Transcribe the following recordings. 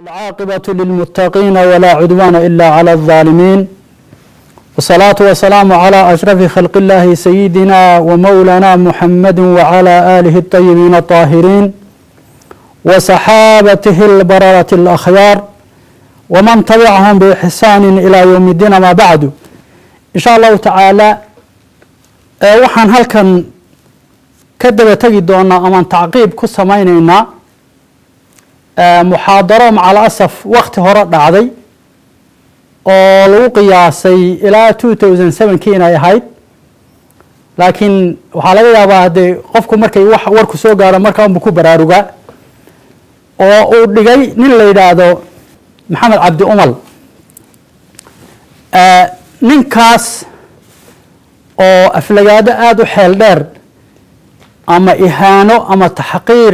العاقبة للمتقين ولا عدوان إلا على الظالمين، والصلاة والسلام على أشرف خلق الله سيدنا ومولانا محمد وعلى آله الطيبين الطاهرين وصحابته البررة الأخيار ومن تبعهم بإحسان إلى يوم الدين. ما بعد، إن شاء الله تعالى waxaan halkan ka daba tagi doonaa ama tacqiib ku samaynaynaa muxaadaro macal asaf waqti hore dhacday oo lagu qiyaasay ilaa 2007 inay ahayd, laakiin waxaa laga yaabaa hadee qofku markay wax warku soo gaaro markaa unbu ku baraarugaa, oo uu dhigay nin la yidhaahdo maxamed cabdi umal. ninkaas oo aflagaado aada u xeel dheer ama ihaano ama taxqiir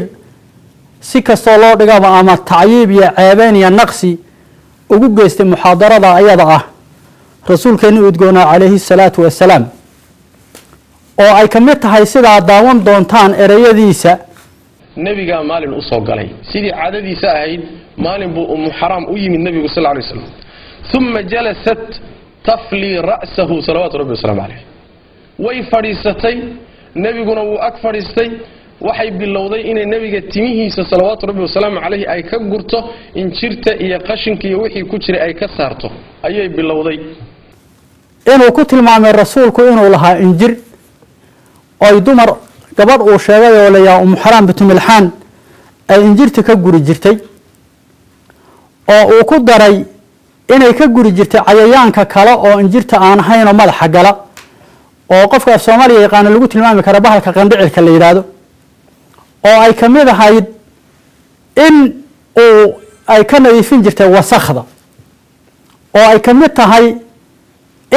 si kastoo loo dhigaba ama tacyiib iyo ceebeyn iyo naqsi ugu geystay muxaadarada ayada ah rasuulkeeni udgoonaa calayhi salaatu wasalaam, oo ay ka mid tahay sidaa daawan doontaan ereyadiisa. nebigaa maalin u soo galay sidii caadadiisa ahayd, maalin buu umu xaraam u yimid nebigu sal lla lay slam, uma jalasat taflii ra'sahu salawaatu rabbi wasalaamu calayh. way fadhiisatay, nebiguna wuu ag fadhiistay. waxay bilowday inay nebiga timihiisa salawaatu rabbi wasalaamu calayhi ay ka gurto, injirta iyo qashinka iyo wixii ku jiray ay ka saarto ayay bilowday. inuu ku tilmaamay rasuulku inuu lahaa injir oy dumar gabadh uu sheegay oo layaa umu xaraam bintu milxaan ay injirta ka guri jirtay, oo uu ku daray inay ka guri jirtay cayayaanka kale oo injirta aan ahaynoo madaxa gala, oo qofka af soomaaliya yaqaano lagu tilmaami kara bahalka qandhicirka la yidhaahdo, oo ay ka mid ahayd in ay ka nadiifin jirtay wasakhda, oo ay ka mid tahay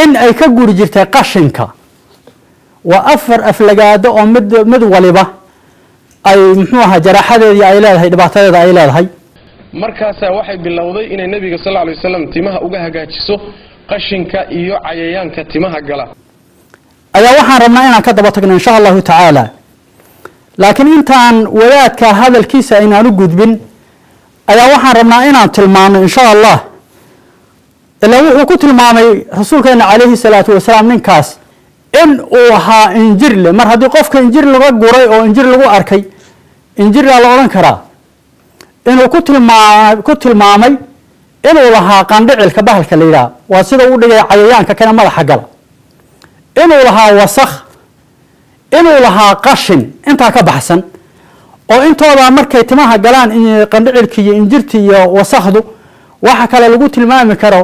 in ay ka guri jirtay qashinka. waa afar aflagaado oo mid waliba ay muxuu ahaa jaraaxadeedii ay leedahay, dhibaatadeeda ay leedahay. markaasaa waxay bilowday inay nebiga sal lla lay wasalam timaha uga hagaajiso qashinka iyo cayayaanka timaha gala. ayaa waxaan rabnaa inaan ka daba tagno insha allahu tacaala, laakiin intaan wadaadka hadalkiisa aynaan u gudbin ayaa waxaan rabnaa inaan tilmaano insha allah. ilaa wuxuu ku tilmaamay rasuulkeena calayhi salaatu wasalaam ninkaas in uu ahaa injir le. mar haddii qofka injir laga guray oo injir lagu arkay, injiraa la odhan karaa. inuu ku tilmaamay inuu lahaa qandhicilka bahalka la yidhaha, waa sida uu dhigay cayayaanka kana madaxa gala, inuu lahaa wasakh, inuu lahaa qashin intaa ka baxsan, oo intooda markay timaha galaan qandhicilka iyo injirta iyo wasakhdu waxa kale lagu tilmaami karo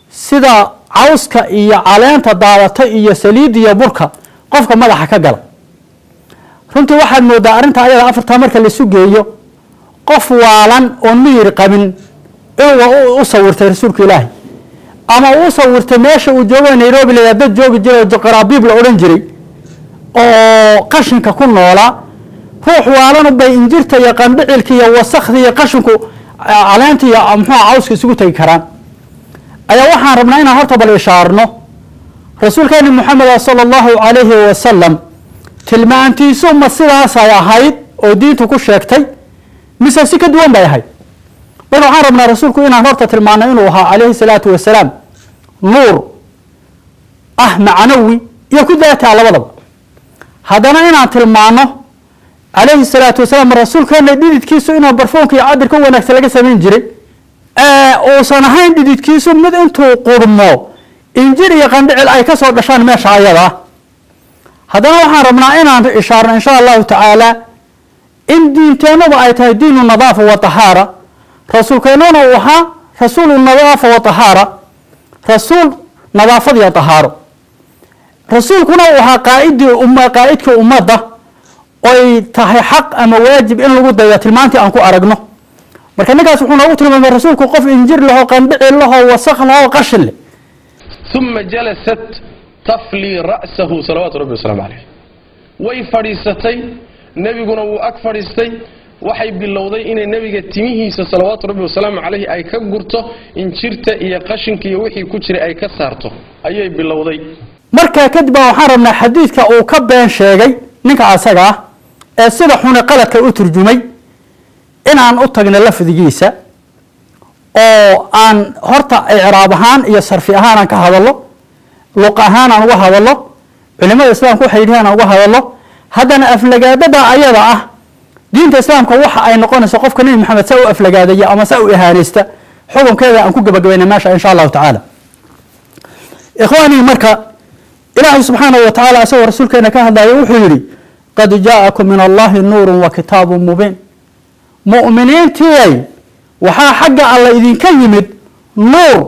sida cawska iyo caleenta daadata iyo saliid iyo burka qofka madaxa ka gala. runtii waxaad moodaa arrinta ayada afartaa marka laisu geeyo qof waalan oon miyir qabin inuu u sawirtay rasuulka ilaahi, ama uu sawirtay meesha uu joogo Nairobi la dad joogi jiray Qaraabib la odhan jiray oo qashinka ku noolaa. ruux waalan bay injirta iyo qandhicilka iyo wasakhda iyo qashinku caleenta iyo muxuu cawska isugu tagi karaan. ayaa waxaan rabnaa inaan horta bal ishaarno rasuulkeena Muxammad sallallahu alayhi wa sallam tilmaantiisu ma sidaas ay ahayd oo diintu ku sheegtay mise si ka duwan bay ahayd. bal waxaan rabnaa rasuulku inaan horta tilmaano inuu ahaa calayhi salaatu wasalaam nuur macnawi iyo ku daataa labadaba. haddana inaan tilmaano calayhi salaatu wasalaam rasuulkeena dhididkiisu inuu barfoonka iyo cadirka wanaagsan laga samayn jiray, uusan ahayn dhididkiisu mid intuu qurmo injir iyo qandhicil ay ka soo dhashaan meesha ayada. haddana waxaan rabnaa inaan ishaarno insha allahu tacaala in diinteennuba ay tahay diinu nadaafa wa tahaara, rasuulkeennuna uu ahaa rasuulu nadaafa wa tahaara, rasuul nadaafad iyo tahaaro. rasuulkuna uu ahaa qaa'idkii ummadda oy tahay xaq ama waajib in lagu dayo tilmaantii aan ku aragno. marka ninkaas wuxuu noogu tilmaamay rasuulku qof injir lahoo qandhicil lahoo wasakh lahoo qashin leh. uma jalasat taflii ra'sahu salawaatu rabbi wasalaamu calayh. way fadhiisatay, nebiguna wuu ag fadhiistay. waxay bilowday inay nebiga timihiisa salawaatu rabbi wasalaamu calayhi ay ka gurto, injirta iyo qashinka iyo wixii ku jiray ay ka saarto ayay bilowday. markaa kadib waxaan rabnaa xadiidka uu ka been sheegay ninka asaga ah ee sida xune qaladka u turjumay inaan u tagno lafdigiisa oo aan horta icraab ahaan iyo sarfi ahaan aan ka hadallo luq ahaan aan uga hadallo culimada islaamka waxay yidhahdeen aan uga hadallo haddana aflagaadada ayada ah diinta islaamka waxa ay noqonayso qofka nabi maxamed saa u aflagaadaya ama saa u ihaanaysta xukunkeeda aan ku gabagabayna meesha insha allahu tacaala ikhwaanii marka ilaahay subxaanahu wa tacaala isagoo rasuulkeena ka hadlaya wuxuu yidhi qad jaa'akum min allahi nuurun wa kitaabun mubiin mu'miniintiyay waxaa xagga alla idinka yimid nuur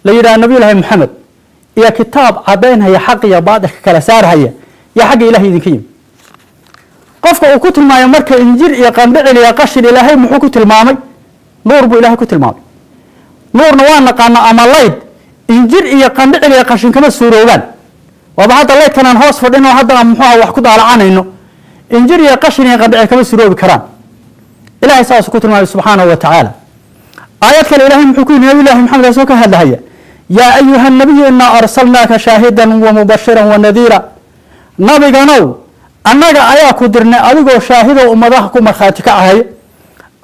la yidhaha nabiy llaahi maxamed iyo kitaab cadaynhaya xaq iyo baadilka kala saarhaya yaa xagga ilahay idinka yimid qofka uu ku tilmaamay marka injir iyo qandhicil iyo qashin ilaahay muxuu ku tilmaamay nuur buu ilaahay ku tilmaamay nuurna waa naqaana ama layd injir iyo qandhicil iyo qashin kama suuroobaan waaba hadda laydkan aan hoos fadhino hadda aan muxuuha wax ku daalacanayno injir iyo qashin iyo qandhicil kama suuroobi karaan ilahay saasuu ku tilmaamay subxaanahu wa tacaala aayad kale ilahay muxuu ku yidhi nabi llahi maxamed asoo ka hadlahaya yaa ayuha nabiyu inaa arsalnaaka shaahidan wa mubashiran wa nadiira nabiganow annaga ayaa ku dirnay adigoo shaahidow ummadaha ku markhaati ka ahaya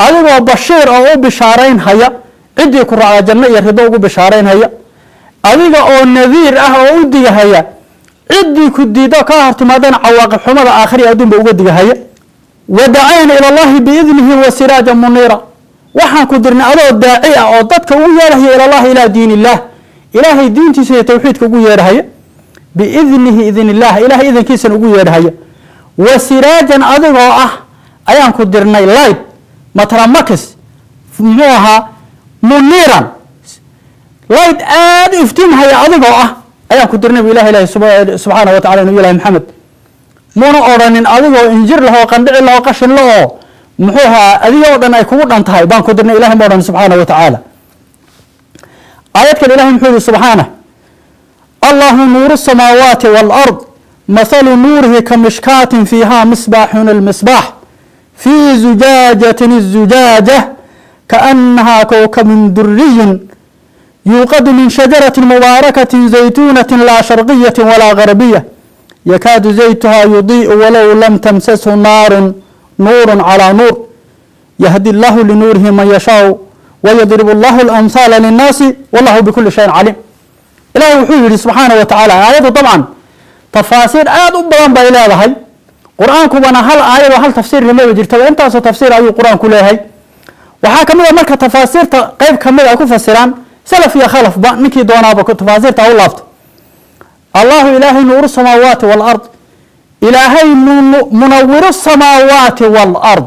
adigoo bashiir oo u bishaarayn haya ciddii ku raacda janno iyo rido ugu bishaarayn haya adiga oo nadiir ah oo u digahaya ciddii ku diido ka hortimaadana cawaaqib xumada aakhiri adduunba uga digahaya wadacayna ila allahi biidnihi wa siraajan muniira waxaan ku dirnay adoo daaci ah oo dadka ugu yeerahaya ila allahi ilaa diin illah ilaahay diintiisa iyo tawxiidka ugu yeerahaya biidnihi idin illah ilahay idankiisana ugu yeerahaya wa siraajan adigoo ah ayaan ku dirnay light matramakis muxuu ahaa muniiran light aada u iftiimhaya adigoo ah ayaan ku dirnay bu ilahi subxaanahu wa tacala nabiy llahi maxamed muna odhanin adigoo injir lahoo qandhici lahoo qashin lahoo muxuu ahaa adigoo dhan ay kugu dhan tahay baan ku dirnay ilahi ma odhan subxaanahu wa tacaala aayad kale ilahi muxuu yihi subxaanah allahu nuuru الsamaawaati wاlأrض mathalu nuurihi kamishkaatin fiiha misbaaxun اlmisbaax fii zujaajatin الzujaaja kaأnahaa kowkabun duriyin yuuqadu min shajaratin mubaarakatin zaytuunatin laa sharqiyatin walaa garbiya yakaadu zaytuhaa yudii'u walow lam tamsashu naarun nuurun calaa nuur yahdi allahu linuurihi man yashaau wayadribu allahu alamhaala linnaasi wallahu bikuli shayin caliim ilaahay wuxuu yidhi subxaanahu wa tacaala aayaddu dabcan tafaasiir aada u badan bay leedahay qur-aankubana hal aayadoo hal tafsiir lamaba jirtaba intaasoo tafsiir ayuu qur-aanku leeyahay waxaa kamid a marka tafaasiirta qeyb kamid ay ku fasiraan salaf iyo khalafba ninkii doonaaba tafaasiirta u laabto allahu ilaahay nuuru samaawaati waalard ilaahay munawiru samaawaati waalard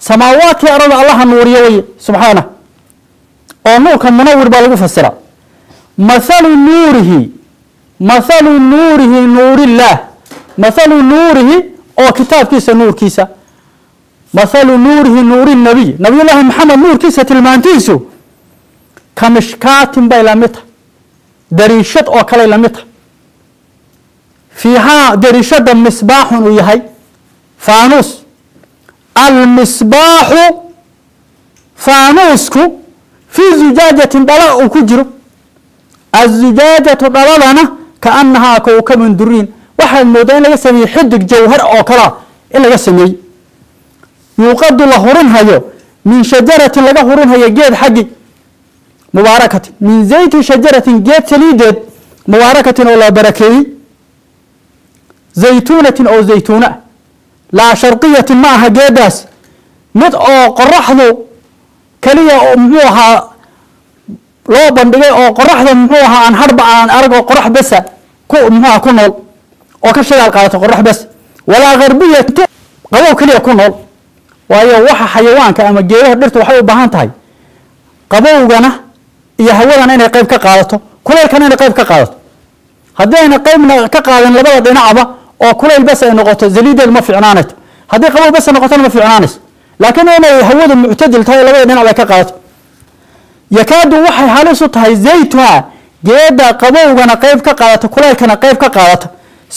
samaawaadkii arada allaha nuuriyo wey subxaanah oo nuurka munawir baa lagu fasira mathalu nuurihi nuurillaah mathalu nuurihi oo kitaabkiisa nuurkiisa mathalu nuurihi nuuri nabiy nabiyullaahi maxamed nuurkiisa tilmaantiisu kamishkaatin bay lamid tahay dariishad oo kaley lamid tahay fiihaa dariishada misbaaxun uu yahay faanuus almisbaaxu faanuusku fii zujaajatin dhala uu ku jiro azujaajatu dhaladana kaanahaa kowkabun duriin waxaad moodaa in laga sameeyey xidig jawhar oo kalea in laga sameeyey yuuqadu la hurinhayo min shajaratin laga hurinhayo geed xaggi mubaarakatin min zayti shajaratin geed saliideed mubaarakatin oo la barakeeyey zaytuunatin oo zaytuuna laa sharqiyatin ma aha geedaas mid oo qoraxdu keliya oo muxuu ahaa loo bandhigay oo qoraxda muxuu ahaa aan harba aan aragoo qorax besa ku muxuuha ku nool oo ka shidaal qaadato qorax bes walaa garbiyatu qabow keliya ku nool waayo waxa xayawaanka ama geedaha dhirta waxay u baahan tahay qabowgana iyo hawadana inay qayb ka qaadato kuleylkana inay qayb ka qaadato haddii ayna qaybna ka qaadan labada dhinacba oo kuleyl bes ay noqoto saliideed ma fiicnaanayto haddii qabow bes noqotona ma fiicnaanayso laakiin inay hawadu muctadil tahay labada dhinac bay ka qaadato yakaadu waxay halis u tahay zaytuha geeda qabowgana qayb ka qaadato kuleylkana qayb ka qaadato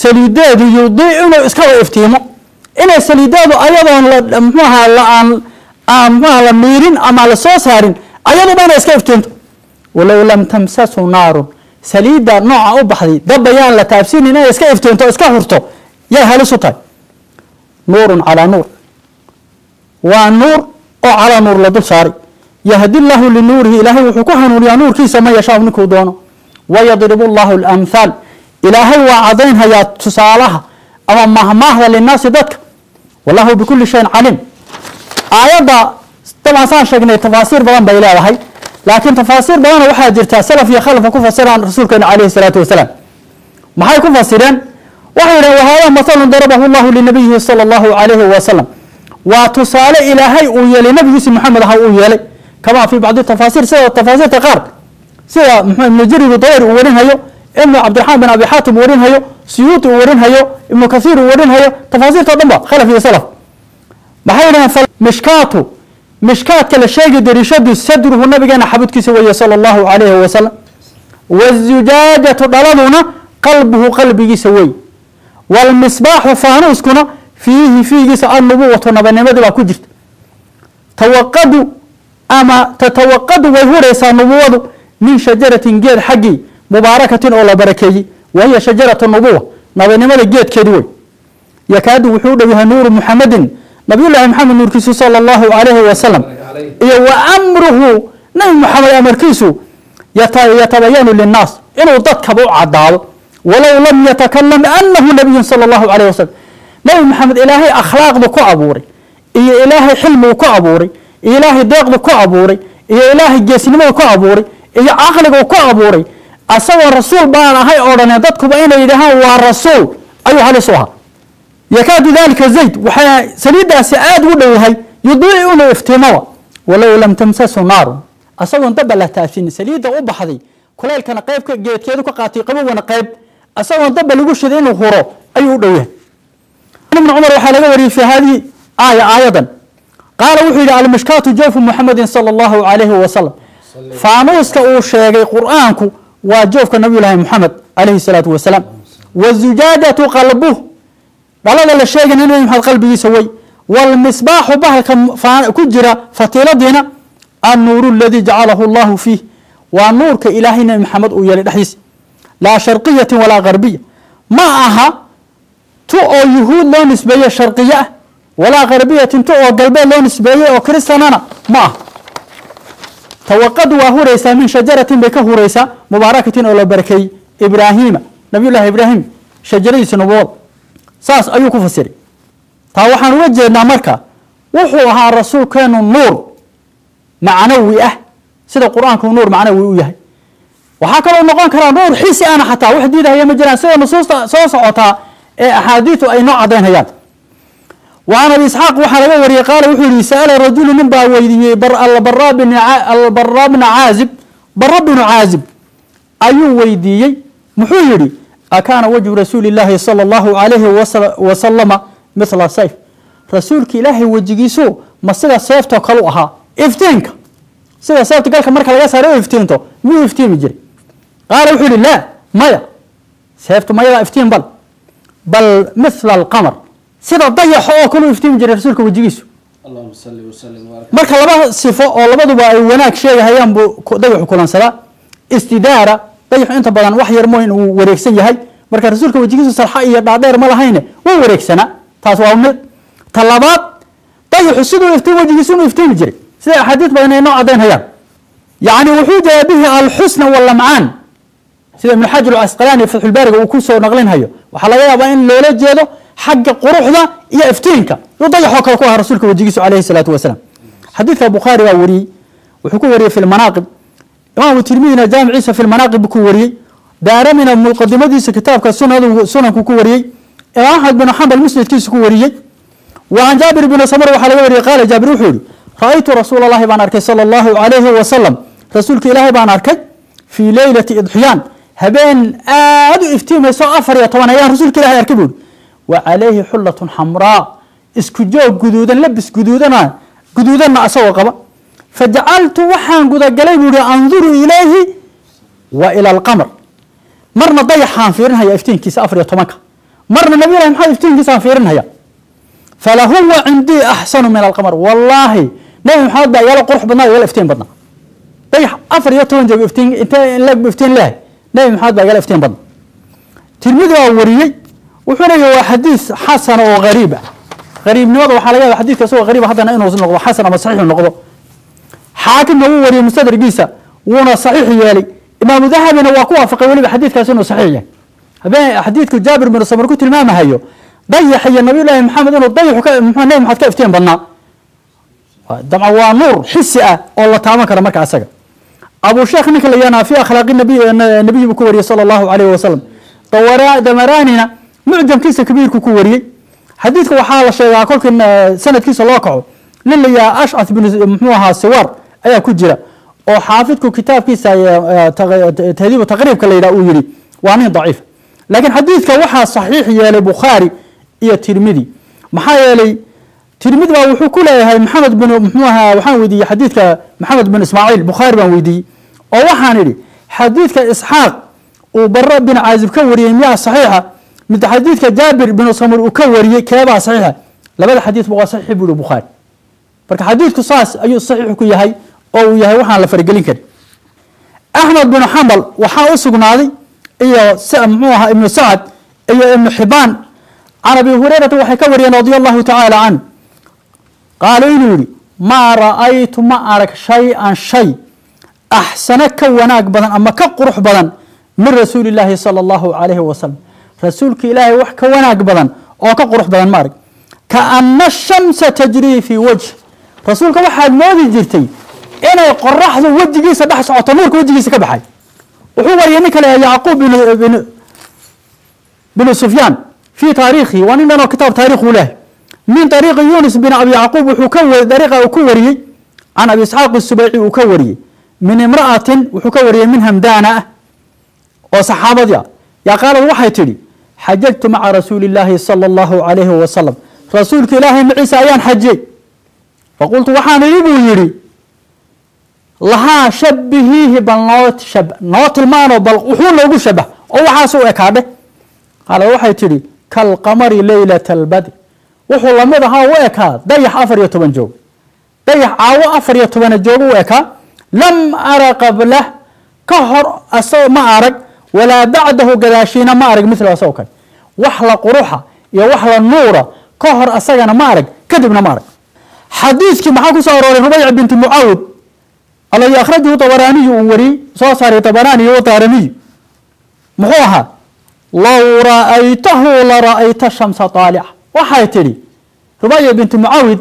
saliideedu yudii inuu iskaba iftiimo inay saliideedu ayadoon mxuaha la miirin ama la soo saarin ayaduba inay iska iftiinto walow lam tamsasu naarun saliidda nooca u baxday dabayaan la taabsinin inay iska iftiinto iska hurto yay halis u tahay nuurun calaa nuur waa nuur oo calaa nuur la dul saaray yahdi llahu linuurihi ilaahay wuxuu ku hanuuniyaa nuurkiisa man yashaa ninkuu doono wayadribu llahu alamhaal ilaahay waa cadaynhayaa tusaalaha ama mahmaahda linaasi dadka wallahu bikuli shayin caliim aayadda dabcan saan sheegnay tafaasiir badan bay leedahay laakiin tafaasiir badana waxaa jirta salaf iyo khalafka ku fasiraan rasuulkeena calayhi salaatu wasalaam maxay ku fasireen waxay yidhahen wahada mathalun darabahu llahu linabiyihi sala allahu calayhi wasalam waa tusaale ilaahay uu yeelay nabigiisi maxamed aha uu yeelay kamaa fii bacdi tafaasiir sida tafaasiirta qaar sida ibnu jarir dayr uu warinhayo ibnu cabdiraxmaan bin abi xaatim uu warinhayo suyuuti uu warinhayo ibnu kathiir uu warinhayo tafaasiirta o dhan ba khalaf iyo salaf maxay yidhaheen mishkaatu mishkaadka la sheegi dariishadu sadruhu nabigeena xabudkiisa weeye sala allahu calayhi wasalam wazujaajatu dhaladuna qalbuhu qalbigiisa wey walmisbaaxu faanuuskuna fiihi fiigiisa annubuwatu nabanimadii baa ku jirta tawaqadu ama tatawaqadu way huraysaa nubuwadu min shajaratin geed xaggii mubaarakatin oo la barakeeyey wahiya shajaratu nubuwa nabanimada geedkeedi wey yakaadu wuxuu u dhow yahay nuuru muxamedin nabiyullaahi maxamed nuurkiisu sala allahu calayhi wasalam iyo wa amruhu nabi maxamed amarkiisu yatabayanu linnaas inuu dadkaba u cadaado walow lam yatakalam anahu nabiyun sala allahu calayh wasalam nabi maxamed ilaahay akhlaaqdu ku abuuray iyo ilaahay xilmigu ku abuuray iyo ilaahay deeqdu ku abuuray iyo ilaahay geesnimadu ku abuuray iyo caqligu ku abuuray asagoo rasuul baan ahay oo dhane dadkuba inay yidhahaan waa rasuul ayuu halis u ahaa yakaadu dalika zayd waxaa saliiddaasi aada ugu dhow yahay yudiicu inuu iftiimaba walow lam tamsasu naarun asagoon daba la taafinin saliidda u baxday kuleylkana qaybka geedkeedu ka qaatay qabowgana qayb asagoon daba lagu shiday inuu huro ayuu u dhow yahay ibn cumar waxaa laga wariyey fi hadihi aayadan qaala wuxuu yidhi almishkaatu jawfu muxamedin sala allahu calayhi wasalam faanuuska uu sheegay qur'aanku waa joofka nabiyullaahi muxamed calayhi salaatu wasalaam wazujaajatu qalbuh dhalada la sheegayna nabi maxamed qalbigiisa wey walmisbaaxu bahalka ku jira fatiiladiina annuuru aladii jacalahu allahu fiih waa nuurka ilaahay nabi maxamed uu yeelay dhexdiisa laa sharqiyatin walaa garbiya ma aha tu oo yuhuud loo nisbeeye sharqiye ah walaa garbiyatin tu oo galbeed loo nisbeeyey oo kristanana ma aha tawaqadu waa huraysaa min shajaratin bay ka huraysaa mubaarakatin oo la barakeeyey ibraahiima nabiyullaahi ibraahim shajaradiisa nubuwada saas ayuu ku fasiray taa waxaan uga jeednaa marka wuxuu ahaa rasuulkeenu nuur macnawi ah sida qur-aanku nuur macnawi u yahay waxaa kaloo noqon karaa nuur xisi ana xataa wax diidahaya ma jiraan sida nusuusta soo socotaa ee axaadiidu ay noo cadaynayaan وعن أبي إسحاق وحنا لقى وري قال وحولي سأل رجل من باويدي البراء بن عازب براء بن عازب أيو ويدي محيري أكان وجه رسول الله صلى الله عليه وسلم مثل السيف رسولك إلهي وجهيسو ما سيدا سيفتو قلوها افتينك سيدا سيفتو قالك مركا لقى ساريو افتينتو مو افتين مجري قال وحولي لا مايا سيفتو مايا افتين بل مثل القمر sida dayax oo kale iftiin jiray rasuulka wajigiisu Allahumma salli wa sallim wa barik marka laba sifo oo labaduba ay wanaag sheegayaan buu dayaxu kulansada istidaara dayaxu inta badan wax yar mooyin uu wareegsan yahay marka rasuulka wajigiisu sarxa iyo dhaadheer ma lahayne way wareegsana taas waa mid talabaad dayaxu sidoo iftiin wajigiisu uu iftiin jiray sida xadiis badan ay noo cadeynayaan yaani wuxuu jaabihi al-husn wal lam'an sida ibn Hajar al-Asqalani fi Fathul Bari uu ku soo naqlinhayo waxa laga yaabaa in loola jeedo حق قروحنا يا افتينك يضيع حكى كوها رسولك وجيس عليه الصلاة والسلام حديث البخاري ووري وحكو وري في المناقب إمام الترمذي جامع عيسى في المناقب بكو وري دار من المقدمة دي كتاب سنة كو وري إمام أحمد بن حنبل مسند كيس كو وري وعن جابر بن سمر وحلوى وري قال جابر وحولي رأيت رسول الله بن أركي صلى الله عليه وسلم رسولك إلهي بن أركي في ليلة إضحيان هبين آدو افتيم يسوع أفر يطوان يا رسولك إلهي أركبون وعليه حلة حمراء اسكجو جدودا لبس جدودنا أسوق فجعلت وحان قد قليب أنظر إليه وإلى القمر مرنا ضيع حانفيرنها يا افتين كيس أفر يطمك مرنا نبي الله محمد افتين كيس أنفيرنها يا فلهو عندي أحسن من القمر والله نبي محمد يلا قرح بدنا يلا افتين بدنا ضيع أفر يطمن جاب افتين انت لك افتين له نبي محمد يلا افتين بدنا تلميذ وريي وحنا حديث حسن وغريبة غريب نوض وحلاقي حديث كسوة غريبة حتى إنه نقض حسن أو صحيح نقضه حاكم هو وري مستدر جيسا ونا صحيح يالي إمام ذهبنا وقوة فقولي بحديث كاسنه صحيح هذا حديث جابر بن سمرة كنت المام هيو ضيح يا النبي الله محمد إنه ضيح محمد محمد كيفتين بنا دمع ونور حسئة والله تعالى كرمك عساق أبو شيخ نك اللي أنا في أخلاق النبي بكوري صلى الله عليه وسلم طورا دمراننا معجم كيس كبير كوري حديث وحال شيء كل سنة كيس الواقع للي يا أشعث بن محوها سوار أي كجرة أو حافظك كتاب كيس تهذيب وتقريب كلا يرى وعنه ضعيف لكن حديثك وحى صحيح يا البخاري يا الترمذي محايا لي ترمذي وحو كله هاي محمد بن محوها وحان ويدي حديثك محمد بن إسماعيل بخاري بن ويدي أو وحان لي حديثك إسحاق وبراء بن عازب كوري مياه صحيحة من حديثك جابر بن سمر وكوري كيابا صحيحة لبدا حديث بقى صحيح بن البخاري marka xadiidku saas ayuu saxiix ku yahay oo yahay waxaan la faragelin karin Ahmad bin Hanbal waxa uu sugnaaday iyo muxuu ibn Sa'd iyo ibn Hibban ana bi Hurairah waxa ka wariyay radiyallahu ta'ala an qaaluu ma ra'aytu ma arak shay'an shay ahsana ka wanaag badan ama ka qurux badan min rasuulillahi sallallahu alayhi wa sallam rasuulka ilaahay wax ka wanaag badan oo ka qurux badan ma arag ka anna ash-shamsa tajri fi wajh rasuulka waxaad moodi jirtay inay qoraxdu wajigiisa dhex socoto nuurka wajigiisa ka baxay wuxuu wariyay nin kale Yaqub bin Sufyan fi taariikhi wa inna kitab taariikh له من طريق يونس بن أبي يعقوب وحكور طريقة وكوري عن أبي إسحاق السبيعي وكوري من امرأة وحكوري من همدانة وصحابة يا قال الوحي تري حججت مع رسول الله صلى الله عليه وسلم رسولك إلهي معيسى أيان حجي فقلت وحان يبو يري لها شبهيه بالنوت شبه نوت المانو بل وحون لو شبه أو حاسو إكاده قال وحي تري كالقمر ليلة البدر وحو لمدها وإكاد ضيح أفر يتبن جوج ضيح عاو أفر يتبن جوج وإكاد لم أرى قبله كهر أسو ما أرق ولا بعده قداشين ما أرق مثل أسوكا وحل قروحة يا وحل النورة كهر أساقنا ما أرق كذبنا ما أرق حديث كما حكو صاروا ربيع بنت معاوذ الذي أخرجه طبراني ووري صار طبراني وطارمي محوها لو رأيته لرأيت الشمس طالعة وحيتري ربيع بنت معاوذ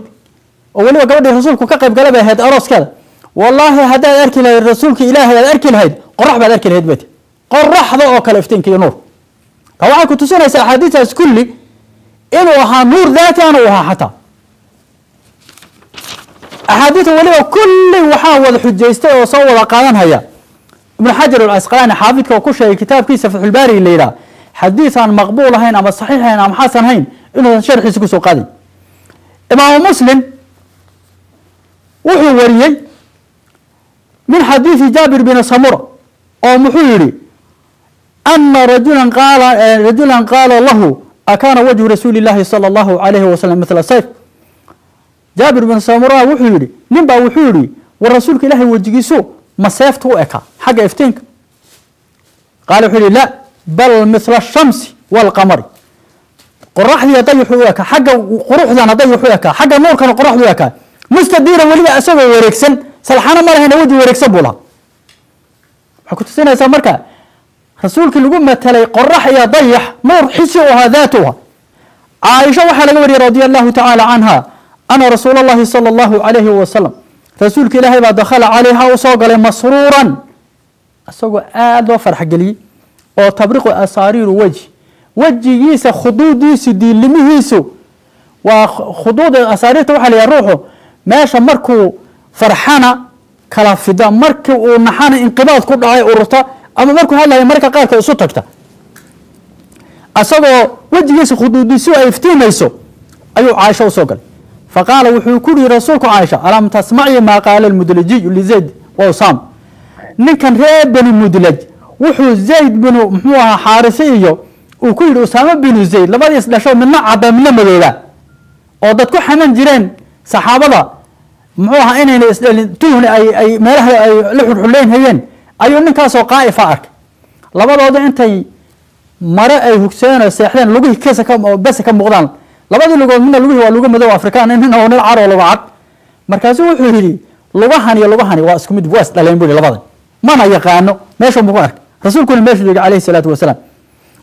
أولي وقبل رسولك كقب قلبه هيد أروس كذا والله هذا أركل رسولك إلهي أركل هيد قرح بعد أركل هيد بيت قرح ذا أكلفتين كي نور طبعا كنت سنة حديث كلي إنه وها نور ذاتي أنا وها حتى أحاديث ولي كل وحاول حجيسته وصور قالن هيا ابن حجر العسقلاني حافظك وكل شيء كتاب كيس فتح الباري الليلة حديثا مقبول هين أما صحيح هين أما حسن هين إنه شرح يسكسو قادم إمام مسلم وحي وريي من حديث جابر بن سمرة أو محيري أن رجلا قال له أكان وجه رسول الله صلى الله عليه وسلم مثل السيف جابر بن سمرة وحيري نبا وحيري والرسول إلهي وجهيسو ما سيفته أكا حاجة افتنك قال وحيري لا بل مثل الشمس والقمر قرح لي ضيح وياك حاجة قروح ذا ضيح وياك حاجة نور كان قرح وياك مستديرا ولي أسوي وريكسن سلحنا ما هنا ودي وريكسن بولا حكيت سنة سمركا رسولك اللي قمة تلي قرح يا ضيح نور حسوها ذاتها عائشة وحلقوري رضي الله تعالى عنها أنا رسول الله صلى الله عليه وسلم رسولك إلهي بعد دخل عليها وصوق لي مسرورا أسوق آد وفرح قلي وتبرق أسارير وجهيس خدوديس دي لمهيسو وخدود أسارير توحل يروحو ماشا مركو فرحانا كلافدا مركو ونحانا انقباض كل عاي أورطا أما مركو هلا مركا قارك أسوتكتا أسوق وجهيس خدوديسو أيفتين ميسو أيو عايشة وصوق فقال وحكوري رسولك عائشة ألم تسمعي ما قال المدلجي لزيد وأسام نكن ريب بن المدلج وحو زيد بن محوها حارسية وكل أسامة بن زيد لما يسلشوا من عبا من المدينة ودتكو حمان جيران صحابة محوها إنه تهن أي مالها أي لحر حلين هين أيو نكاسو قائفة أرك لما وضع انتي مرأة أي هكسان السيحلين لقوه كيسا بس كم مغضان لبعض اللغة من اللغة واللغة مدو أفريقيا إننا ونلعر ولغات مركزه وحيري lugahani waa isku mid waas dhaleen buu labadan mana yaqaano meesha uu ku arkay rasuulkuna meesha joogay calayhi salaatu wasalaam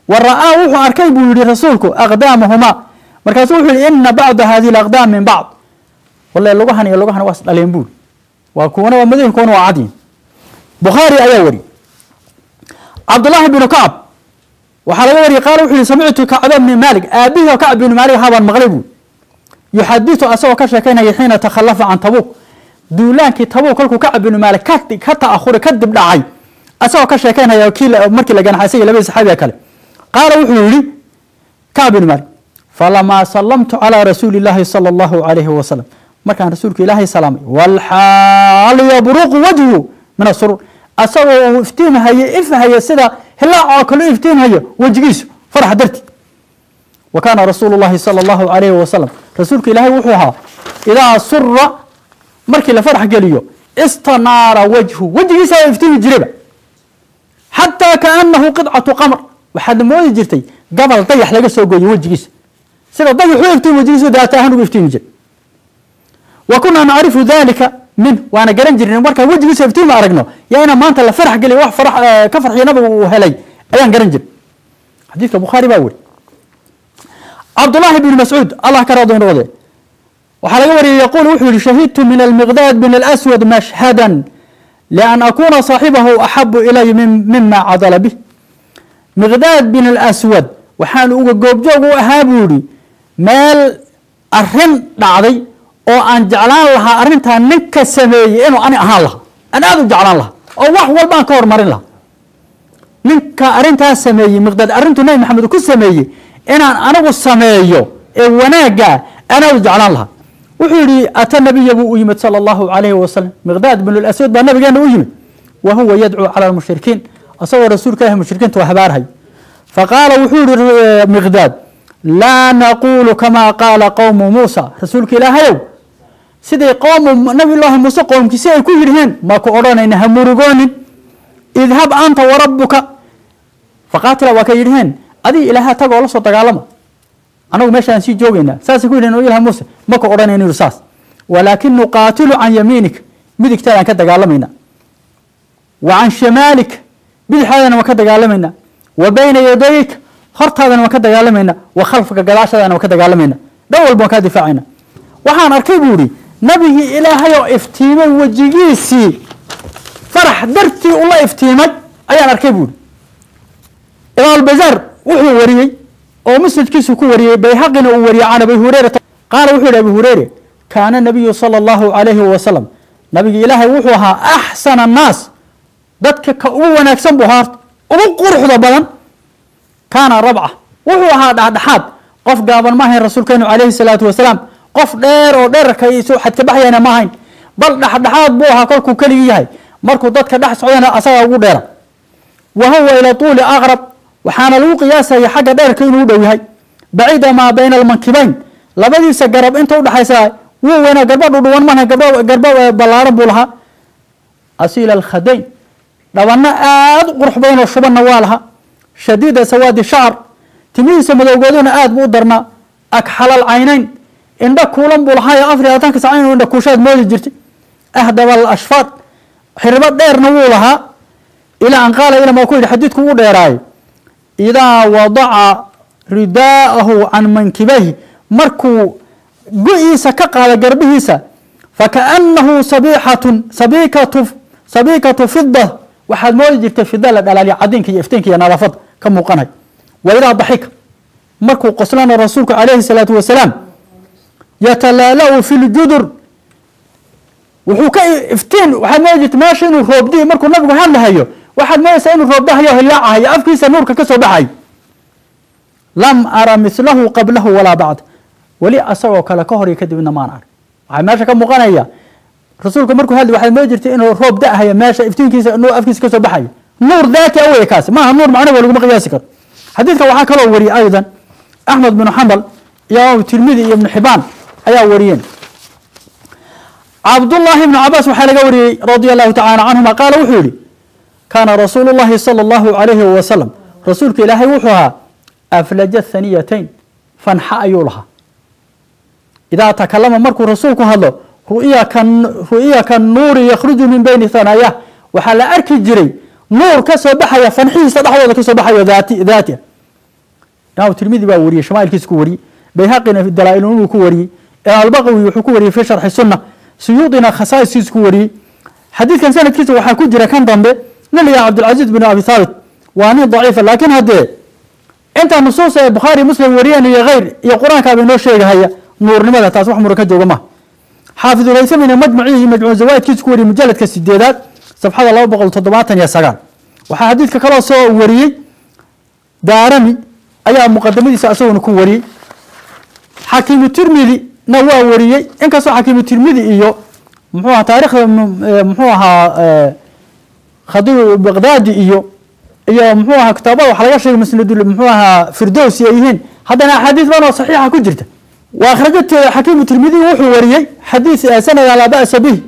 waraa wuxuu arkay buu yiri rasuulku aqdaamahuma markaas wuxuu yiri inna ba'd hadhihi al-aqdam min ba'd wallahi lugahani waas dhaleen buu waa kuwana waa madiin kuwana waa cadiin bukhari ayaa wari abdullah ibn ka'b waxa laga wari qaal wuxuu sami'tu ka'b ibn malik abihi ka'b ibn malik haban maqribu yuhaddithu asoo ka sheekeynaya xiina takhallafa an tabuk duulaankii tabuk kolku ka'b ibn malik ka ta'akhur ka dib dhacay asoo ka sheekeynaya markii la ganaxay laba saxaabi kale qaal wuxuu yiri ka'b ibn malik falama sallamtu ala rasulillahi sallallahu alayhi wa sallam markaan rasuulka ilaahay salaamay wal hal yabruq wajhu min as-surur asoo iftiinhaye sida hilaa kale iftiinhaye wajigiisu farx darti وكان رسول الله صلى الله عليه وسلم رسولك إلهي وحوها إذا سر مركي لفرح قليو استنار وجهه سيفتيه جريبه حتى كأنه قطعة قمر وحد موي جرتي قبل طيح لقى سوقي وجهه سيدا طيح ويفتيه وجهه ذاتهن ويفتيه جريب وكنا نعرف ذلك منه وانا قرن جرين مركا وجهه سيفتيه ما أرقنا يعني ما أنت لفرح قليو فرح كفرح ينبو وهلي أيان قرن جر حديث البخاري باول عبد الله بن مسعود الله كرضون رضي وحلقه يقول وحول شهدت من المقداد بن الأسود مشهدا لأن أكون صاحبه أحب إلي مما عضل به مقداد بن الأسود وحال قوب جوغو أهابوري مال أرن دعضي أو أن جعلان لها أرنتها نكا سمي إنو أنا أهان لها أنا أدو جعلان لها أو واح والبان كور مرين لها نكا أرنتها سمي مقداد أرنتو ناي محمد كل سمي inaan anagu sameeyo ee wanaaga ana jeclaan laha wuxuu yiri ata nabiga uu yimid sallallahu alayhi wasallam miqdad ibn al-aswad baa nabigeena u yimid wa huwa yad'u ala al-mushrikiin asoo rasuulka ah mushrikiinta waa habaarhay faqala wuxuu yiri miqdad la naqulu kama qala qawm Musa rasuulka ilaahay sidii qawm nabi allah Musa qawmkiisa ay ku yireen ma ku oranayna hamurugoonin idhab anta wa rabbuka faqatila wa ka yireen adii ilaaha tago la soo dagaalama anagu meeshaan si joogayna saas ku yireen oo ilaaha Muuse ma ka oranayno saas walakin nuqatilu an yaminik midigtaan ka dagaalamayna wa an shimalik bidixaadana ka dagaalamayna wa bayna yadayk hortaadana ka dagaalamayna wa khalfaka gadaashadana ka dagaalamayna dawal baan ka difaacayna waxaan arkay buuri nabigi ilaahay oo iftiimay wajigiisi farax darti u la iftiimay ayaan arkay buuri ibn al-Bazar wuxuu wariyay oo masjidkiisu ku wariyay bayhaqina uu wariyay aan Abu Hurayra qaal wuxuu Abu Hurayra kaana nabiyyu sallallahu alayhi wa sallam nabiga ilaahay wuxuu ahaa ahsan an-nas dadka ka ugu wanaagsan buu ahaa ugu quruxda badan kaana rab'a wuxuu ahaa dhaxdhaxaad qof gaaban ma ahayn rasuulkeenu alayhi salaatu wasalaam qof dheer oo dheerka isu xad ka baxayna ma ahayn bal dhaxdhaxaad buu ahaa kolku kaliya yahay markuu dadka dhax socdana asaga ugu dheera wa huwa ila tuuli aqrab waxaana lagu qiyaasay xagga dheerka inuu dhow yahay baciida ma bayna al-mankibayn labadiisa garab inta u dhaxaysa wuu weena garbadhu dhuwan mana garba balaaran buu lahaa asiil al-khadayn dhawana aad qurux badan oo shubanna waa laha shadiida sawaadi sha'r timihiisa madowgooduna aad buu darna akhal al-aynayn inda kuulan buu lahaa afriyatanka saayn inda kuushaad moodi jirtay ahdaba al-ashfaq xirba dheerna wuu lahaa ila an qaala ila ma ku xadiidku u dheeraay إذا وضع رداءه عن منكبيه مركو قئيس كقال قربهيسا فكأنه صبيكة فضة وحد موجد في الدالة على عدينك يفتينك يا نرفض كم مقنع وإذا ضحك مركو قصلان رسولك عليه الصلاة والسلام يتلالأ في الجدر وحوك افتين وحد موجد ماشي انه روبدي مركو نبقى هان هيو واحد ما يسأل ربه يهلعها يأفكي سنورك كسو بحي لم أرى مثله قبله ولا بعد ولي أسوأ كلا كهري كدب إنما نعر ماشا كم مقانية رسولك مركو هذا واحد ما يجرتي إنه روب دأها يا ماشا افتين كيس إنه أفكي كسو بحي نور ذاتي أوي كاس ما نور معنا ولا مقياسك حديثك وحاك له وري أيضا أحمد بن حنبل يا تلميذي ابن حبان أيا وريين عبد الله بن عباس وحالة وري رضي الله تعالى عنهما قال وحولي كان رسول الله صلى الله عليه وسلم رسولك إلهي وحوها أفلج الثنيتين فانحى أيولها إذا تكلم مركو رسولك هذا ru'iya kan-nuuri yakhruju min bayni thanaayah waxaa la arki jiray nuur ka soo baxaya fanxihiisa dhexdooda ka soo baxayo daati imaamu tirmidi baa wariyey shamaailkiisa ku wariyey bayhaqina dalaa-il inuu ku wariyey albaqawi wuxuu ku wariyey fi sharxi sunna suyuudina khasaa'iskiisa ku wariyey xadiidkan sanadkiisa waxaa ku jira kan dambe nin la yidhaha cabdilcaziiz bin abi thaabit waa nin daciifa laakiin haddee inta nusuus ee bukhaari muslim wariyeen iyo khayr iyo qur-aankaaba inoo sheegahaya nuurnimada taas wax mura ka jooga maha xaafidulhaysamina majmacihi majmuuc zawaidkiisa ku wariyey mujaladka 8 safxada 279 waxaa xadiidka kaloo soo wariyey daarami ayaa muqadamadiisa asaguna ku wariyey xakiimu tirmidi na waa wariyey inkastoo xakiimu tirmidi iyo muxuu ahaa taariikhda muxuu ahaa khadiib baqdaadi iyo muxuu ahaa kitaabada wax laga sheegay musnadul muxuu ahaa firdowsi ay yihiin haddana axaadiis badan oo saxiixa ku jirta wa akhrajat xakiimu tirmidi wuxuu wariyey xadiis sanad laa ba'sa bih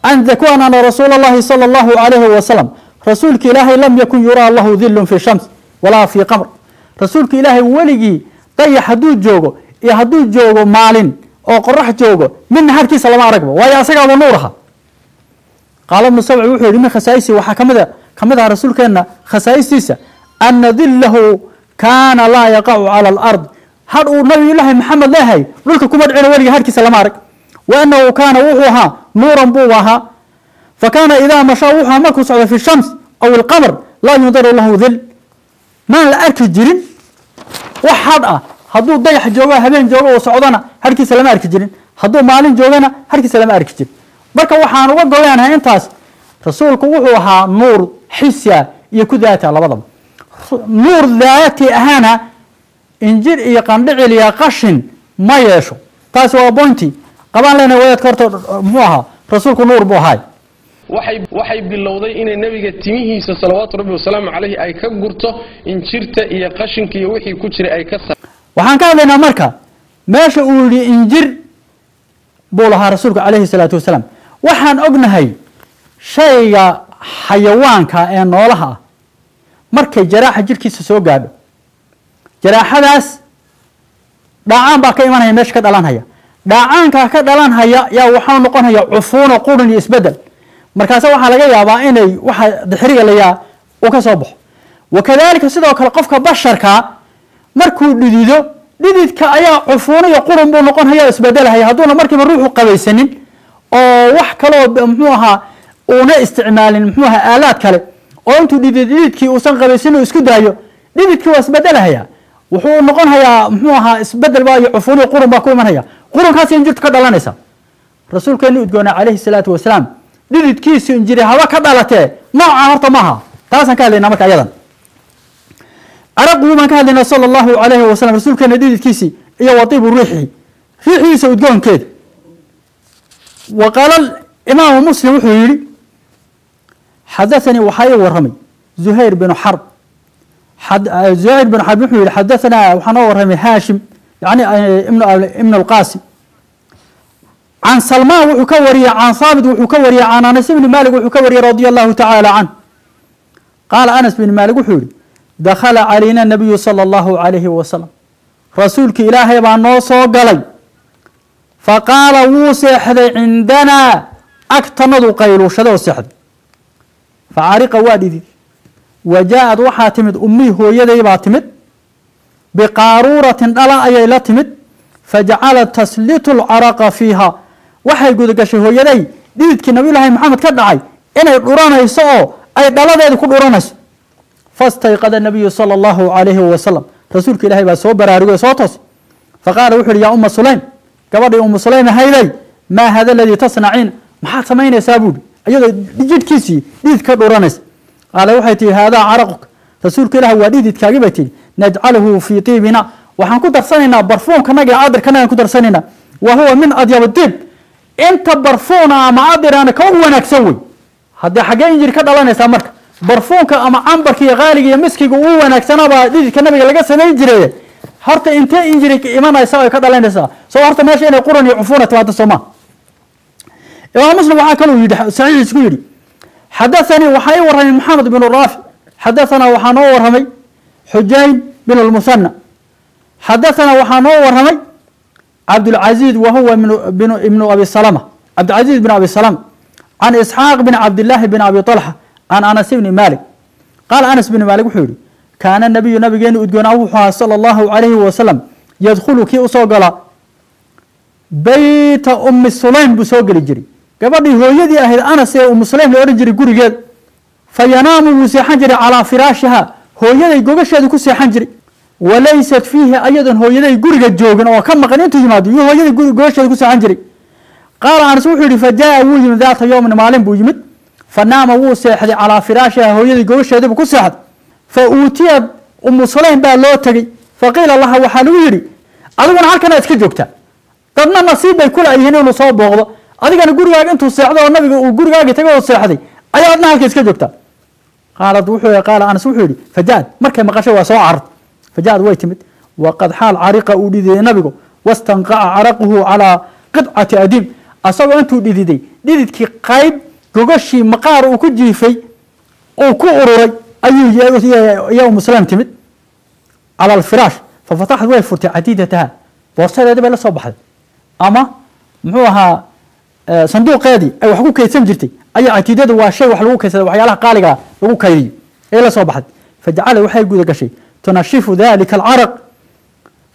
an dakwan ana rasuul allahi sala allahu alayhi wasalam rasuulka ilaahay lam yakun yuraa lahu dhillun fi shams walaa fi qamr rasuulka ilaahay weligii dayax hadduu joogo iyo hadduu joogo maalin oo qorax joogo midna harkiisa lama aragba waayo asagaaba nuur aha qaala ibnu sabci wuxuu yihi min khasaa'isi waxaa kamid aha rasuulkeenna khasaa'istiisa ana dillahu kaana laa yaqacu cala alard had uu nabiyullaahi maxamed leehay dhulka kuma dhicino weligii harkiisa lama arag wa annahu kaana wuxuu ahaa nuuran buu ahaa fa kaana idaa mashaa wuxuu ahaa markuu socdo fi shams aw ilqamar laa yundaru lahu dil maan la arki jirin wax had ah hadduu dayax joogo habeen joogo uu socdona harkiisa lama arki jirin hadduu maalin joogana harkiisa lama arki jirin marka waxaan uga goleanahay intaas rasuulku wuxuu ahaa nuur xisia iyo ku daata labadaba nuur daati ahaana injir iyo qandhicil iyo qashin ma yeesho taasi waa bointi qabaan leenahay wadaadka horta muxuu ahaa rasuulku nuur buu ahaay waxay bilowday inay nabiga timihiisa salawaatu rabbi wasalaamu calayhi ay ka gurto injirta iyo qashinka iyo wixii ku jiray ay ka waxaan ka hadlaynaa marka meesha uu yidhi injir buu lahaa rasuulku calayhi salaatu wasalaam waxaan ognahay shayga xayawaanka ee noolaha ah markay jaraaxa jirkiisa soo gaadho jaraaxadaas dhaacaan baa ka imanaya meesha ka dhalanhaya dhaacaankaa ka dhalanhaya yaa waxaa noqonaya cufuuno qurin iyo isbedel markaasa waxaa laga yaabaa inay waxa dixriga layaa uu ka soo baxo wakadalika sidoo kale qofka basharkaa markuu dhidido dhididka ayaa cufuuno iyo qurun buu noqonhaya isbedelhaya hadduuna markiiba ruuxu qabaysanin oo wax kaloo muxuu ahaa uuna isticmaalin muxuu ahaa aalaad kale oo intuu dhididkii uusan qabaysanin uu isku daayo dhididkii waa isbedelhaya wuxuu noqonhayaa muxuu ahaa isbedel baa iyo cufuuno iyo qurun baa ku imanhaya qurunkaas injirtu ka dhalanaysa rasuulkeenu udgoona calayhi salaatu wasalaam dhididkiisu injiri haba ka dhalatee nooca horta maaha taasaan ka hadlaynaa marka ayadan caraquu baan ka hadlaynaa sala allahu calayhi wasalam rasuulkeena dhididkiisii iyo watiibu riixiisa udgoonkeeda wa qaala imaamu muslim wuxuu yihi xadathanii waxaa ii warramay zuhayr binu xarb wuxuu yihi xadahanaa waxaa noo warramay haashim yani ibn alqasim can salmaan wuxuu ka wariyey can haabit wuxuu ka wariyey can anas ibni malik wuxuu ka wariyey radia allahu tacaala canh qaala anas bn malik wuxuu yihi dakhala calayna nabiyu sala allahu calayhi wasalam rasuulki ilaahay baa noo soo galay faqaala wuu seexday cindanaa agtanadu qayluushada oo seexday facariqa waa dhidid wa jaa-ad waxaa timid ummii hooyaday baa timid biqaaruuratin dhala ayay la timid fajacalat taslitu lcaraqa fiiha waxay gudagashay hooyaday dhididkii nabiyullaahi maxamed ka dhacay inay dhuranayso oo ay dhaladeeda ku dhuranayso fastayqada nabiyu sala allahu calayhi wasalam rasuulka ilaahay baa soo baraarugay soo toos faqaala wuxu uhi yaa umma sulaym gabadhii ummu sulaym ahayday maa hada aladii tasnaciin maxaad samaynaysaa buuhi iyadoo jidhkiisii dhidid ka dhuranaysa qaala waxay tihi haadaa caraquka rasuulka ilaah waa dhididkaagi bay tihi najcaluhu fii tiibina waxaan ku darsanaynaa barfuunkanaga iyo cadirkanagaan ku darsanaynaa wa huwa min adyab diib inta barfuuna ama cadiraana ka u wanaagsan wey haddii xaggee injir ka dhalanaysaa marka barfuunka ama cambarka iyo qaaliga iyo miskiga uu wanaagsanaabaa dhididka nabiga laga samayn jiray horta intee injiri imanaysa ay ka dhalanaysaa soo horta meesha inay quran iyo cufuuna timaado sooma imaam muslim waxaa kaluu yidhi saxiixiis ku yidhi xadathanii waxaa ii warramay maxamed binu raafic xadahanaa waxaa noo warramay xujayn bin lmusanna xadahanaa waxaa noo warramay cabdulcaziiz wa huwa ibnu abi salama عبد العزيز بن أبي سلام عن إسحاق بن عبد الله بن أبي طلحة عن أنس بن مالك قال أنس بن مالك وحوري كان النبي نبيين أدقناه صلى الله عليه وسلم يدخل كي أصوغلا بيت أم سليم بسوغل الجري قبل هو يدي أهل أنس أم سليم لأرجري قريقات فينام وسيحنجري على فراشها هو يدي قوغش يدي كسيحنجري وليست فيه أيضا هو يدي قريقات جوغن وكم مقنينته يمادو هو يدي قوغش يدي كسيحنجري قال أنس وحوري فجاء وجم ذات يوم مالين بوجمد فنام وسيحدي على فراشها هو يدي قوغش يدي كسيحد فأوتيت أم سليم باللوتري فقيل الله وحلويري أدوان هالكنا اسكجوكتا dadna nasiib bay kula yihiin inuu soo booqdo adigana gurigaaga intuu seexdo oo nabiga uu gurigaaga tagay oo seexday ayaa adna halka iska joogta qaala Anas wuxuu yiri fajaad markay maqashay waa soo carad fajaad way timid waqad xaal ariqa uu dhiday nabigu wastanqa'a araquhu ala qid'ati adim asagoo intuu dhididay dhididkii qayb gogashii maqaar uu ku jiifay oo ku ururay ayuu yaa muslim timid ala al-firaash ففتحت way furtay عديدتها boosadeeda bay la soo baxday ama muxuu ahaa sanduuqeedii ay wax ku kaydsan jirtay ayaa catiidada waa shay wax lagu kaysado waxyaalaha qaaliga lagu kaydiyo ee la soo baxday fajacala waxay guud gashay tunashifu dhalika al-araq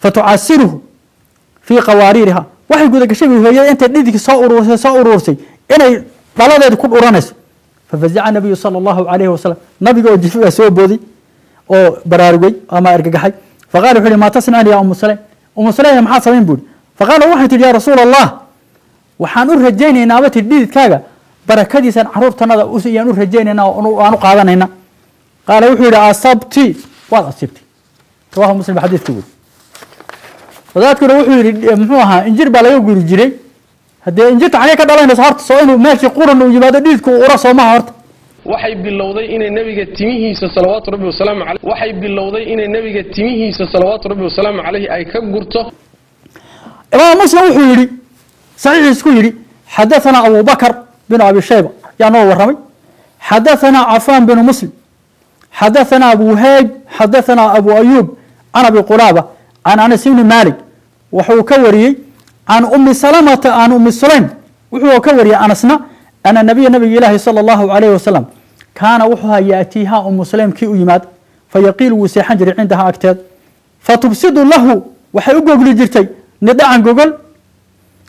fatu'asiruhu fi qawarirha waxay guud gashay hooyada inta dhidigi soo urursay inay dhaladeed ku dhuranayso fafaza'a nabiy sallallahu alayhi wasallam nabiga oo jifiga soo boodi oo baraarugay ama argagaxay faqala wuxuu ma tasnaan ya أم سليم maxaa sameyn buuri faqala waxay tiri ya rasuul allah waxaan u rajaynaynaa abati dhididkaaga barakadiisan caruurtanada u siyaan u rajaynaynaa oo aanu qaadanayna qaala wuxuu yiri asabti wad asibti rawahu muslim xadiiska weey wadaadkuna wuxuu yiri muxuu ahaa injir baa laga guri jiray hadee injirta xalay ka dhalanayso horta soo inuu meeshii quran u yimaado dhididku ura soo ma horta waxay bilowday inay nabiga timihiisa salawaatu rabbi wasalaam alayhi waxay bilowday inay nabiga timihiisa salawaatu rabbi wasalaam alayhi ay ka gurto imaam muslim wuxuu yiri sahih isku yiri hadathana abu bakr bin abi shayba ya noo waramay hadathana afan bin muslim hadathana abu hayb hadathana abu ayyub ana bi quraba an anas ibn malik wuxuu ka wariyay an ummi salamata an ummi sulaym wuxuu ka wariyay anasna أن النبي الله صلى الله عليه وسلم كان وحها يأتيها أم سليم كي يماد فيقيل وسيحنجر عندها أكتاد فتبسد له وحي جوجل جرتي ندع عن جوجل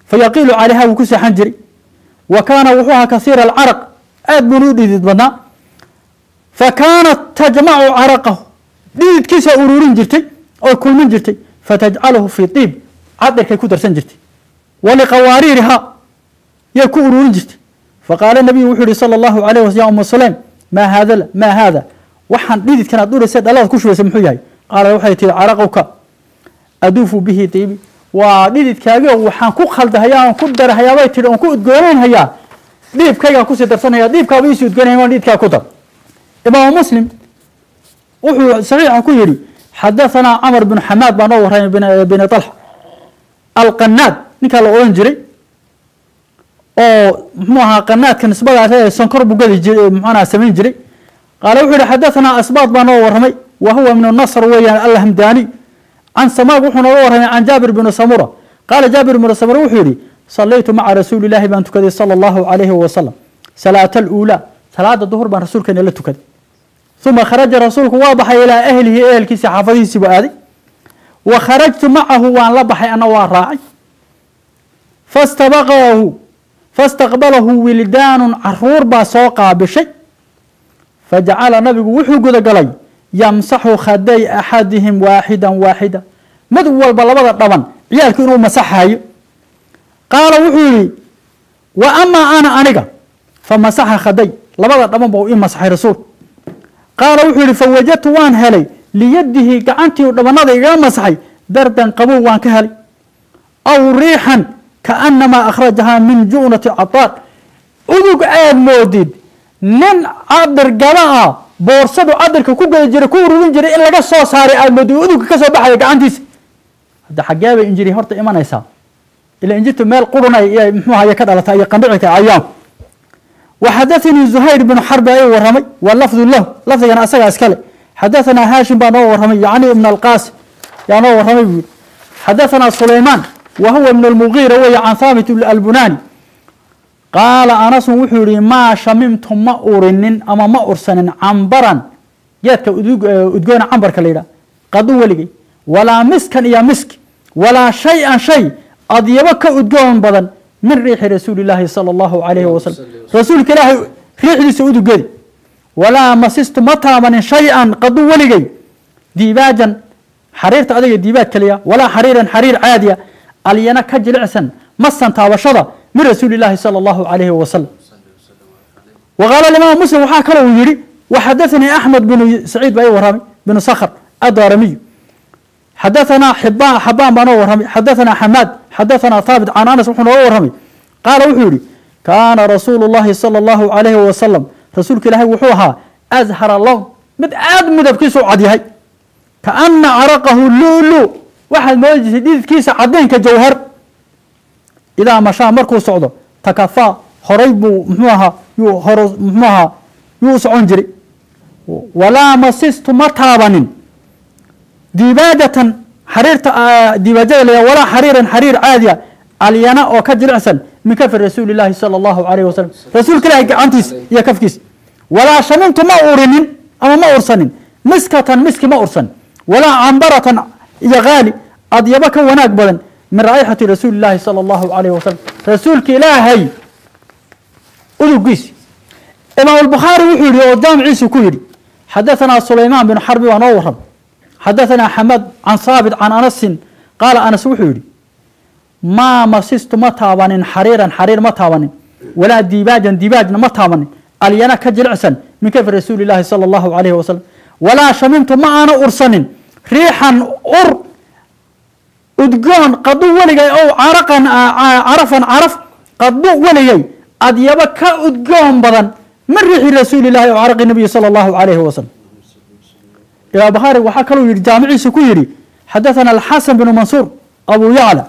فيقيل عليها وكسي حنجري وكان وحها كثير العرق أدبنود بنا فكانت تجمع عرقه ديد كيس أورورين جرتي أو كل من جرتي فتجعله في طيب عدك كودر سنجرتي ولقواريرها يكون أورورين جرتي فقال النبي وحده صلى الله عليه وسلم يا أم سليم ما هذا وحن ديدت كانت دور السيد الله كشوه سمحو ياي قال وحيتي عرقك أدوف به طيبي وديدت كاغا وحن كو خلد هيا كو در هيا ويتي ان كو ادغورين هيا ديب كاغا كو سدرسن هيا ديب كا ويسو ادغورين ديد كا كو در امام مسلم وحو صحيح كو يري حدثنا عمر بن حماد بن ورهين بن طلحه القناد نيكا لو اورن جيري oo muxuu qanaadka nisbada sonkor bugadi jiray muxuu sameyn jiray qaal wuxuu hadathana asbaad baan oo waramay wa huwa min an-nasr weeyaan al-hamdani an samaag wuxuu noo waramay an jabir ibn samura qaal jabir ibn samura wuxuu yiri sallaytu ma'a rasuulillahi baan tukaday sallallahu alayhi wa sallam salaat al-ula salaada dhuhur baan rasuulkeena la tukaday thumma kharaja rasuulku waa baxay ila ahlihi ehelkiisa xaafadiisi baa aaday wa kharajtu ma'ahu wa la baxay ana waa raacay فاستقبله ولدان عرور باسوقا بشيء فجعل النبي وحو قد قلي يمسح خدي أحدهم واحدا مدو والبلبضة طبعا عيالك إنه مسحها قال وحولي وأما أنا أنيقا فمسح خدي لبضة طبعا بو إيه مسح رسول قال وحولي فوجدت وان هلي ليده كعنتي ودبناضي إيقا مسحي بردا قبو وان كهلي أو ريحا كأنما أخرجها من جونة عطار أذوق عاد مودد نن عبر قراءة بورصدو عبر كوكو جري كورو جري إلا قصة صاري عاد مودد أذوق كسب بحيك عنديس هذا حقابي إنجري هرت إيمان يسا إلا إنجرت مال قرنا محوها يكاد على تأيي قنبعك أيام وحدثني زهير بن حرب أي ورمي واللفظ له لفظ أنا أسأل أسكالي حدثنا هاشم بن ورمي يعني ابن القاسم يعني ورمي حدثنا سليمان وهو من المغيرة وهي عن ثابت البناني qaala anasu wuxuu yihi maa shamimtu ma urinin ama ma ursanin cambaran geedka udgoona cambarka la yidhaha qadu weligay walaa miskan iyo miski walaa shay-an shay adyabo ka udgoon badan min riixi rasuuli illaahi sala allahu calayhi wasalam rasuulka ilaahay riixdiisa uduggeedi walaa masistu ma taabanin shay-an qadu weligay diibaajan xariirta adiga diibaad kaliya walaa xariiran xariir caadiya alyana ka jilicsan masan taabashada min rasuuli illaahi sala allahu calayhi wasalam waqaala alimaam muslim waxaa kale uu yidhi waxadathanii axmed binu saciid baa ii warramay binu sakhr addaaramiyu xadaثanaa xabaan baa noo warramay xadaثanaa xamaad xadaثanaa haabit can anas wuxuu nooga warramay qaala wuxuu yihi kaana rasuulu llahi salى اllahu calayhi wasalam rasuulka ilaahay wuxuu ahaa azhara lown mid aad midabkiisu cad yahay kaana caraqahu lulu waxaad moodajisay dhididkiisa cadaynka jawhar idaa mashaa markuu socdo takafaa horay buu mxuu ahaa yuu socon jiray walaa masistu ma taabanin diibaajatan xariirta diibaajada la walaa xariiran xariir caadiya alyana oo ka jilicsan min kafi rasuuli illaahi sala allahu calayhi wasalam rasuulka ilaahay gacantiisa iyo kafkiisa walaa shamimtu ma urinin ama ma ursanin miskatan miski ma ursan walaa cambaratan iyo haali adyabo ka wanaag badan min raa'ixati rasuuli illaahi sala allahu calayhi wasalam rasuulka ilaahay udugiisi imaam albukhaari wuxuu yihi oo jaamiciisu ku yidhi xadaثanaa sulaymaan binu xarbi waa noo warram xadaثanaa xamaad can haabit can anasin qaala anas wuxuu yihi maa masistu ma taabanin xariiran xariir ma taabanin walaa diibaajan diibaajna ma taabanin alyana ka jilicsan min kafi rasuuli illaahi sala allahu calayhi wasalam walaa shamimtu ma aana ursanin riixan ur udgoon qadu weligay ow carafan caraf qadu weligay adyabo ka udgoon badan min riixi rasuuli illahi ow caraqi nabiyi sala allahu calayhi wasalam imaam bukhaari waxaa kaluu yihi jaamiciisa ku yidhi xadaثana alxasan binu mansuur abu yacla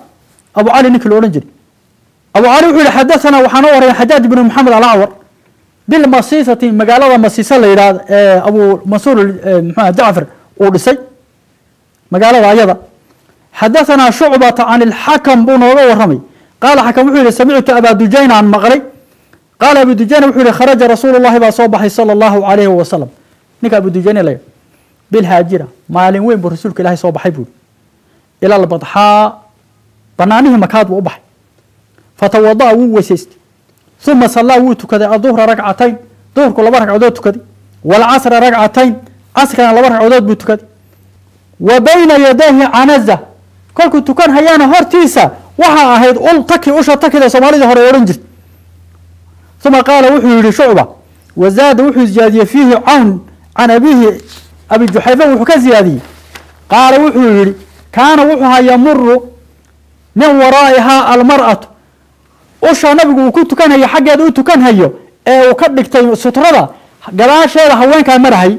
abu cali ninkii lo odhan jiray abu cali wuxuu yihi xadaثana waxaa noo waraya xajaaj binu maxamed alacwar bilmasiisati magaalada masiisa la yidhahdo ee abu mansuur mxua jacfar uu dhisay magaalada ayada xadaثanaa shucbata can ilxakam buu nooga warramay qaala xakam wuxuu yihi samictu abaa dujayna aan maqlay qaala abu dujayna wuxuu yihi kharaja rasuulu llahi baa soo baxay sala allahu calayhi wasalam ninka abu dujayna la bilhaajira maalin weyn buu rasuulka ilaahay soo baxay buuri ila albadxaa banaanihii makaad buu u baxay fatawada'a wuu weysaystay uma sallaa wuu tukaday aduhra ragcatayn duhurku 2 ragcadood tukaday waalcasra ragcatayn casrkana 2 ragcadood buu tukaday wa bayna yadayhi canaza kolkuu tukan hayaana hortiisa waxaa ahayd ul taki usha takida soomaalida hore odhan jirta uma qaala wuxuu yihi shucba wazaada wuxuu ziyaadiyey fiihi cawn can abiihi abi juxayfa wuxuu ka ziyaadiyey qaala wuxuu yihi kaana wuxuu ahaa yamuru min waraa'ihaa almar'atu usha nabigu uu ku tukanhayo xaggeeda u tukanhayo ee uu ka dhigtay sutrada gadaasheeda haweenkaa marahay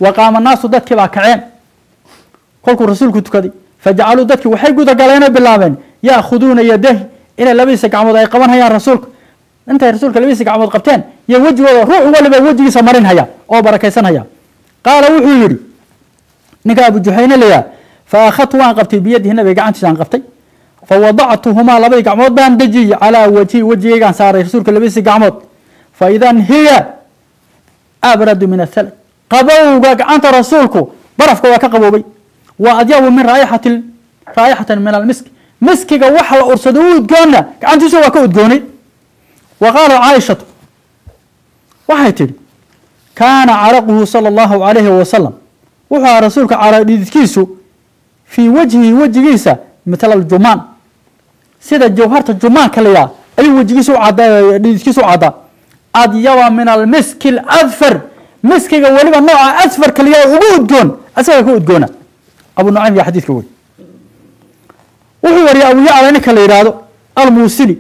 wa qaama naasu dadkii baa kaceen kolkuu rasuulku tukaday fajacaluu dadkii waxay gudagaleen oo bilaabeen ya'khuduuna yadahi inay labadiisa gacmood ay qaban hayaan rasuulka intay rasuulka labadiisa gacmood qabteen iyo wejigooda ruux waliba wejigiisa marin haya oo barakaysan haya qaala wuxuu yidhi ninka abu juxayne layaa fa akhadtu waan qabtay biyadihi nabiga gacantiisaan qabtay fa wadactuhumaa labadii gacmood baan dejiyey calaa wajhi wejigaygaan saaray rasuulka labadiisa gacmood fa idan hiya abradu min athalj qabowga gacanta rasuulku barafka waa ka qaboobay wa adyabu min raa'ixatan min almiski miskiga waxa la ursado u udgoonna gacantiisa waa ka udgoonay wa qaalat caaishatu waxay tidhi kaana caraquhu sala allahu calayhi wasalam wuxuu ahaa rasuulka caradhididkiisu fii wajhihi wejigiisa mitla aljumaan sida jawharta jumaanka layaa ayuu wejigiisa dhididkiisa u caddaa adyaba min almiski aladfar miskiga weliba nooca asfarka layaa ugu udgoon asaga ka udgoona abu nucaym yaa xadiidka wey wuxuu wariyey abu yacla ninka la yidhaahdo almuusili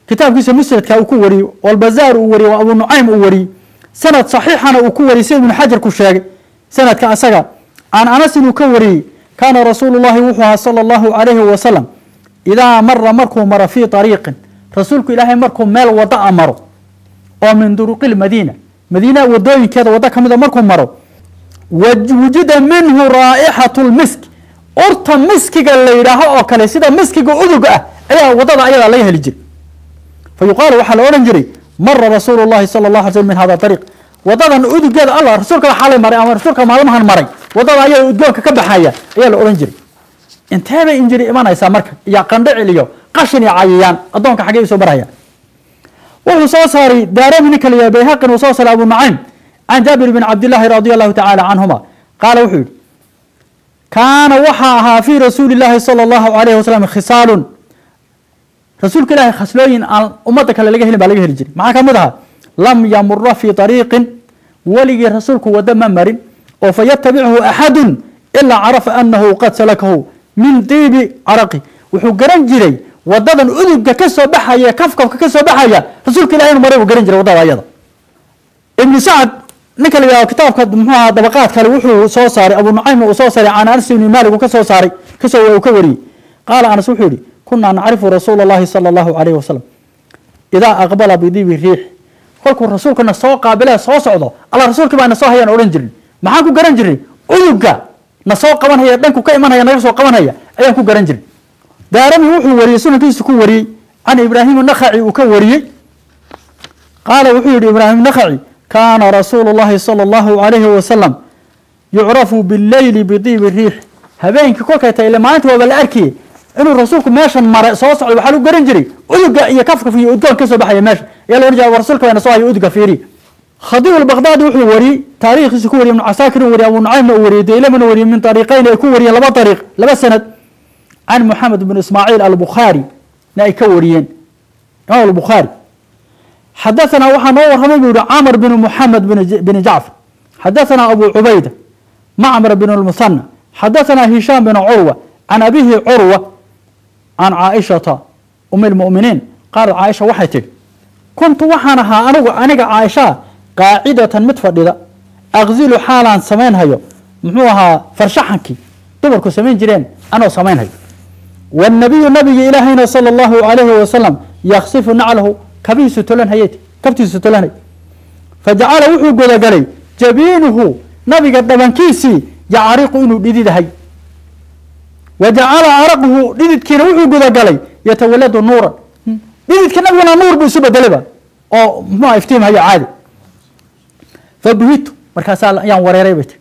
kitaabkiisa musnadka uu ku wariyey walbazaar uu wariyey waa abu nucaym uu wariyey sanad saxiixana uu ku wariyey sida ibnu xajar ku sheegay sanadka asaga can anasin uu ka wariyey kaana rasuulu llahi wuxuu ahaa sala allahu calayhi wasalam idaa mara markuu maro fii ariiqin rasuulku ilaahay markuu meel wada a maro oo min duruqi lmadiina madiina wadooyinkeeda waddo ka mida markuu maro wujida minhu raa'ixatu lmisk urta miskiga la yidhaaho oo kale sida miskiga uduga ah ayaa wadada ayadaa laga heli jiray فيقال وحل أورنجري مر رسول الله صلى الله عليه وسلم من هذا الطريق وضعنا أدق جاد الله رسولك حال مري أما رسولك ما لمهن مري وضعنا أيه أدقك كبحايا أيه الأورنجري انتهى إنجري إيمانا يسامرك يا قندع اليو قشن يا عيان أضونك حقيقي سوبرهايا وصوصاري دارين منك يا بيهاق وصوصر أبو نعيم عن جابر بن عبد الله رضي الله تعالى عنهما قال وحيد كان وحاها في رسول الله صلى الله عليه وسلم خصال رسولك الله خسلوين أمتك اللي لقيه بالغيه الجري معك مدها لم يمر في طريق ولي رسولك ودم مر وفيتبعه أحد إلا عرف أنه قد سلكه من طيب عرقي وحو جرنجري وددا أذب كسو بحيا كفك كسو بحيا رسولك الله مري وجرنجري وضع أيضا ابن سعد نكل يا كتاب كدمها طبقات كله وحو صوصاري أبو نعيم وصوصاري عن أنس بن مالك وكسو صاري كسو وكوري قال أنس وحوري كنا نعرف رسول الله صلى الله عليه وسلم إذا أقبل بذيب الريح قلت الرسول كنا سوى قابلة سوى صعوده الله رسول كما نسوى هي أورنجري معاكو جرنجري أذبك نسوى قوان هي دنكو كيمان هي نسوى قوان هي أيامكو جرنجري دارمي وحو وري سنة كيسكو وري عن إبراهيم النخعي وكوري قال وحوري إبراهيم النخعي كان رسول الله صلى الله عليه وسلم يعرف بالليل بطيب الريح هبينك كوكا تايل ما انت وبالاركي انه رسولك ماشى مر سو صعد وحلو جرنجري ودق يا كفك في ودون كسو بخايا ماشي يلا رجع ورسولك وانا سو ودق فيري خضير البغدادي وحو وري تاريخ سكوري من عساكر وري ابو نعيم وري ديلمن وري من طريقين يكون وري لبا طريق لبا سند عن محمد بن اسماعيل البخاري ناي كوريين البخاري حدثنا وحنا ورحمه عامر بن محمد بن جعفر حدثنا أبو عبيدة معمر بن المثنى حدثنا هشام بن عروة عن أبيه عروة عن عائشة أم المؤمنين قال عائشة وحيتك كنت وحنها أنا عائشة قاعدة متفردة أغزل حالا سمين هيو محوها فرشحنكي دبركو سمين جرين أنا سمين هيو والنبي إلهينا صلى الله عليه وسلم يخصف نعله كبيس تلن هيتي كبتيس تلن فجعل وحو قد قلي جبينه نبي قد بنكيسي يعرق إنه ديد هي وجعل عرقه ديد كنا وحو قد قلي يتولد نورا ديد كنا ولا نور بسبب دلبا أو ما يفتهم هي عادي فبهيت مركز يعني وريري بيت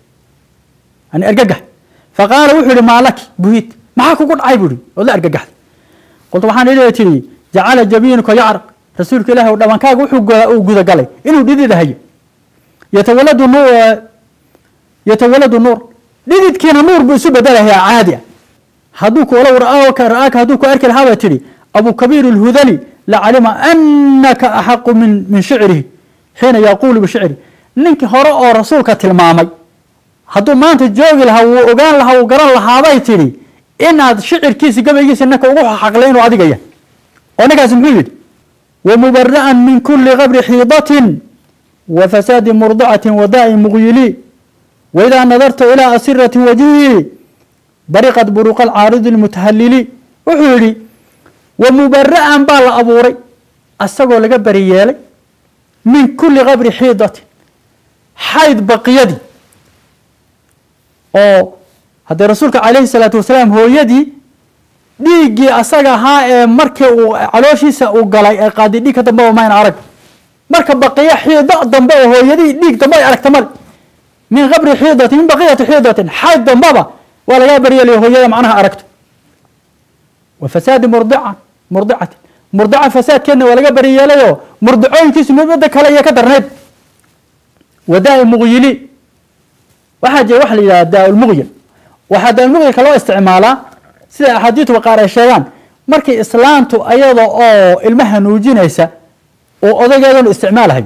أنا أرجع فقال وحو ما لك بهيت معك قد عيبوري ولا أرجع قلت وحنا ليه تري جعل جبينك يعرق رسولك الله ودمان كاغ وحو غدا غلي انو ديديد هي يتولد النور ديديد كينا نور بسو بدله عادي هذوك ولو راك هذوك اركل هذا تري ابو كبير الهذلي لعلم انك احق من شعره حين يقول بشعره نينك هره او رسولك تلمامي هذو ما انت جوغي لها اوغان لها وغران لها باي تري ان شعركيس غبيغيس انك ugu xaqleen oo adigaya oo nagaas muxuu ومبرأ من كل غبر حيضة وفساد مرضعة وداء مغيلي وإذا نظرت إلى أسرة وجهه برقت بروق العارض المتهلل وحولي ومبرأ بال أبوري أستقول لك بريالي من كل غبر حيضة حيض بقيدي أو هذا رسولك عليه الصلاة والسلام هو يدي dhiiggii asaga ahaa ee markii uu calooshiisa uu galay ee qaadi dhiig ka dambe oo mayn arag marka baqiya xiido dambe oo hooyadii dhiig dambe ay aragta mar min qabri xiidati min baqiyati xiidatin xayd dambaba waa laga bariyay hooyada macnaha aragto wa fasaad murdi'a fasaad keena waa laga bariyeelayo murdicooyinkiisu midda kale iyo ka darneed wadaa mughayili waxa jee wax la yiraahdo al-mughyil waxa daa al-mughyil kala isticmaalaa sida axaadiitu qaar ay sheegaan markii islaantu ayada oo ilmaha nuujinaysa oo odageedan isticmaalahay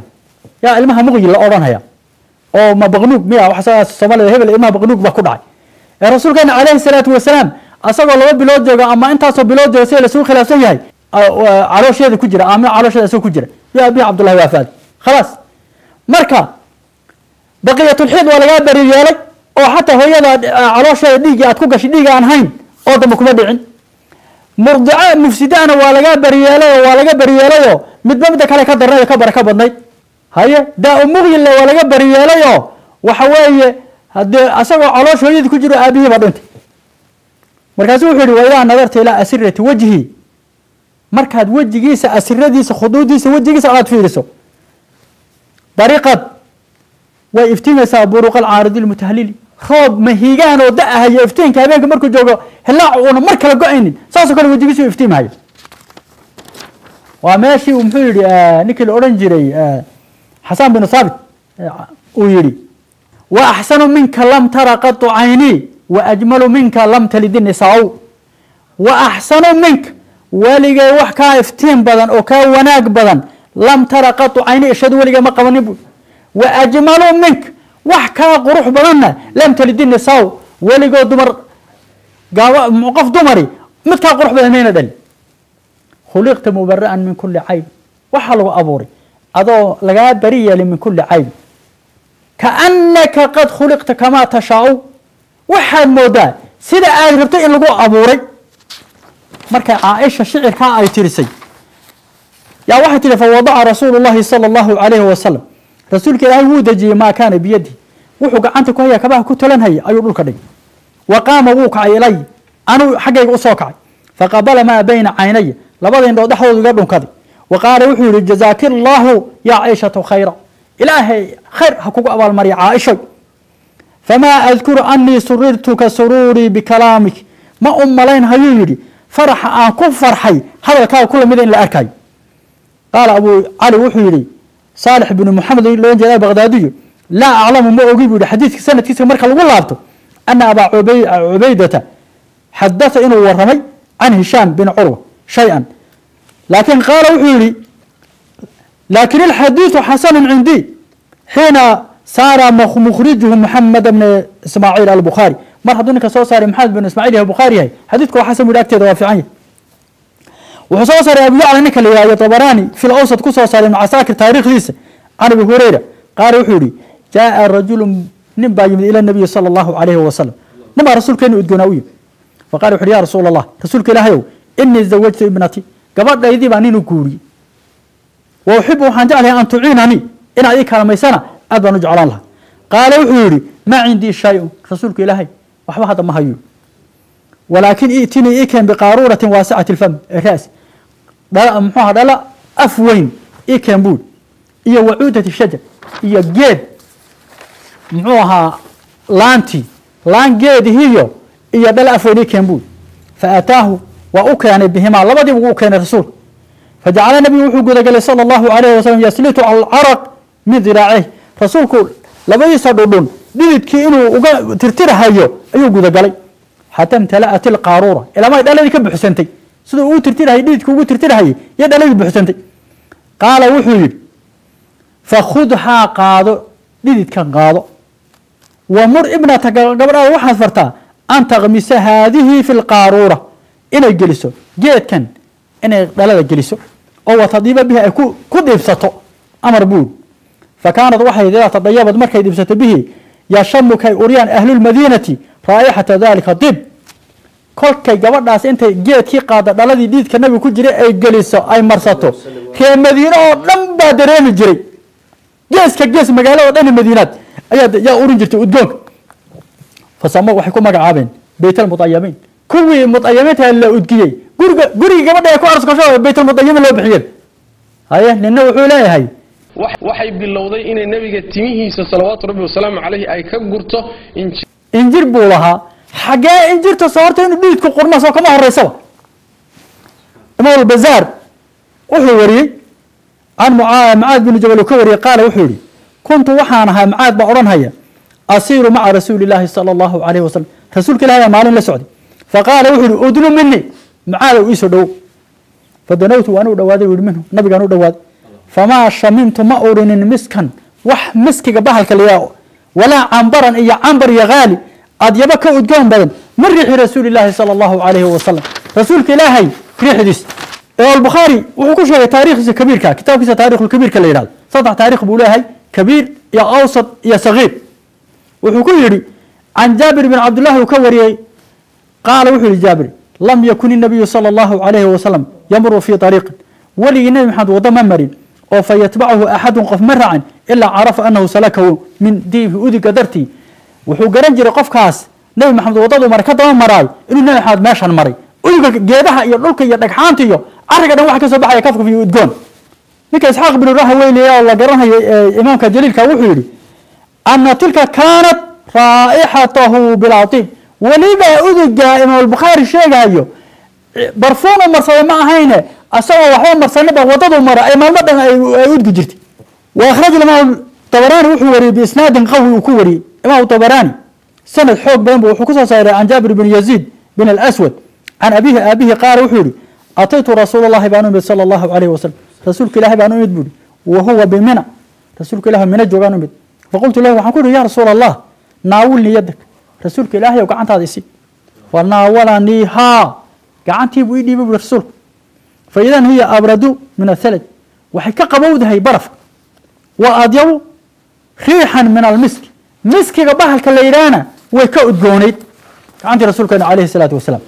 yaa ilmaha muqyil la oranaya oo ma baqnuug miya wax Soomaalida hebel ilmaha baqnuug ba ku dhacay ee rasuulkeena kaleey salaatu wasalaam asagoo laba bilood jooga ama intaasoo bilood jooga si la soo khilaafsan yahay caloosheeda ku jira ama caloosheeda soo ku jira yaa abi Abdullah waafad خلاص marka baqiyatul hid waa laga bariyeelay oo hatta hooyada caloosheeda dhiig aad ku gashay dhiig aan hayn oo damba kuma dhicin murdi'a mufsidana waa laga bariyeelayo midba kale ka darnay ka baraka badnay haye daa mughil waa laga bariyeelayo waxa weeye hadii asagoo caloosh hooyadii ku jiro aabihi ba dhintay markaas wuxuu yiri wayda nadarta ila asirati wajhi markaad wejigiisa asiradiisa khuduudiisa wejigiisa aad fiiriso dariiqad way iftiimaysaa buruq alcaaridi almutahlili roob mahiigaan oo da'ahayo iftiinka habeenka markuu joogo hilaac uuna mar kale go-aynin saasoo kale wejigiisa u iftiimahayo waa meeshii uu muxuu yidhi ninkii la odhan jiray xasaan binu saabit uu yidhi wa axsanu minka lam tara qatu caynii wa ajmalu minka lam talid nisaau wa axsanu minka weligay wax kaa iftiin badan oo kaa wanaag badan lam tara qatu cayni ishadu weligay ma qabanin bu wa ajmalu minka wax kaa qurux badanna lam talid nisaau weligoo dumar qof dumari mid kaa qurux badan mayna dhalin khuliqta mubara'an min kulli cayb waxaa lagu abuuray adoo lagaa bari yeelay min kulli cayb kaannaka qad khuliqta kamaa tashaau waxaad moodaa sida aad rabtay in lagu abuuray markay caaisha shicirkaa ay tirisay yaa waxay tihi fawadaca rasuulu llahi sala allahu calayhi wasalam rasuulka ilaahay wuu dejiyey maa kaana biyadihi wuxuu gacanta ku haya kabaha ku talanhayay ayuu dhulka dhigay wa qaama wuu kacay ilay anuu xaggayga usoo kacay faqabala maa bayna caynaya labada indhood dhexdooda iga dhunkaday wa qaala wuxuu yihi jazaaki allaahu yaa caaishatu khayra ilaahay khayr ha kugu abaalmarya caaishoy famaa adkuru anii surirtuka suruurii bikalaamik ma u malayn hayuu yidhi faraxa aan ku farxay hadalkaaga kula mida in la arkayo qaala abu cali wuxuu yidhi saalix binu moxamed loolan jeeda baqdaadiyo laa aclamu ma ogi buu yihi xadiidka sanadkiisa marka lagu laabto ana abaa cubaydata xadata inuu waramay can hishaam bin curwa shay-an laakiin qaala wuxuu yihi laakin alxadiidu xasanu cindii xiina saara mukhrijuhu maxamed bn ismaaciil albukhaari mar hadduu ninka soo saaray maxamed bin ismaaciil yahay bukhaari yahay xadiidku waa xasan bu yihi agteeda waa fiican yahay wuxuu soo saaray abu yacla ninka la yihahdo tabaraani fi lawsat ku soo saaray ibnu casaakir taariikhdiisa can abi hurayra qaala wuxuu yihi jaaa rajulu nin baa yimid ila nabiyi sala allahu calayhi wasalam nin baa rasuulkeena udgoonaa u yimid faqala wuxu uhi ya rasuula allah rasuulka ilaahayow inii zawajtu ibnatii gabadhaydii baa nin u guuriyey wa uxibu waxaan jeclahay an tuciinanii inaad ii kaalmaysana aad baan u jeclaan lahaa qaala wuxuu yihi maa cindii shay-un rasuulka ilaahay waxba hadda ma hayo walaakin i'tinii ikeen biqaaruuratin waasicati lfam raas muxuuha dhala af weyn ikeen buud iyo wacuudati shajar iyo geed muxuu ahaa laantii laan geedihiyo iyo dhala af weyn ikeen buud faataahu waa u keenay bihimaa labadiiba u keenay rasuulka fajacala nabigu wuxuu gudagelay sala allahu calayhi wasalam yaslitu alcaraq min diraacih rasuulku labadiisa dhudhun dhididkii inuu uga tirtirahayo ayuu gudagalay xataa imtala'at ilqaaruura ilaamay dhaladii ka buxsantay siduu ugu tirtirahayay dhididkii ugu tirtirahayay iyo dhaladii buxsantay qaala wuxuu yidhi fakhudhaa qaado dhididkan qaado wa mur ibnata gabadhaada waxaad fartaa an takmisa haadihi fi lqaaruura inay geliso geedkan inay dhalada geliso oo watadiiba bihi ay ku dhiibsato amar buud fakaanad waxay daata dayabad markay dhiibsato bihi yashamu kay uryaan ahlulmadiinati raa'ixata dalika dib kolkay gabadhaas intay geedkii qaada dhaladii dhiidka nabiga ku jiray ay geliso ay marsato reer madiine oo dhan baa dareemi jiray geeska gees magaalo oo dhan madiinaad yaa urin jirtay udgoonka fasamo waxay ku magacaabeen baytalmutayabiin kuwii mutayamiinta la udgiyey gurigii gabadha ay ku arskasho baytalmutayamin loo bixiyeen haye nina wuxuu leeyahay waxay bilowday inay nabiga timihiisa salawaatu rabbi wasalaamu calayhi ay ka gurto injir buu lahaa xagee injirta soo horta inuu dhiidku qurmasoo kama horeysaba imaam albazaar wuxuu wariyey can mucaad binu jabal uu ka wariyey qaala wuxuu yihi kuntu waxaan ahaa mucaad baa odhanhaya asiiru maca rasuuli illaahi sala allahu calayhi wasalam rasuulka ilahi baa maalin la socday faqaala wuxuu yihi udnu minii mucaadow iisoo dhowow fadanawtu waan u dhawaaday u yihi minhu nabigaan u dhawaaday famaa shamimtu ma urinin miskan wax miskiga bahalka layaa walaa cambaran iyo cambar iyo haali adyaba ka udgoon badan min riixi rasuuli illaahi sala allahu calayhi wasalam rasuulka ilaahay riixdiis albukhaari wuxuu ku sheegay taarikhdiisa kabiirka kitaabkiisa taarikhulkabiirka la yidhahdo saddex taarikh buu leeyahay kabiir iyo awsat iyo sagiir wuxuu ku yidhi can jaabir bin cabdillahi uu ka wariyey qaala wuxuu yihi jaabir lam yakun inabiyu sala allahu calayhi wasalam yamuru fii ariiqin weligii nebi maxamed waddo ma marin oo fa yatbachu axadun qof ma racan ilaa carafa anahu salakahu min diibi udiga dartii wuxuu garan jiray qofkaas nebi maxamed waddaduu maray ka daba maraayo inuu nebi maxamed meeshan maray udiga geedaha iyo dhulka iyo dhagxaanta iyo عرق أنا واحد كسب بحي كفك في أدقون نك إسحاق بن راهويه يا الله قرنها إمامك جليل كوحيري أن تلك كانت رائحته بالعطيب ولذا أدق إمام البخاري الشيء هايو برفون مرسل ما هينه أسوأ وحوم مرسل نبغى وضده مرة أي ما بدنا أدق جرتي وأخرج الإمام الطبراني وحوري بإسناد قوي وكوري إمام الطبراني سند حوق بين وحكوسة صاير عن جابر بن يزيد بن الأسود عن أبيه قال وحوري أتيت رسول الله بأنه صلى الله عليه وسلم رسولك الله بأنه يدبر وهو بمنى رسولك الله من الجوغان بد فقلت له وحكوله يا رسول الله ناولني يدك رسولك الله وقعنت هذا السي فناولني ها قعنتي بويدي بالرسول فإذا هي أبردو من الثلج وحكا قبوده برف وأضيو ريحا من المسك مسك قباها الكليرانا ويكأد قونيت عند رسولك عليه الصلاة والسلام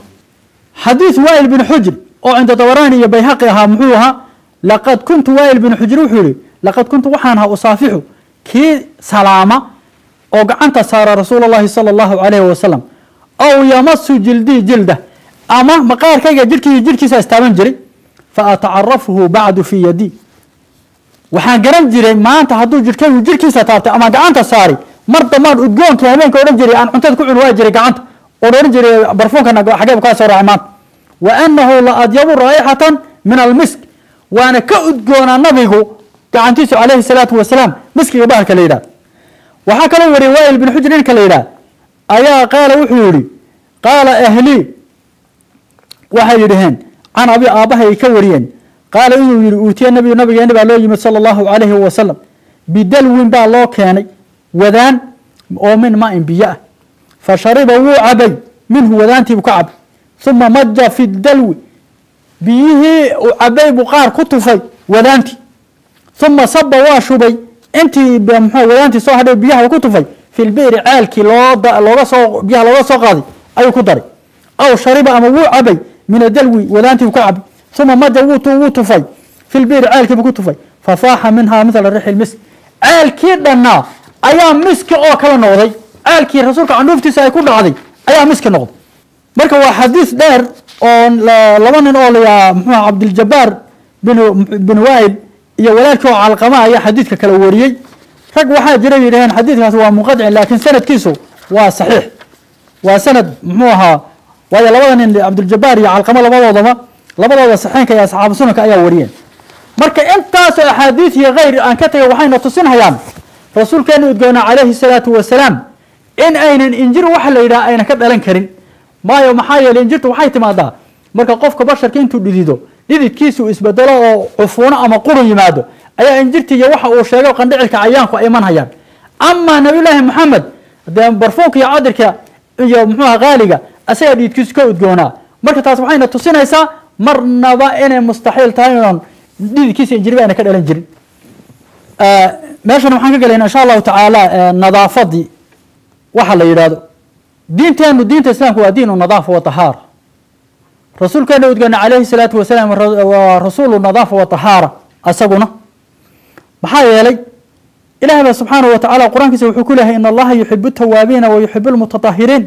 حديث وائل بن حجر أو عند طبراني بيهقيها محوها لقد كنت وائل بن حجر وحولي لقد كنت وحانها أصافحه كي سلامة أو قعنت صار رسول الله صلى الله عليه وسلم أو يمس جلدي جلده أما مقار كي جلكي سيستعمل جري فأتعرفه بعد في يدي وحان قرن جري ما أنت حدو جلكي ستارت أما قعنت صاري مرضى مار أدقون كهمين كورن جري أن أنت تكون عنوان جري قعنت ورن جري برفون كان حقيب كاسر عمان وأنه لا أضيب رائحة من المسك وأنا كأدقون النبي قعنتيس عليه الصلاة والسلام مسك يباهك ليلة وحكى له وائل بن حجر كليلة أيا قال وحوري قال أهلي وحيرهن عن أبي آبها يكورين قال إنه أوتي النبي الله صلى الله عليه وسلم بدلو با الله كان وذان ومن ماء بياء فشرب وعبي منه وذانتي بكعب ثم مج في الدلو بيه عبي بقار كتفي وذانتي ثم صب واشبي انت وذانتي سو هدي بيها كتفي في البئر عالكي لوغا سو بيها لوغا سو قادي ايو كدري او شرب اما وعبي من الدلو وذانتي بكعب ثم مج وتفي في البئر عالكي بكتفي ففاح منها مثل الريح المسك عالكي دنا ayaa miski oo kala noqday aalkii rasuulka canuuftiisa ay ku dhacday ayaa miski noqday marka waa xadiis dheer oo laba nin oo la muxuu Abdul Jabbar bin Wa'il iyo walaalkii oo Alqama ayaa xadiiska kala wariyay rag waxa jiray yiraahdeen xadiiskaas waa munqadi laakiin sanadkiisu waa saxiix waa sanad muxuu ahaa waa labada nin Abdul Jabbar iyo Alqama labadooda saxiixka iyo asxaab sunanka ayaa wariyeen marka intaas xadiis iyo غير aan ka tagay waxayna tusinayaan رسول كان يقولنا عليه الصلاة والسلام إن أين إنجر وحلا إلى أين كذا كرين ما يوم حاجة الإنجرت وحيت ما ذا مركا قف كبشر كنتو ديدو كيسو إسبدلا عفونا أما قرن يمادو أي إنجرت يوحى وشجع وقندعك عيانك وأيمان هيان أما نبي الله محمد ده برفوك يا عادر كا يوم غالية أسير يتكيس كود جونا مركا تصبحين تصير هيسا مرنا بقى مستحيل تايران كيس إنجر بقى أنا كذا إنجر ماشي نحن قلنا إن شاء الله تعالى نظافة دي وحلا يرادو دين الإسلام هو دين النظافة والطهارة رسول كان يقولنا عليه الصلاة والسلام ورسول النظافة والطهارة أسقنا بحاجة لي إله سبحانه وتعالى القرآن كيسو حكوله إن الله يحب التوابين ويحب المتطهرين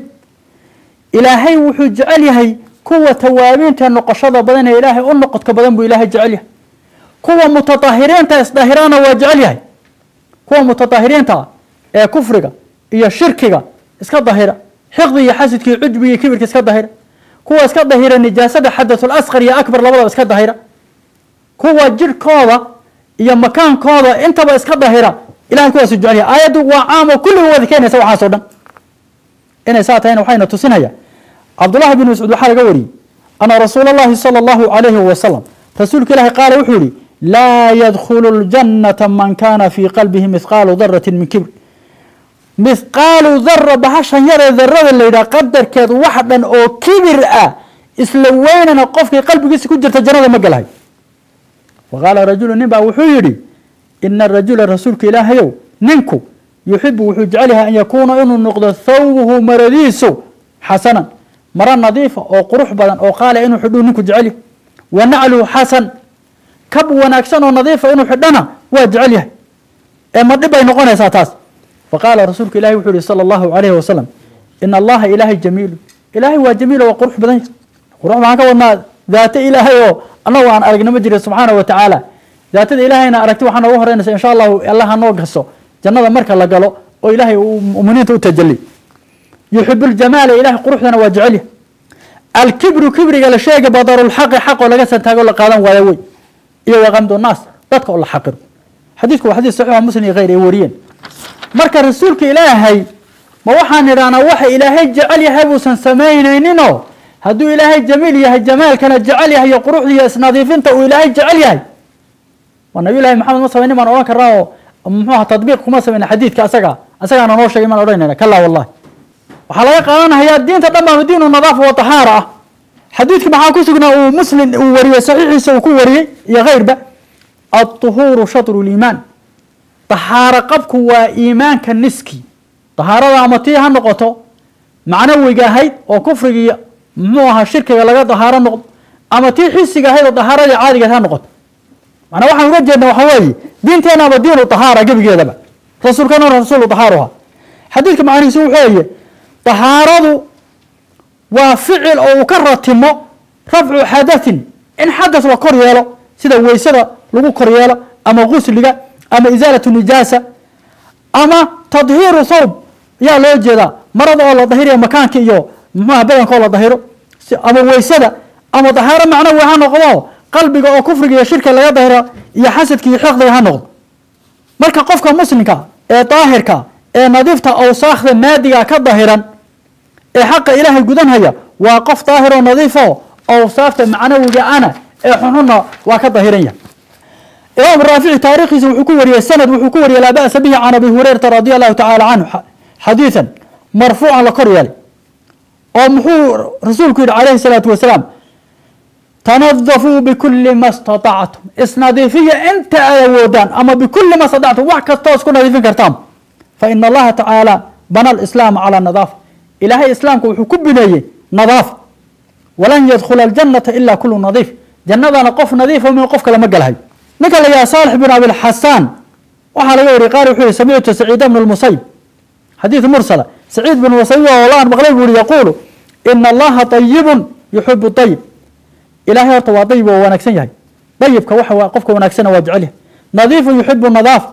إلهي وحج عليهي كوة توابين تنقشض بدن إلهي أنقط كبدن بإلهي جعلها كوة متطهرين تستهران وجعلها كوة متطهرين تا كفرك يا شركك اسك ظاهره حقد يا حسدك عجبي كبرك اسك ظاهره كوة اسك ظاهره النجاسه حدث الاصغر يا اكبر لبدا اسك ظاهره كوة جركودا يا مكان كودا انت با اسك ظاهره الى كوة سجعلها ايد وعام كل هو ذكين سو حاسودن ان ساعتين وحين تسنيا عبد الله بن مسعود وحال قوري انا رسول الله صلى الله عليه وسلم رسولك الله قال وحوري لا يدخل الجنة من كان في قلبه مثقال ذرة من كبر مثقال ذرة بحشا يرى ذرة اللي إذا قدر كذا واحدا أو كبر إسلوين نقف في قلبه يسكجر تجرد مقلها وقال رجل نبا وحيري إن الرجل رسولك إلهي ننكو يحب وحجعلها أن يكون إنه النقض ثوبه مرديسه حسنا مرة نظيفة أو قروح بدن أو قال إنه حدو ننكو جعله ونعله حسن كب وناكسن ونظيفة إنه حدنا واجعلها اما دبا ينقون اساتاس فقال رسولك الله وحده صلى الله عليه وسلم ان الله اله جميل الهي هو جميل وقرح بدن قرح ما كان ذات إلهي أنا وأن أرجع مجري سبحانه وتعالى ذات الإلهي أنا أركت وحنا وهرنا إن شاء الله الله نوقصه جنة مركز لقاله وإلهي ومنين تتجلي يحب الجمال إلهي قروحنا واجعله الكبر كبر قال الشيء بدر الحق حق ولا قسم تقول قادم ويوي إيه غمد الناس تدخل الله حقر حديثك وحديث صحيح مسلم غير يورين مركز رسولك إلهي ما وحنا رانا وحي إلهي جعل يهبوسا سمينينو هدو إلهي جميل يهي جمال كان جعل يهي قروح يهي نظيفنت وإلهي جعل يهي والنبي الله محمد صلى الله عليه وسلم من أوراك الرأو محوها تطبيق كمسا من حديث كأسقا أنا نوشي من أورينا كلا والله وحلقة أنا هي الدين تدمر الدين والنظافة والطهارة حديثك معاه كسقنا ومسلم ووري صحيح يسوي وري يا غير بقى الطهور شطر الإيمان طهارة قبك وإيمان كالنسكي طهارة عمتيها نقطة معنوي جاهي وكفر موها الشركة لقى طهارة نقط أمتي حسي جاهي طهارة عادي جاهي نقط أنا واحد رجعنا وحوالي دينتنا بدين الطهارة قبل كذا بقى رسول كان رسول طهارها حديثك معني سوء حوالي طهارة وفعل أو كرتمه رفع حدث إن حدث وكرياله سيدا ويسدا لغو كرياله أما غسل أما إزالة النجاسة أما تطهير صوب يا لو جدا مرض الله ظهير مكان كيو ما بدن كل ظهيره أما ويسدا أما طهارة معناه وهان قواه قلبك أو كفرك يا شركة لا ظهيره يا حسدك يحقد هان مركا قفك مسلمك طاهرك نظيفته أو صاخذ مادية كظاهرا حق إلهي قدن هيا وقف طاهر ونظيفه أو صافت معنوي أنا حنونا وكظاهرية إمام الرافعي تاريخي وحكوري السند وحكوري لا بأس به عن أبي هريرة رضي الله تعالى عنه حديثا مرفوعا لقرية ومحور رسولك عليه الصلاة والسلام تنظفوا بكل ما استطعتم اسنظيفية انت أيودان أما بكل ما استطعتم وحكا تاسكو نظيفين كرتام فإن الله تعالى بنى الإسلام على النظافة إلهي إسلامك وحكو بنيه نظافة ولن يدخل الجنة إلا كل نظيف جنة أنا قف نظيف ومن قفك لما قال هاي نقل يا صالح بن أبي الحسان وحال يوري قال وحي سمعت سعيد بن المصيب حديث مرسلة سعيد بن المصيب والله المغلب يقول إن الله طيب يحب الطيب إلهي ارتوى طيب ونكسن يهي طيب كوحة وقفك ونكسن واجعله نظيف يحب النظافة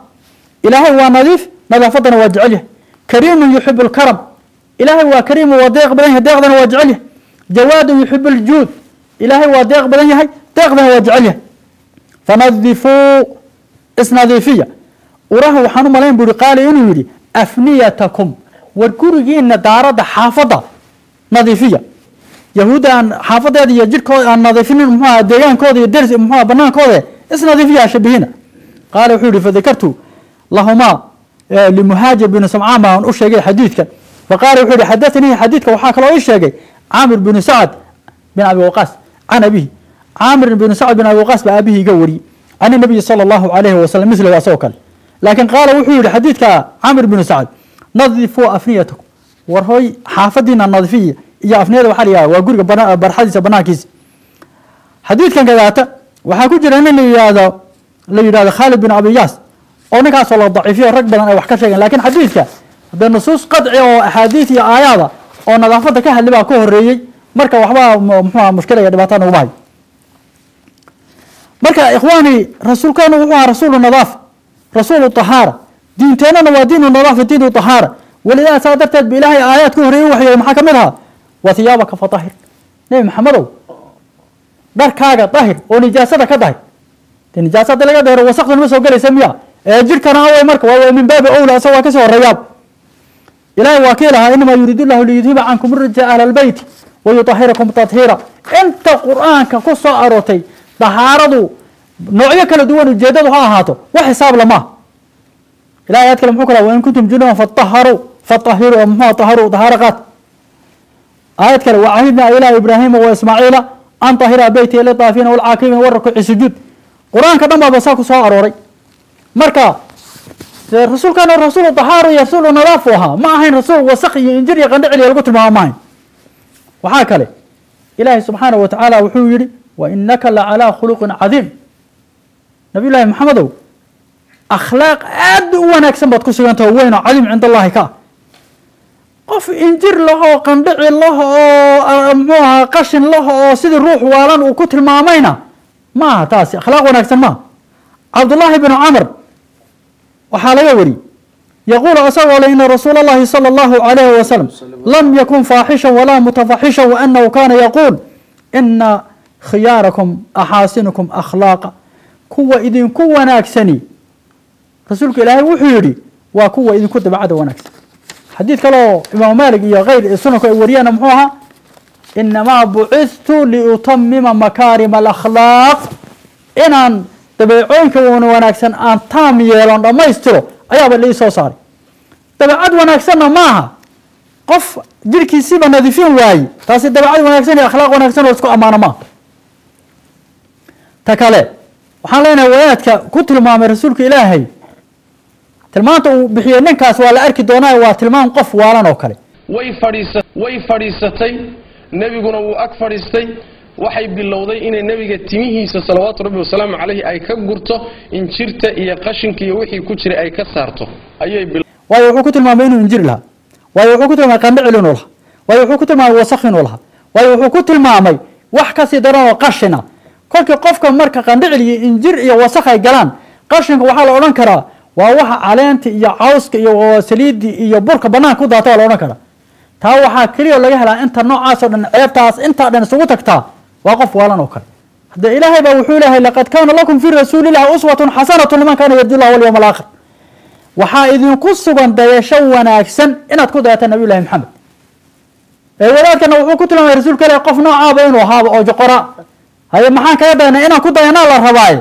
إلهي هو نظيف نظافتنا واجعله كريم يحب الكرم إلهي هو كريم وديق بدنه ديقنا واجعله جواد يحب الجود إلهي هو ديق بدنه ديقنا واجعله فنظفوا اسنظيفية وراه وحانو ملايين بوري قال إنه يري أفنيتكم والكوريين دارة حافظة نظيفية يهودا حافظة هذه يجرك النظيفين محا ديان كودي الدرس محا بنان كودي اسنظيفية شبهنا قال وحوري فذكرت لهما لمهاجر بن سمعان ما أشياء حديثك فقال وحوري حدثني حديثك وحاك له أشياء عامر بن سعد بن أبي وقاص عن أبيه عامر بن سعد بن أبي وقاص بأبيه قوري عن النبي صلى الله عليه وسلم مثل يسوكل لكن قال وحوري حديثك عامر بن سعد نظفوا أفنيتكم ورهي حافظنا النظيفية يا أفنية وحاليا وقرق برحديث بناكيس حديث كان كذاته وحاكو جرين اللي هذا خالد بن أبي ياس ونكاس والله ضعيفية رقبا أو حكا شيئا لكن حديثك بالنصوص قطعي وأحاديث آيات ونظافتك اللي بقى كوه الرئي مركا وحبا مشكلة يدباتان وباي مركا إخواني رسول كانوا هو رسول النظافة رسول الطهارة دين تينا ودين النظافة دين الطهارة ولذا صادرت بإلهي آيات كوه الرئي وحي محاكمتها وثيابك فطهر نبي محمد داركاغا طاهر ونجاستك طاهر النجاسات اللي قدر وسخت المسو قال يسميها جيركنا هو مركب ومن باب أولى سوى كسر الرياض إلهي وكيلها إنما يريد الله ليذهب عنكم الرجس أهل البيت ويطهركم تطهيرا أنت قرآن كقصة أروتي طهارة نوعية كلا دوان الجدد هاتو وحساب لما إلهي يتكلم حكرا وإن كنتم جنوا فطهروا أمها طهروا طهارقات آيات كلا وعهدنا إلى إبراهيم وإسماعيل أن طهر بيتي للطافين والعاكفين والركوع السجود قرآن كدما بساكو سو أروري مركا الرسول كان الرسول الطهارة يرسول نظافها ما هين رسول وسقي ينجري يقندع لي القتل ما ماين وحاكله إلهي سبحانه وتعالى وحيري وإنك لعلى خلق عظيم نبي الله محمد أخلاق أد ونكسب بتكسر أنت وين عظيم عند الله كا qof injir lahoo qandhici lahoo muxuuha qashin lahoo sidii ruux waalan uu ku tilmaamayna maaha taasi akhlaaq wanaagsan maaha cabdullaahi bnu camr waxaa laga wari yaquulu asagoo le ina rasuula allahi sala allahu calayhi wasalam lam yakun faaxishan walaa mutafaxishan waanahu kana yaquul ina khiyaarakum axaasinukum akhlaaqa kuwa idinku wanaagsani rasuulka ilaahay wuxuu yidhi waa kuwa idinku dabacada wanaagsan xadiid kaleo imaamu maalik iyo kayr sunanku ay wariyaan muxuu ahaa inamaa bucistu liutamima makaarima alakhlaaq inaan dabeecooyinka wanaagsan aan taam yeelon dhammaystiro ayaaba la ii soo saaray dabeecad wanaagsanna maaha qof jirhkiisiiba nadiifin waaye taasi dabeecad wanaagsan iyo akhlaaq wanaagsan oo isku ammaano maaha ta kale waxaan leenahay wadaadka ku tilmaamay rasuulka ilaahay tilmaanta uu bixiyey ninkaas waa la arki doonaa waa tilmaam qof waalan oo kale way fadhiisatay nebiguna wuu ag fadhiistay waxay bilowday inay nebiga timihiisa salawaatu rabbi wasalaamu calayhi ay ka gurto injirta iyo qashinka iyo wixii ku jiray ay ka saarto waayo wuxuu ku tilmaamay inuu injir lahaa waayo wuxuu ku tilmaamay qandhicil inuu lahaa waayo wuxuu ku tilmaamay wasakh inuu lahaa waayo wuxuu ku tilmaamay wax kasii daran oo qashina kolkii qofka marka qandhicil iyo injir iyo wasakh ay galaan qashinka waxaa la odhan karaa waa waxa caleenta iyo cawska iyo saliidii iyo burka banaanka ku daata waa la odhan karaa taa waxaa keliya laga helaa inta noocaasoo dhan ceebtaas intaa dhan isugu tagtaa waa qof waalan oo kale hadda ilaahay baa wuxuu leeyahay laqad kaana lakum fi rasuulillahi uswatun xasanatun liman kaana yarju llaha walyawma alaakhir waxaa idinku sugan dayasho wanaagsan inaad ku dayataan nabiy llahi maxamed wadaadkana wuxuu ku tilmaamay rasuulka ilahi qof noocaaba inuu ahaaba oo joqora haye maxaan kaga dayanaa inaan ku dayanaa la rabaaye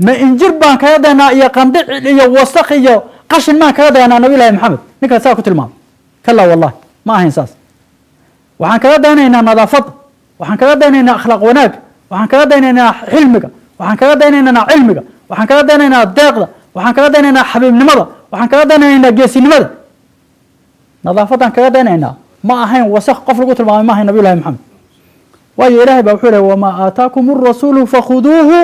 ma injir baan kaga dayanaa iyo qandhicil iyo wasaq iyo qashin maan kaga dayanaa nabiy llahi maxamed ninkaas saa ku tilmaamay kala wallahi ma ahayn saas waxaan kaga dayanaynaa nadaafadda waxaan kaga daynaynaa akhlaaq wanaag waxaan kaga daynaynaa xilmiga waxaan kaga daynaynaa cilmiga waxaan kaga daynaynaa deeqda waxaan kaga daynaynaa xabiibnimada waxaan kaga daynaynaa geesinimada nadaafaddaan kaga daynaynaa ma ahayn wasakh qof lagu tilmaamay ma ahayn nabiy llahi maxamed waayo ilaahay baa wuxuu lehy wamaa aataakum arasuulu fakhuduuhu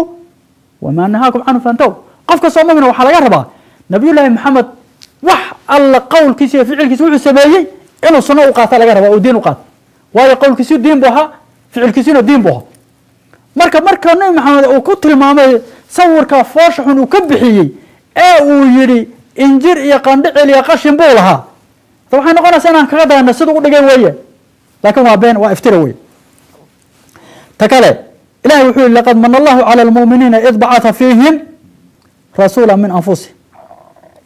wamaa nahaakum canhu fantaw qof kastoo mumina waxaa laga rabaa nabiy llaahi maxamed wax alla qowlkiisa iyo ficilkiisa wuxuu sameeyey inuu sunno u qaata laga rabaa oo diin u qaata waayo qowlkiisu diin buu ahaa ficilkiisuna diin buu ahaa marka nabi maxamed uu ku tilmaamay sawirka foosha xun uu ka bixiyey ee uu yidhi injir iyo qandhicil iyo qashin buu lahaa waxay noqonaysaa inaan kaga dayano siduu u dhigay weeye laakiin waa been waa iftira weye ta kale ilahay wuxuu yihi laqad mana allahu cala almu'miniina id bacatha fiihim rasuula min anfusihim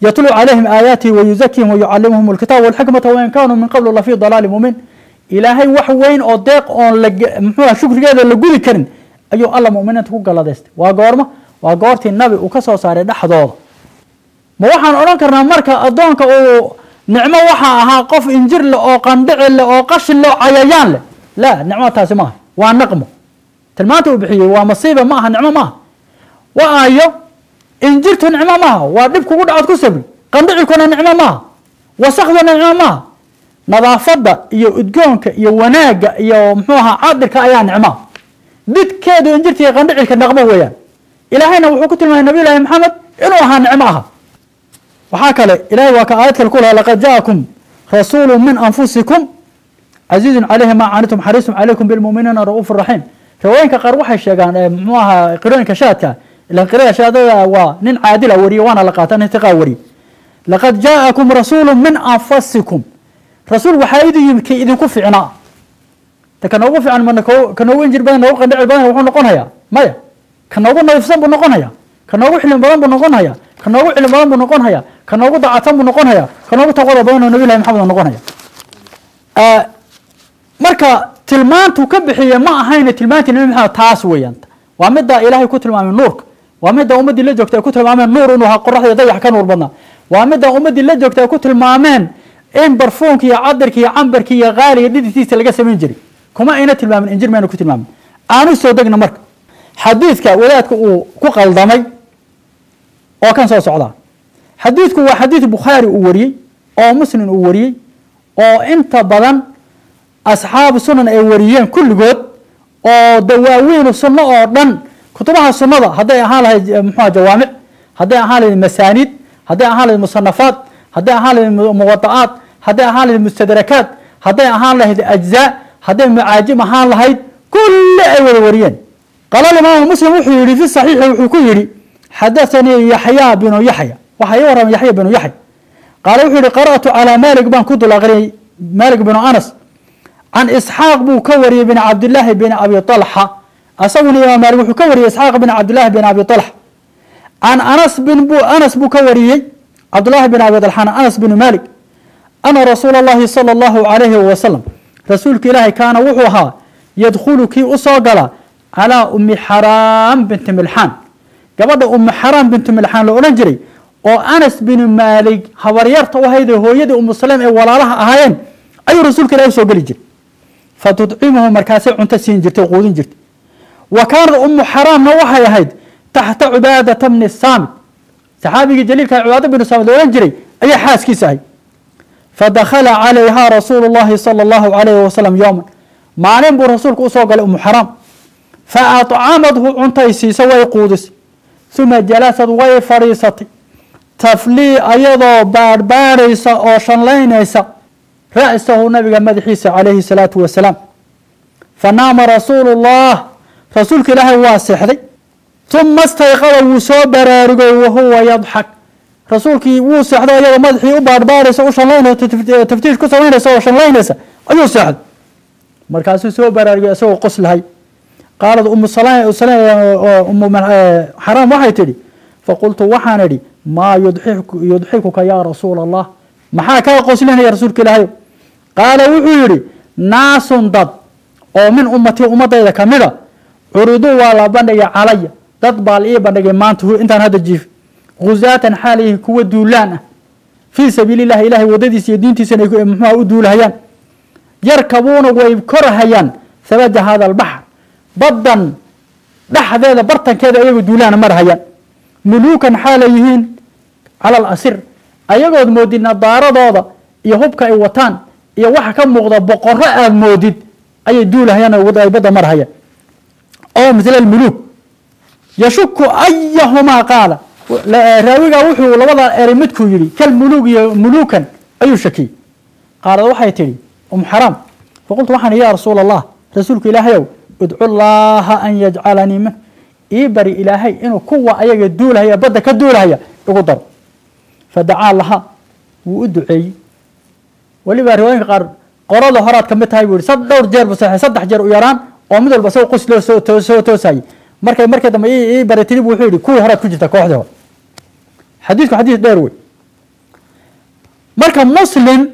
yatluu calayhim aayaatihi wayuzakihim wayucalimuhum alkitaaba walxikmata wain kaanuu min qablu lafii dalaali mubiin ilaahay wax weyn oo deeq oon muxuuha shukrigeeda la gudi karin ayuu alla mu'miniinta ku galladaystay waa goorma waa goortii nabi uu ka soo saaray dhexdooda ma waxaan odhan karnaa marka addoonka uu nicmo waxaa ahaa qof injir leh oo qandhicil leh oo qashin leh oo cayayaan leh la nicmo taasi maaha waa naqmo tilmaanta uu bixiyey waa masiiba ma aha nicmo maaha waayo injirtu nicmo maaha waa dhib kugu dhacood ku sabri qandhicilkuna nicmo maaha wasakhduna nicmo maaha nadaafadda iyo udgoonka iyo wanaagga iyo muxuu ahaa cadirka ayaa nicmaa didkeedu injirta iyo qandhicilka naqmo weeyaan ilaahayna wuxuu ku tilmaamay nabiy llaahi maxamed inuu ahaa nicmo aha waxaa kale ilahay waa ka aayad kale ku laha laqad jaakum rasuulu min anfusikum casiizun calayhi maa canitum xariisun calaykum bilmu'miniina ra'uufu raxiim riwooyinka qaar waxay sheegaan muxuu ahaa qirooyinka shaadka ilan qirada shaadada waa nin caadila wariye waana la qaata nin tiqaa wariye laqad jaa'akum rasuulu min anfusikum rasuul waxaa idin yimid kii idinku ficnaa ta ka noogu fiican mana ka noogu injir badan noogu qandhicil badan wuxuu noqonayaa maya ka noogu nadiifsan buu noqonayaa ka noogu xilmi badan buu noqonayaa ka noogu cilmi badan buu noqonayaa ka noogu dacatan buu noqonayaa ka noogu taqwada badan oo nabiy llahi maxamed uu noqonaya marka tilmaantu ka bixiye ma ahayna tilmaantii nabi maxamed taas weeyaan waa midda ilaahay ku tilmaamay nuurka waa midda ummaddii la joogta ay ku tilmaameen nuur inuu ahaa qoraxda dayax ka nuur badnaa waa midda ummaddii la joogta ay ku tilmaameen in barfuunka iyo cadarka iyo cambarka iyo qaaliga dhididkiisa laga samayn jiray kuma ayna tilmaamin injir mayna ku tilmaamin aanu soo degna marka xadiidka wadaadka uu ku qaldamay oo kan soo socdaa xadiidku waa xadiid bukhaari uu wariyey oo muslim uu wariyey oo inta badan asxaabu sunan ay wariyeen kulligood oo dawaawiinu sunno oo dhan kutubaha sunnada hadday ahaan lahayd muxuha jawaamic hadday ahaan lahayd masaaniid hadday ahaan lahayd musanafaat hadday ahaan lahayd muwada'aat hadday ahaan lahayd mustadrakaat hadday ahaan lahayd ajzaa hadday macaajim ahaan lahayd kulli ay wada wariyeen qaala imaamu muslim wuxuu yidhi fi saxiixi wuxuu ku yidhi xadathanii yaxya binu yaxya waxaa ii warramay yaxya binu yaxya qaala wuxuu yihi qara'tu calaa maalik baan ku dul aqriyay maalik binu anas can isxaaq buu ka wariyey bin cabdillaahi bin abi talxa asaguna imaam maalik wuxuu ka wariyey isxaaq bin cabdillaahi bin abi talxa can anas buu ka wariyey cabdullaahi bin abi talxana anas bin maalik ana rasuula allahi sala allahu calayhi wasalam rasuulka ilaahay kaana wuxuu ahaa yadkhulu kii u soo gala calaa ummi xaraam binti milxaan gabadha ummi xaraam binti milxaan la odhan jiray oo anas bin maalik habaryarta u ahayd hooyadii umu saleem ee walaalaha ahaayeen ayuu rasuulka ilahi usoo geli jiray fatudcimuhu markaasay cunto siin jirtay quudin jirtay wa kaanat ummu xaraamna waxay ahayd taxta cubaadata bni saamit saxaabigii jaliilka cubaada binu saamit la odhan jiray ayaa xaaskiisa ahay fadakhala calayha rasuulu llahi sala allahu calayhi wasalam yowman maalin buu rasuulku usoo galay ummu xaraam fa atcamadhu cuntay siisa way quudisay uma jalasad way fadhiisatay taflii ayadoo baadhbaadhaysa oo shanlaynaysa ra'sahu nabiga madaxiisa calayhi salaatu wasalaam fanaama rasuulu llah rasuulka ilaahay waa seexday uma istayqada wuu soo baraarugay wahuwa yadxak rasuulkii wuu seexdo iyadoo madaxii u baadhbaadhaysa u shanlaynaysa taftiish ku samaynaysa oo shanlaynaysa ayuu seexday markaasuu soo baraarugay isagoo qoslahay qaalad umu xaraam waxay tidhi faqultu waxaan idhi maa yudxikuka yaa rasuula allah maxaa kaa qoslinaya rasuulka ilaahay qaala wuxuu yidhi naasun dad oo min ummatii ummadayda ka mida curiduu waa la bandhigay calaya dad baa la ii bandhigay maanta intaan hadda jiif guzaatan xaalihi kuwa duulaan ah fii sabiili llahi ilahay waddadiisa iyo diintiisana ay muxuha u duulahayaan yarkabuuna way korahayaan sabaja hada albaxr baddan dhexdeeda bartankeeda ayagoo duulaana marahayaan muluukan xaalay yihiin cala alasir ayagood moodid nadaaradooda iyo hubka ay wataan iyo waxa ka muuqda boqorro aad moodid ayay duulahayaan ay badda marahayaan oo misla almuluuk yashuku ayahumaa qaala raawigaa wuxuu labada eray midkuu yidhi kalmuluuk iyo muluukan ayuu shakiyey qaalad waxay tidhi umu xaraam faqultu waxaan ya rasuula allah rasuulka ilaahayow idcu llaaha an yajcalanii min ii bari ilaahay inuu kuwa ayaga duulahaya badda ka duulahaya igu daro fadacaa laha wuu u duceeyey weliba riwaayinka qaar qorada horaad kamid tahay buu yihi dhowr jeer buu saxay 3 jeer u yaraan oo mid walba soo qos loo soo toosayay markay dambe ii bari tiri wuxuu yidhi kuwii horaad ku jirta kooxdii hore xadiidku xadiis dheer wey marka muslim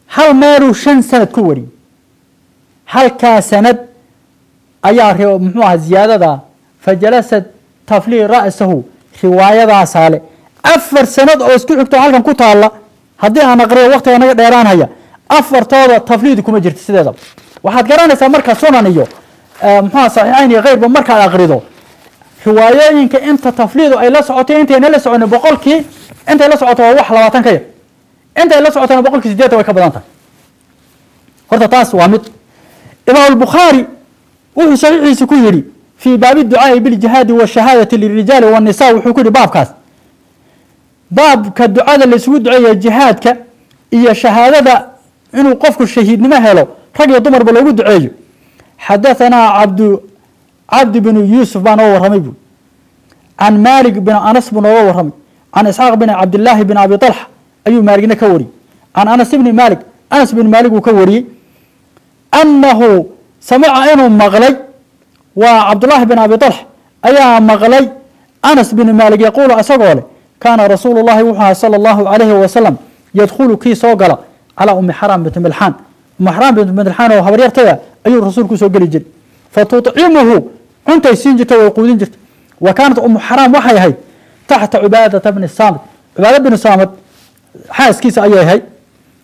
hal meeluu 5 sanad ku wariyey halkaa sanad ayaa muxuu ahaa ziyaadada fajalasad taflii ra'sahu riwaayadaasaa le 4 sanad oo isku xigto halkan ku taalla haddii aan aqriyo waqtiga naga dheeraanhaya afartooda tafliid kuma jirto sideeda waxaad garanaysaa marka sunan iyo muxuu saxiixayn iyo qeyrba markaad aqrido riwaayooyinka inta tafliidu ay la socotay intayna la soconin boqolkii intay la socoto waa wax 20 ka yar intay la socotana boqolkii 8 way ka badan tahay horta taas waa mid imaam al-Bukhari wuxuu saxiixiisa ku yidhi fii baabi ducaa'i biljihaadi washahaadati lirijaali wannisaa wuxuu ku yidhi baabkaas baabka ducada laysugu duceeya jihaadka iyo shahaadada inuu qofku shahiidnimo helo rag iyo dumarba loogu duceeyo xadahanaa cabdi binu yuusuf baa noo warramay buu can maalik bin anas buu nooga warramay can isxaaq bin cabdillaahi bin abi talxa ayuu maaligna ka wariyey can anas ibni maalik anas bin maalik uu ka wariyey annahu samica inuu maqlay waa cabdullaahi bin abi talxa ayaa maqlay anas bin maalik yaquulu asagoo leh kaana rasuulu llahi wuxuu ahaa sala allahu calayhi wasalam yadkhulu kii soo gala calaa ummi xaraam binti milxaan ummi xaraam binti milxaan oo habaryartaya ayuu rasuulku soo geli jiray fatutcimuhu cuntay siin jirta way quudin jirta wa kaanat ummu xaraam waxay ahayd taxta cubaadata bni saamit cubaada bni saamit xaaskiisa ayay ahayd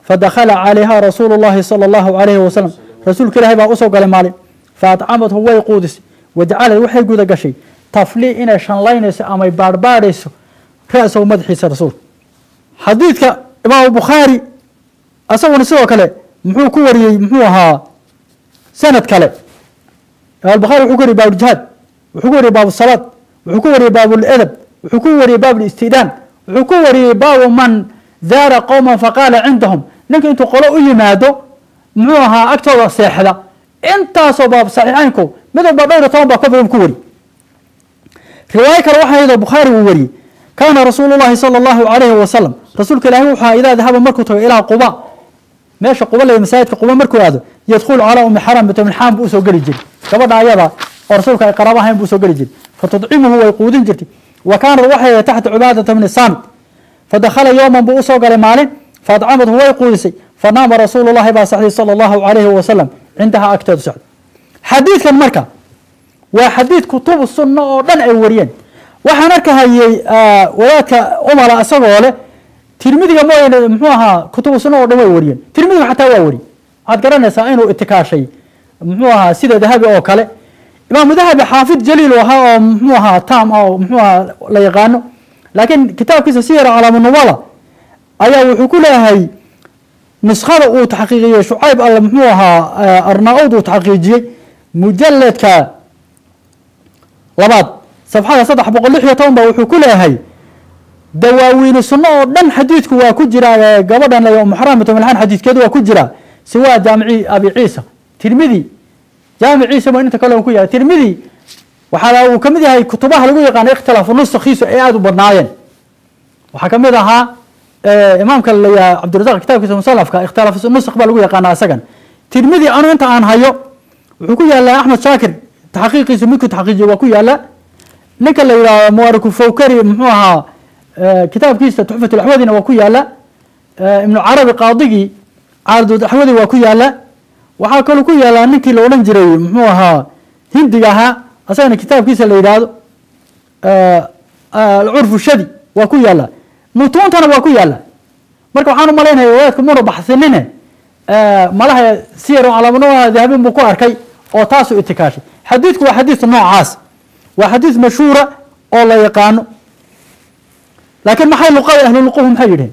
fadakhala calayha rasuulu llahi sala allahu calayhi wasalam rasuulka ilaahay baa usoo galay maalin faatcamadhu way quudisay wajacalad waxay guda gashay taflii inay shanlaynayso amay baadhbaadhayso ra'sahu madaxiisa rasuulka xadiidka imaamu bukhaari asaguna sidoo kale muxuu ku wariyey muxuu ahaa sanad kale imaam bukhaari wuxuu ku wariyey baabuljihaad wuxuu ku wariyey baabusalaad wuxuu ku wariyey baabuledab wuxuu ku wariyey baabulistidaan wuxuu ku wariyey baabu man zaara qowman faqaala cindahum ninka intuu qolo u yimaado محوها أكتر ساحدة أنت صباب صحيحينكم مثل بدر طبعا كفر كوري رواية كروحة إذا بخاري ووري كان رسول الله صلى الله عليه وسلم رسولك الله وحى إذا ذهب مركو إلى قباء ماشي قباء لمساجد قباء مركو هذا يدخل على أم حرام بنت ملحان بوسو قريجين كبدا عياضا ورسولك قرابها بوسو قريجين فتطعمه ويقودين جرتي وكان الوحي تحت عبادة من الصامت فدخل يوما بوسو قال مالين فأطعمته ويقودسي فنام رسول الله صلى الله عليه وسلم عندها أكتر سعد حديث كان مركا وحديث كتب السنة ودن أي وريان waxaan arkahay wadaadka Umar asagoo leh tirmidiga mooyee muxuu kutubu sunnah oo dhan way wariyeen tirmidiga xataa waa wari aad garanaysaa inuu itikaashay muxuu sida dahabi oo kale imaam dahabi xaafid jaliil oo muxuu taam oo muxuu la yaqaano laakiin kitaabkiisa siyar calaam nubala ayaa wuxuu ku leeyahay nuskhada uu taxqiiqiyay shucayb al muxuu arnaud uu taxqiijiyay mujalladka labaad صفحة صدح بقول لحية طنبا وحكولها هاي دواوين السنة ودن حديثك وكجرا قبضا ليوم محرمة من الحين حديث كذا وكجرا سواء جامعي أبي عيسى ترمذي جامع عيسى ما نتكلم كويا ترمذي وحلا وكمذي هاي كتبها لقوا يقان اختلاف النص خيس إعاد وبرناين وحكمذها إمام كل عبد الرزاق كتاب كتاب مصلف اختلاف النص قبل لقوا يقان سجن ترمذي أنا أنت عن هايو وحكويا لا أحمد شاكر تحقيق يسميك تحقيق وكويا لا ninka la yiraahdo muwaariku fawkari muxuu ahaa kitaabkiisa tuhfat al-ahwadina waa ku yaala ibn arabi qaadigi aardud ahwadi waa ku yaala waxa kale ku yaala ninkii la oran jiray muxuu ahaa hindiga ahaa asagana kitaabkiisa la yiraahdo al-urf shadi waa ku yaala mutuuntana waa ku yaala marka waxaan u maleynayaa wadaadka muna baxsanine malaha siyar calaamadaha dahabin buu ku arkay oo taas u itikaashi xadiidku waa xadiis noocaas وحديث مشهورة الله يقانو لكن ما حي لقاء أهل اللقوه محيرين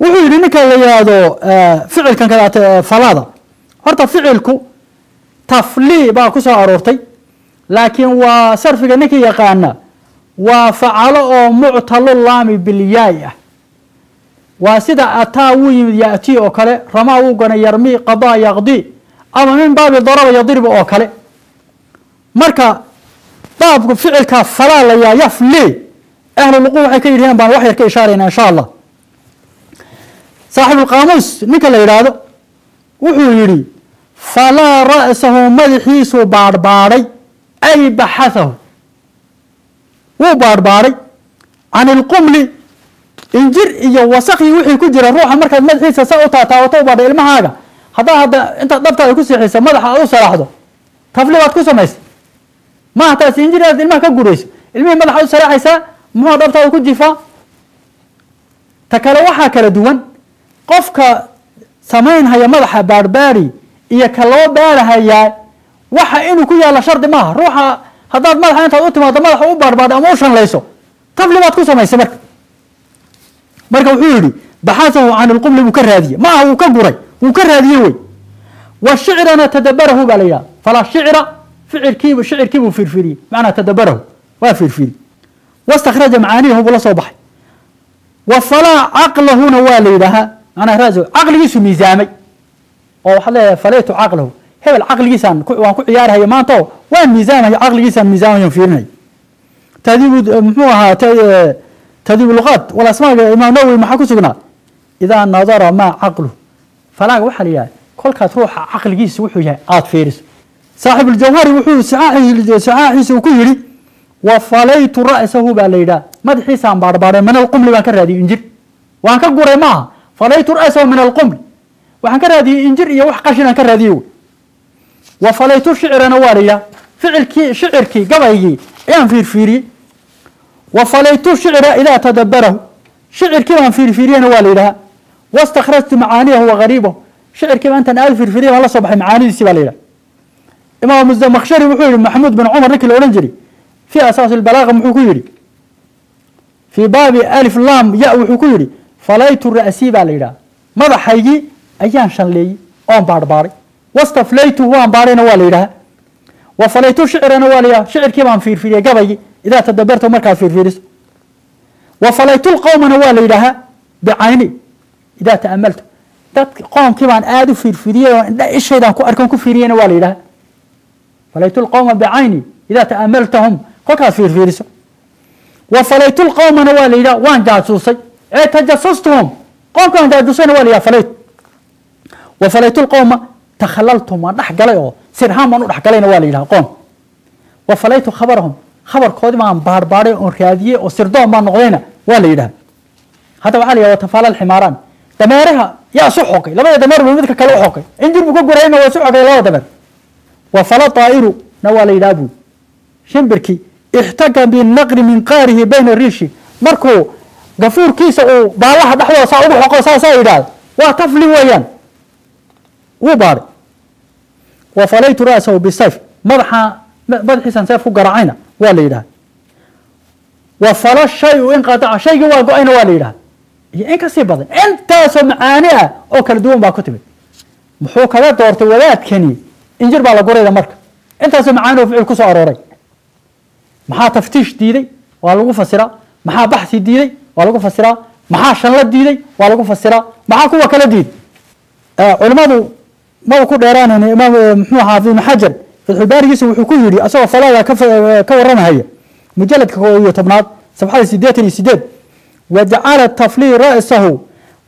وحير إنك يادو فعل كان كذا فلاضة هرتا فعلكو تفلي باكو سارورتي لكن وصرفك إنك يقانا وفعل أو معتل اللام بالياية وسيدا أتاوي يأتي أوكالي رماو قنا يرمي قضاء يغضي أما من باب الضرب يضرب أوكالي marka baabku ficilka falaalaya yafli ahlu luquu waxay ka yiraahdaan baan wax yar ka ishaarayna insha Allah saaxib alqaamus ninka la yiraahdo wuxuu yiri fala ra'sahu madhiisu baarbaaray ay baxathahu wuu baarbaaray an alqumli injir iyo wasaqi wixii ku jira ruuxa marka madhiisa sa u taataawato baad ilmahaaga hada inta dhabta ku siixaysa madaxa u saraxdo tafli waad ku samaysay ما هتاس إنجيل هذا الماء كجوريس الماء ماذا حاول سراح يسا ما ضبطه وكل جفا تكلوها كردوان قفك سمين هيا ملح بارباري إيا كلو بار هيا وحا إنو كي على شرط ما روحا هذا ملح أنت قلت ما هذا ملح وباربار أموشن ليسو طفل ما تكون سمين سمك مركب حوري بحثه عن القبل مكرهدية ما هو كجوري مكرهدية والشعر أنا تدبره باليا فلا شعر شعر كيف فرفري معنى تدبره وفرفري واستخرج معانيه بلا صباح وفلا عقله نوالي لها أنا رازو عقل يسو ميزامي أو حلا فليت عقله هو العقل يسان وانكو عيارها يمانتو وين ميزامي عقل يسان ميزامي ينفيرني تهذيب محوها تهذيب اللغات والأسماء الإمام نووي ما حكو سقنا إذا نظر ما عقله فلا وحليا كل كتروح عقل يسو وحوها آت فيرس صاحب الجوهري وحو سعاحيس وكيري وفليت رأسه بالليلة مدحيس عن بارباري من القمل وان كان هذه انجر وان كان قري معها فليت رأسه من القمل وان كان هذه انجر يوح قشنا كان هذه وفليت شعر نواريا شعر كي قبعي يان فيري وفليت الشعر إذا تدبره شعر كي وان فيري نوالي واستخرجت معانيه وغريبه شعر كي وانت نال فيري والله صبح معانيه سيبالي إمام الزمخشري وحول محمود بن عمر نكل الأورنجري في أساس البلاغة محكيري في باب ألف لام ياء وحكيري فليت الرأسي باليرا ماذا حيجي أيان شنلي أم بارباري واستفليت وان بارين واليرا وفليت شعر نواليا شعر كمان فيري قبي إذا تدبرت مركز فيرس وفليت القوم نواليرها بعيني إذا تأملت dad qoomkii baan aad u fiirfiiriyey oo indha ishaydan ku arkan ku fiiriyeyna waa la yidhaha falaytu lqawma bicayni idaa ta'amaltahum kolkaas fiirfiiriso wa falaytu lqawmana waa la yidhaha waan jaasuusay ee tajasustuhum qoomkaan jaasuusayna waa la yidhaha falayt wa falaytu lqawma takhalaltum waan dhex galay oo sirhaan baan u dhex galayna waa la yidhaha qoom wa falaytu khabarahum khabarkoodii baan baarbaaday oon raadiyey oo sirdoon baan noqdayna waa la yidhaha hadda waxaa la yidhaha watafaala alximaaraan dameeraha yaa isu xoqay labada dameer buu midka kale u xoqay injir buu ka gurayna waa isu xoqay labada dameer wa fala taa'iru na waa la yidhaha buu shimbirkii ixtaga binaqri min qaarihi bayna riishi markuu gafuurkiisa uu baalaha dhexdooda saa ugu xoqo saasaa yidhahda waa tafli weeyaan wuu baaray wa falaytu ra'sahu bisayf madaxiisan seef ku garaacayna waa la yidhaha wa fala shayu inqataca shaygii waa go-ayna waa la yidhaha iyo in kasii badan intaasoo macaani ah oo kala duwan baa ku timid muxuu kaga doortay wadaadkani injir baa la gurayda marka intaasoo macaani oo ficil ku soo arooray maxaa taftiish diiday waa lagu fasiraa maxaa baxsi diiday waa lagu fasiraa maxaa shanla diiday waa lagu fasiraa maxaa kuwa kala diiday culimadu maba ku dheeraanayna imaam muxuu ahaa ibnu xajar fatxulbaarigiisa wuxuu ku yidhi asagoo falaada ka waramahaya mujaladka 11 صفحة 88 وجعل تفلي رأسه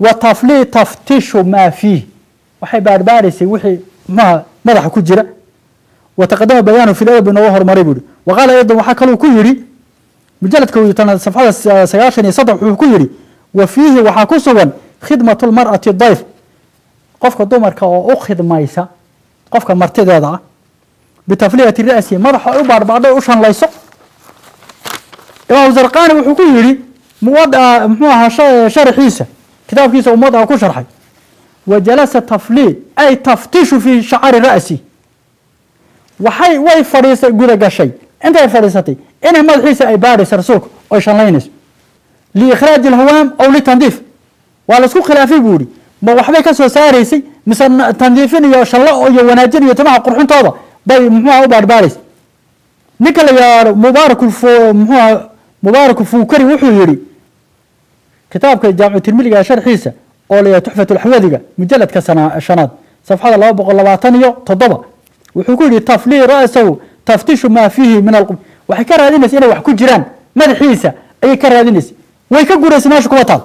وتفلي تفتش ما فيه وحي باربارسي وحي ما مدح كجرة وتقدم بيانه في الأول بنوهر مريبود وقال أيضا وحكى كيري مجلد كويتنا صفحة 19 صدح كيري وفيه وحكى سوا خدمة المرأة الضيف قفك الضمر كأخذ مايسة قفك مرتدى هذا بتفلية الرأس مدح أبار بعد أشهر لا يسق إمام الزرقاني وحكى يري موضع محوها شرح عيسى كتاب عيسى وموضع كل شرحي وجلس تفليل أي تفتيش في شعر رأسي وحي واي فريسة قد شيء أنت يا فريستي إنه مدحيسة أي بارس رسولك أو شانلاينس لإخراج الهوام أو للتنظيف وعلى سوق خلافي بوري ما وحبي كسو ساريسي مثلا تنظيفين يا شلاء يا وناجين يتبع قرحون طابة باي محوها بارس نكلا يا مبارك فوكري وحو يري كتابك جامعة الترمذي شرح عيسى أولي تحفة الحوادقة مجلد كسنة شناد صفحة الله بقول لبعتانية تضبط وحكولي تفلي رأسه تفتش ما فيه من القم وحكار هذه الناس إنا وحكو جيران مدح عيسى أي كار هذه الناس ويكقوا رسناش كوطال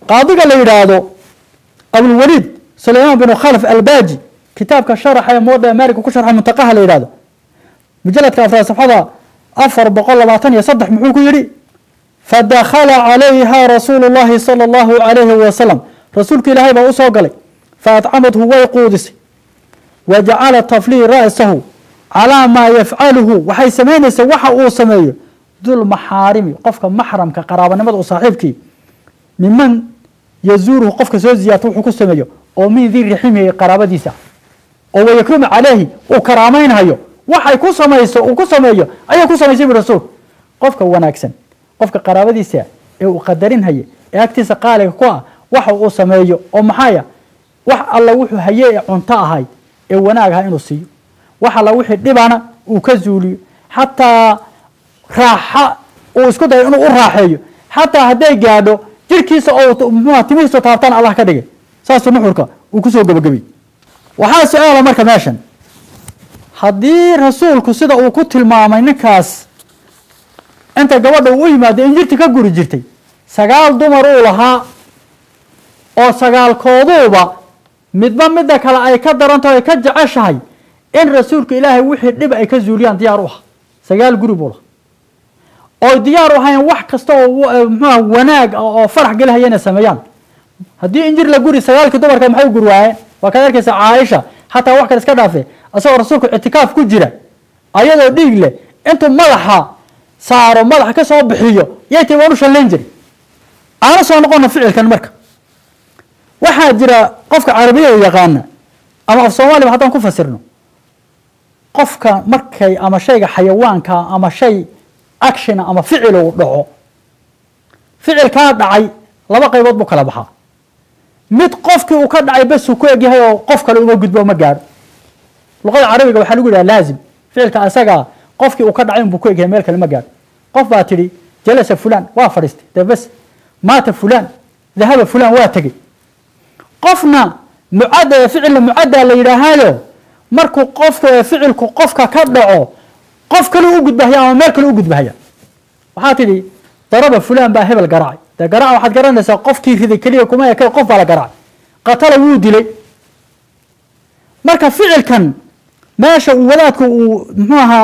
قاضي قال لي هذا أبو الوليد سليمان بن خالف الباجي كتابك شرح يا موضع مالك وكشرح المنتقاها لي هذا مجلد كافة صفحة أفر بقول لبعتانية يصدح محوكو يري فدخل عليها رسول الله صلى الله عليه وسلم رسولك إلهي بأسوه قلي فأطعمته ويقودس وجعل تفلي رأسه على ما يفعله وحي سمين سوحا أو سميه ذو المحارم قفك محرم كقرابة نمد صاحبك ممن يزوره قفك زوزيات وحكو سميه ومن ذي رحمه قرابة ديسا ويكرم عليه وكرامين هايو وحي كو سميسو وكو سميه أي كو سميسي برسول قفك وناكسن qofka qaraabadiisa ee uu qadarin haye ee agtiisa qaaliga ku ah waxa uu sameeyo oo maxaya wax alla wuxuu haye ee cunto ahay ee wanaag ah inuu siiyo wax alla wixii dhibana uu ka zuuliyo hatta raaxa uu isku dayo inuu u raaxeeyo hatta haday gaadho jirkiisa oo muxuu timihiisa taabtaan Allah ka dhigay saas nuxurka uu ku soo gabagabay waxa su'aala marka meeshan hadii rasuulku sida uu ku tilmaamay ninkaas أنت قبضة وإيما دي إنجرتي كقوري جرتي سقال دمر أولها أو سقال كوضوبة مدبان مدك على أي كدر أنت يكجع عشهي إن رسولك إلهي وحي نبقى يكزوليان دياروها سقال قروب أولها أو دياروها ينوح كستو وناق أو فرح قلها ينا سميان هدي إنجر لقوري سقال كدمر كان محيو قروها وكذلك عائشة حتى واحد اسكدافه أصور رسولك اعتكاف كجرة أيضا ديقله أنتم ملحا صاروا مدح كسو بخيو ياتي ورش اللينجري انا سو نقولنا فعل كان marka waxa jira qofka carabiga yaqaan ama af Soomaali waxaan ku fasirno qofka markay ama shayga xayawaanka ama shay action ama ficil uu dhaco ficil ka dhacay laba qaybood buu kala baxaa mid qofkii uu ka dhacay bas uu ku egyahay oo qof kale uma gudbo ma gaar luqada carabiga waxa lagu yiraahdaa laazim ficilka asaga قفكي وكدعين بوكيك ميل كلمة قال قف باتري جلس فلان وافرست بس مات فلان ذهب فلان واتقي قفنا معدة فعل معدة اللي يراهاله مركو قفك فعل قفك كدعو قفك لو وجد بهيا ومالك لو وجد بهيا وحاتي ضرب فلان باهب القراعي ده قراعي واحد قرأنا سا قفكي في ذكريه كما يكون قف على قراعي قتل وودي لي مركا فعل كان ماشى وولادك ومعها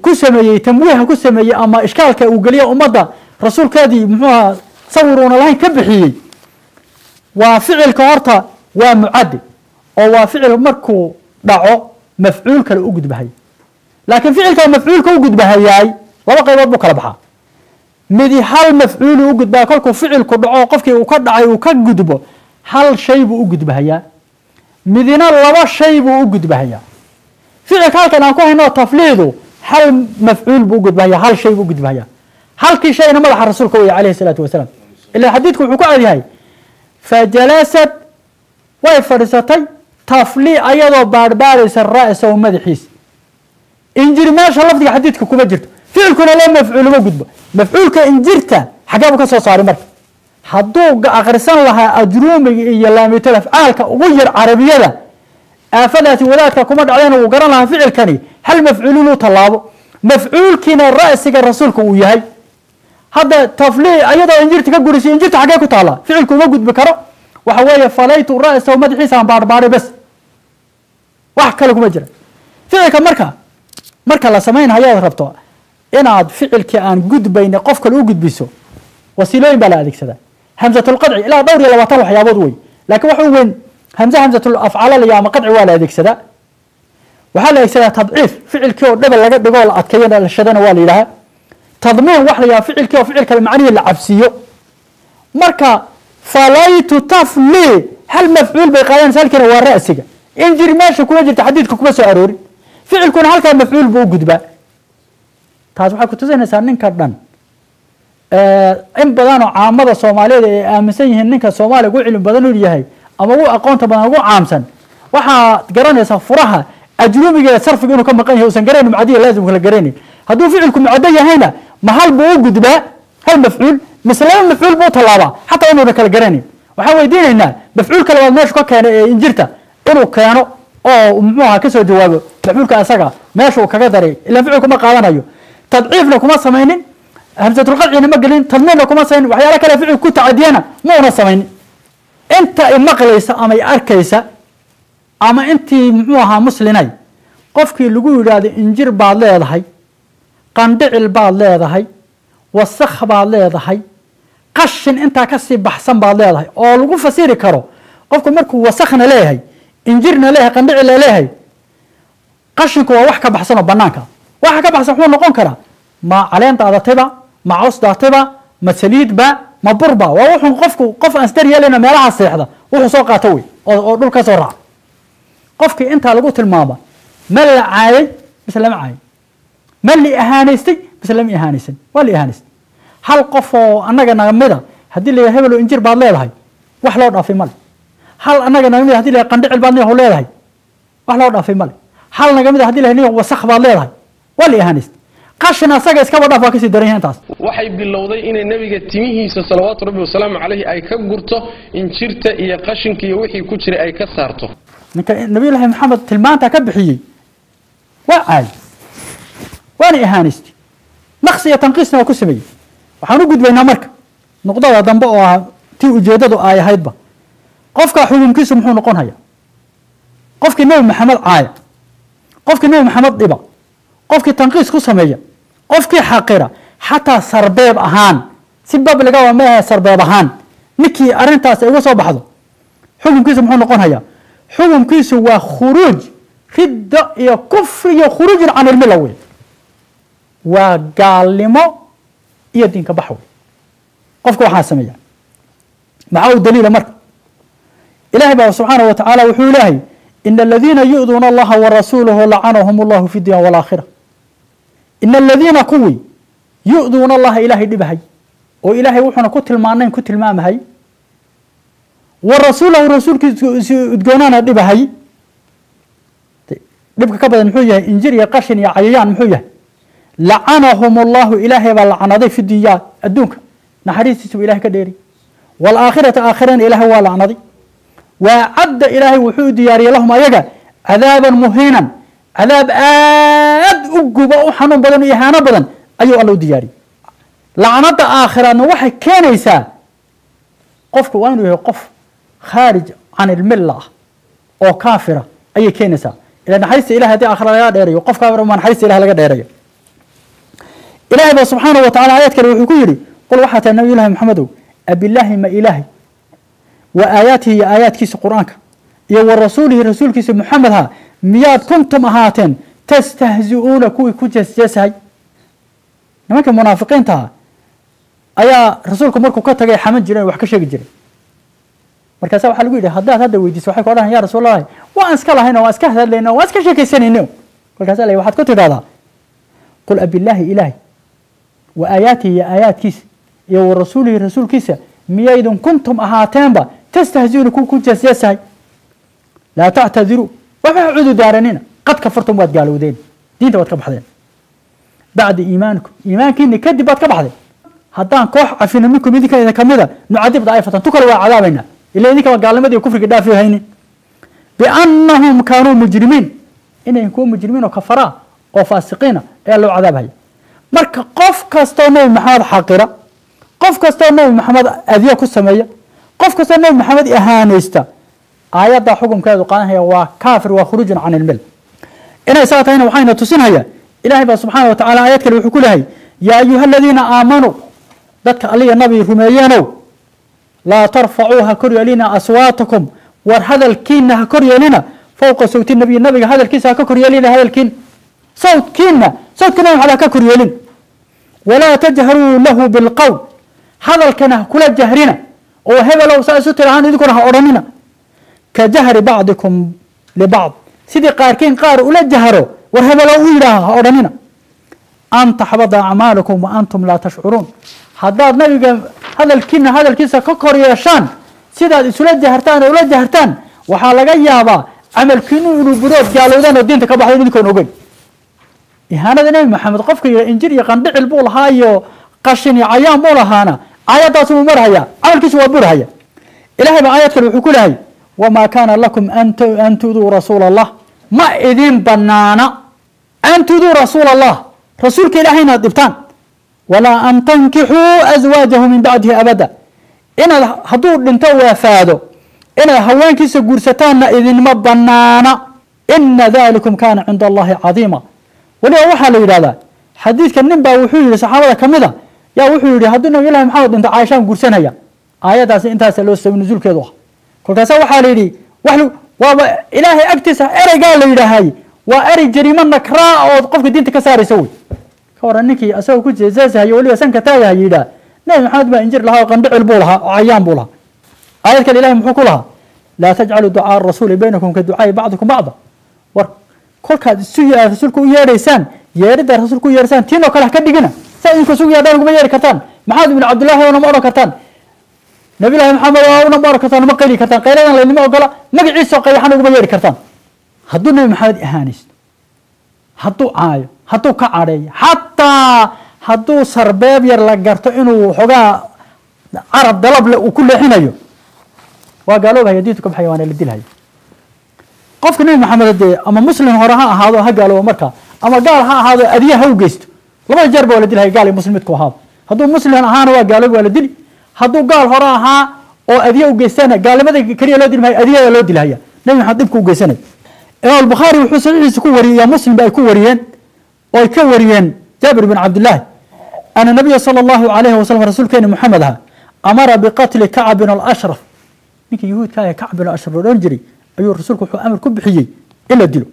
كسمي تمويها كسمي أما إشكالك وقليه أمضى رسول كادي معها صورون الله كبحي وفعل كهرتا ومعد أو فعل مركو دعو مفعول كلا وجد بهاي لكن فعل كان مفعول كوجد بهاي ولا قيمة بكرة بحا مدي حال مفعول وجد بها كلكو فعل كدعو قفك وكدعي وكجدبه حال شيء وجد بهاي مدينا لبا شيء وجد بهاي فعل كان أكو هنا تفليده حال مفعول وجد بهاي حال شيء وجد بهاي حال كي شيء نملح الرسول كوي عليه الصلاة والسلام إلا حديثكم حكوا هاي فجلست ويفرستي تفلي أيضا باربارس الرأس ومدحيس إنجر ما شاء الله في حديثك كما جرت فعلكم لا مفعول موجود مفعولك إنجرته حجابك صار مرك حدوق أغرسان لها أجروم يلامي تلف آلك غير عربية آفلات ولاك كما علينا وقرن لها فعل كني هل مفعولون طلابه مفعول كنا الرأس الرسول كوياي هذا تفلي أيضا إنجرت كجورس إنجرت حجابك طالع فعلكم موجود بكرة وحوايا فليت الرأس ومدحيس عن بارباري بس وحكى لكم أجر فعلك marka la sameeyay hayaad rabto inaad ficilki aan gudbayna qofka loo gudbiso wasiilooyin baa la adeegsadaa hamzatul qad'i ila dhowr iyo 20 waxyaabood way laakiin waxa weyn hamzatul af'ala la yaama qad'i waa la adeegsadaa waxa la adeegsadaa tadciif ficilki oo dhab laga dhigo la adkeeyana la shadana waa la yiraahdaa tadmiin wax la yaa ficilki oo ficilka macnihi la cabsiyo marka falaytu tafli hal maf'ul bay qaadan salkina waa ra'siga in jiri meesha kuma jirta xadiidka kuma soo aroori ficilkuna halka mafcuul buu gudba taas waxa ku tusinaysaa ninka dhan in badan oo caamada Soomaaliyeed ay aaminsan yihiin ninka Soomaaliga uu cilmi badan u yahay ama uu aqoonta badan ugu caamsan waxa garanaysaa furaha ajrumiga sarfiga inuu ka maqan yahay oo san garanay macdiya laazim kala garanay haduu ficilku mucadda yahayna ma hal buu gudba hal mafcuul misalan mafcuul buu talaaba hatta inuu kala garanay waxa weydiinaynaa mafcuul kale waa meesha ka keenay injirta inuu keeno oo muxuu ka soo jawaabo mafcuulka asaga meesha uu kaga daray ila ficilku ma qaadanayo tadciifna kuma sameeynin hamzatul qad'ina ma galin tadmiirna kuma sameeynin waxyaalo kale ficil ku tacadiyana ma una sameeynin inta maqlaysa ama arkaysa ama intii muxuu ahaa muslinay qofkii lagu yiraahdo injir baad leedahay qandhicil baad leedahay wasakh baad leedahay qashin inta ka sii baxsan baad leedahay oo lagu fasiri karo qofku markuu wasakhna leeyahay injirna leeyahay qandhicil leeyahay qashinku waa wax ka baxsan oo banaanka waxa ka baxsan wuxuu noqon karaa ma caleenta adatayba ma caws daatayba ma saliidba ma burba waa wuxuu qof astar yeelana meelaha seexda wuxuu soo qaato way oo dhulka soo raac qofkii inta lagu tilmaamo ma la caayay bisla ma caayay ma li ahaanaystay bisla ma ahaanaysan wali ahaanaystay hal qof oo anaga nagamida hadii la hebelo injir baad leedahay wax loo dhaafay mal hal anaga nagamida hadii la qandhicil baad leedahay wax loo dhaafay mal hal nagamida hadii la heliyo wasakh baad leedahay wali ahaanaystay qashna asaga iska wadaaf waa ka sii daran intaas waxay bilowday inay nabiga timihiisa salawaatu rabbi wasalaamu calayhi ay ka gurto injirta iyo qashinka iyo wixii ku jiray ay ka saarto ninka nabi ilaahi maxamed tilmaanta ka bixiyay waa caay waana ahaanaystay naqsi iyo tanqiisna waa ku sameeyay waxaan u gudbaynaa marka nuqdada dambe oo ah tii ujeedadu ay ahaydba qofka xukunkiisu muxuu noqon hayaa qofkii nabi maxamed caaya qofkii nabi maxamed dhiba qofkii tanqiis ku sameeya qofkii xaqira xataa sarbeeb ahaan si babliga waa ma sarbeeb ahaan ninkii arintaas ay uga soo baxdo xukunkiisu muxuu noqon hayaa xukunkiisu waa khuruuj ridda iyo kufri iyo khuruuj can ilmilla wey waa gaalnimo iyo diinka bax wey qofka waxaa sameeya maxaa u daliila marka ilaahay baa subxaanahu wa tacaala wuxuu leeyahay ina aladiina yu'duuna allaha warasuulahu lacanahum allahu fi dunya waalaakhira ina aladiina kuwii yu'duuna allaha ilaahay dhibahay oo ilaahay wuxuuna ku tilmaanayn ku tilmaamahay warasuulahu rasuulkiisa udgoonaana dhibahay dhibka ka badan muxuu yahay injir iyo qashin iyo cayayaan muxuu yahay lacanahum allahu ilaahay baa lacnaday fi dunya adduunka naxariistiisa buu ilahay ka dheeri waalaakhirata aakhirana ilaahay waa lacnaday وعد إلهي وحود دياري لهم أيجا عذابا مهينا عذاب آد أجوبة وحنون بدن إهانة بدن أيو الله دياري لعنة آخرة نوحي كان يسا قفك وين يقف خارج عن الملة أو كافرة أي كان يسا إلى نحيس إله هذه آخرة لا ديري وقف كافر وما نحيس إله لا ديري إلهي سبحانه وتعالى آيات كلمة يقول قل وحت النبي الله محمد أبي الله ما إلهي وآياته آيات كيس قرآنك يا ورسوله رسول كيس محمد ها مياد كنتم هاتين تستهزئون كوي كجسجسهي نمك المنافقين تها أيا رسولكم مركو كتغي حمد جيران wax ka sheegi jiray markaas waxa lagu yiri hadaad weydiiso waxay ku oran yaa rasuulahay waan iska lahayna waan iska hadlayna waan iska sheekaysanayna markaas ay waxaad ku tiraahdaa qul abillahi ilahi wa ayatihi ayatkiis iyo rasuulihi rasuulkiisa miyaydun kuntum ahaatanba tastahzi'una ku jasyasahay la ta'tadiru wa fa'udu daranina qad kafartum wad gaalowdeen diinta wad ka baxdeen bacda iimaankiina kadib wad ka baxdeen haddaan koox cafina minkum idinka kamida nucadib daa'ifatan tukal waa cadaabayna ilaa idinka gaalnimadii iyo kufriga dhaafi haynin biannahum kaanuu mujrimiin inay ku mujrimiin oo kafara oo faasiqiina ee loo cadaabay marka qof kasto nabi maxamed xaqira qof kasto nabi maxamed adiya ku sameeya qof kasto nabi maxamed ihaanaysta aayada xukunkeedu qaanaya waa kaafir waa khuruujun can ilmil inay saatayna waxayna tusinaya ilaahay ba subhanahu wa ta'ala aayad kale wuxuu ku leeyahay ya ayuha alladheena aamanu dadka aliya nabi rumeeyano la tarfa'uha kuryalina aswaatakum war hadalkiina kuryalina fawqa sawti nabiga hadalkiisa ka kuryalina hadalkiin sawtkina waxa ka kuryalin wala tajharu lahu bil qawl hadalkana kula jahrina oo hebelo saasu tirahan idinkuna ha oranina ka jahri ba'dikum li ba'd sidii qaarkiin qaar ula jahro war hebelo u yiraaha ha oranina an tahbada a'malukum wa antum la tash'urun haddaad nabiga hadalkiisa ka kor yeeshaan sidaad isula jahartaan oo ula jahartaan waxaa laga yaabaa camalkiinu inuu burood gaalowdaan oo diinta ka baxdo idinkoon ogeyn ihaanada nabi maxamed qofka injir iyo qandhicil buu lahaa iyo qashin iyo cayaan buu lahaana aayadaas uu marhaya camalkiisu waa burhaya ilaahay baa aayad kale wuxuu ku leeyahay wamaa kaana lakum an tuduu rasuula allah ma idin banaana an tuduu rasuula allah rasuulka ilaahay inaad dhibtaan ولا أن تنكحوا أزواجه من بعده أبدا إن هدور دنتو وفادو إن هوانك سجورستان إذن مبنانا إن ذلكم كان عند الله عظيما ولا وحى لي هذا حديث كان نبا وحي لصحابة كمذا يا وحي لي هدونا إلى محمد أنت عايشان جورسنا يا آيات أنت سلوس من نزول كذا كل كذا وحى لي وحلو وإلهي أكتسه أري قال لي هاي وأري جريمة نكراء أو قفك الدين تكسار يسوي كورنيكي أسوي كل جزازها يقولي سنك تايا يدا نبي محمد ما إنجر لها وقندع البولها وعيان بولها آية الإله محكو لها لا تجعلوا دعاء الرسول بينكم كدعاء بعضكم بعضا كل كاد السوية رسولكم يا ريسان يرد رسولكم يا ريسان تينو كله كدقنا سألكم سوية داركم يا كتان محمد بن عبد الله ونمر كتان نبي الله محمد ونمر كتان مقلي كتان قيلنا لأن ما قال نبي عيسى قيحنا وما كتان هدو نبي محمد إهانيس هدو آية هدو كعري حتى هدو سرباب يرلقرتو إنه حقا عرب دلب وكل حين أيو وقالوا بها يديتكم حيوان اللي دلها قفك نبي محمد دي أما مسلم هراها هذا قالوا مركا أما قال هذا أذيه هو قيست لما يجربوا ولا دلها قال مسلمتكم هذا هدو مسلم هانا وقالوا ولا دلي هدو قال هراها أو أذيه وقيستانا قال لماذا كريه لو دلها أذيه لو دلها نبي محمد دبكو قيستانا البخاري وحسن عيسى كوري يا مسلم بأي كوريين ويكوريين جابر بن عبد الله أن النبي صلى الله عليه وسلم رسول كان محمد أمر بقتل كعب بن الأشرف نيك يهود كايا كعب بن الأشرف الأنجري أيها الرسول أمر كبحيي إلا دلو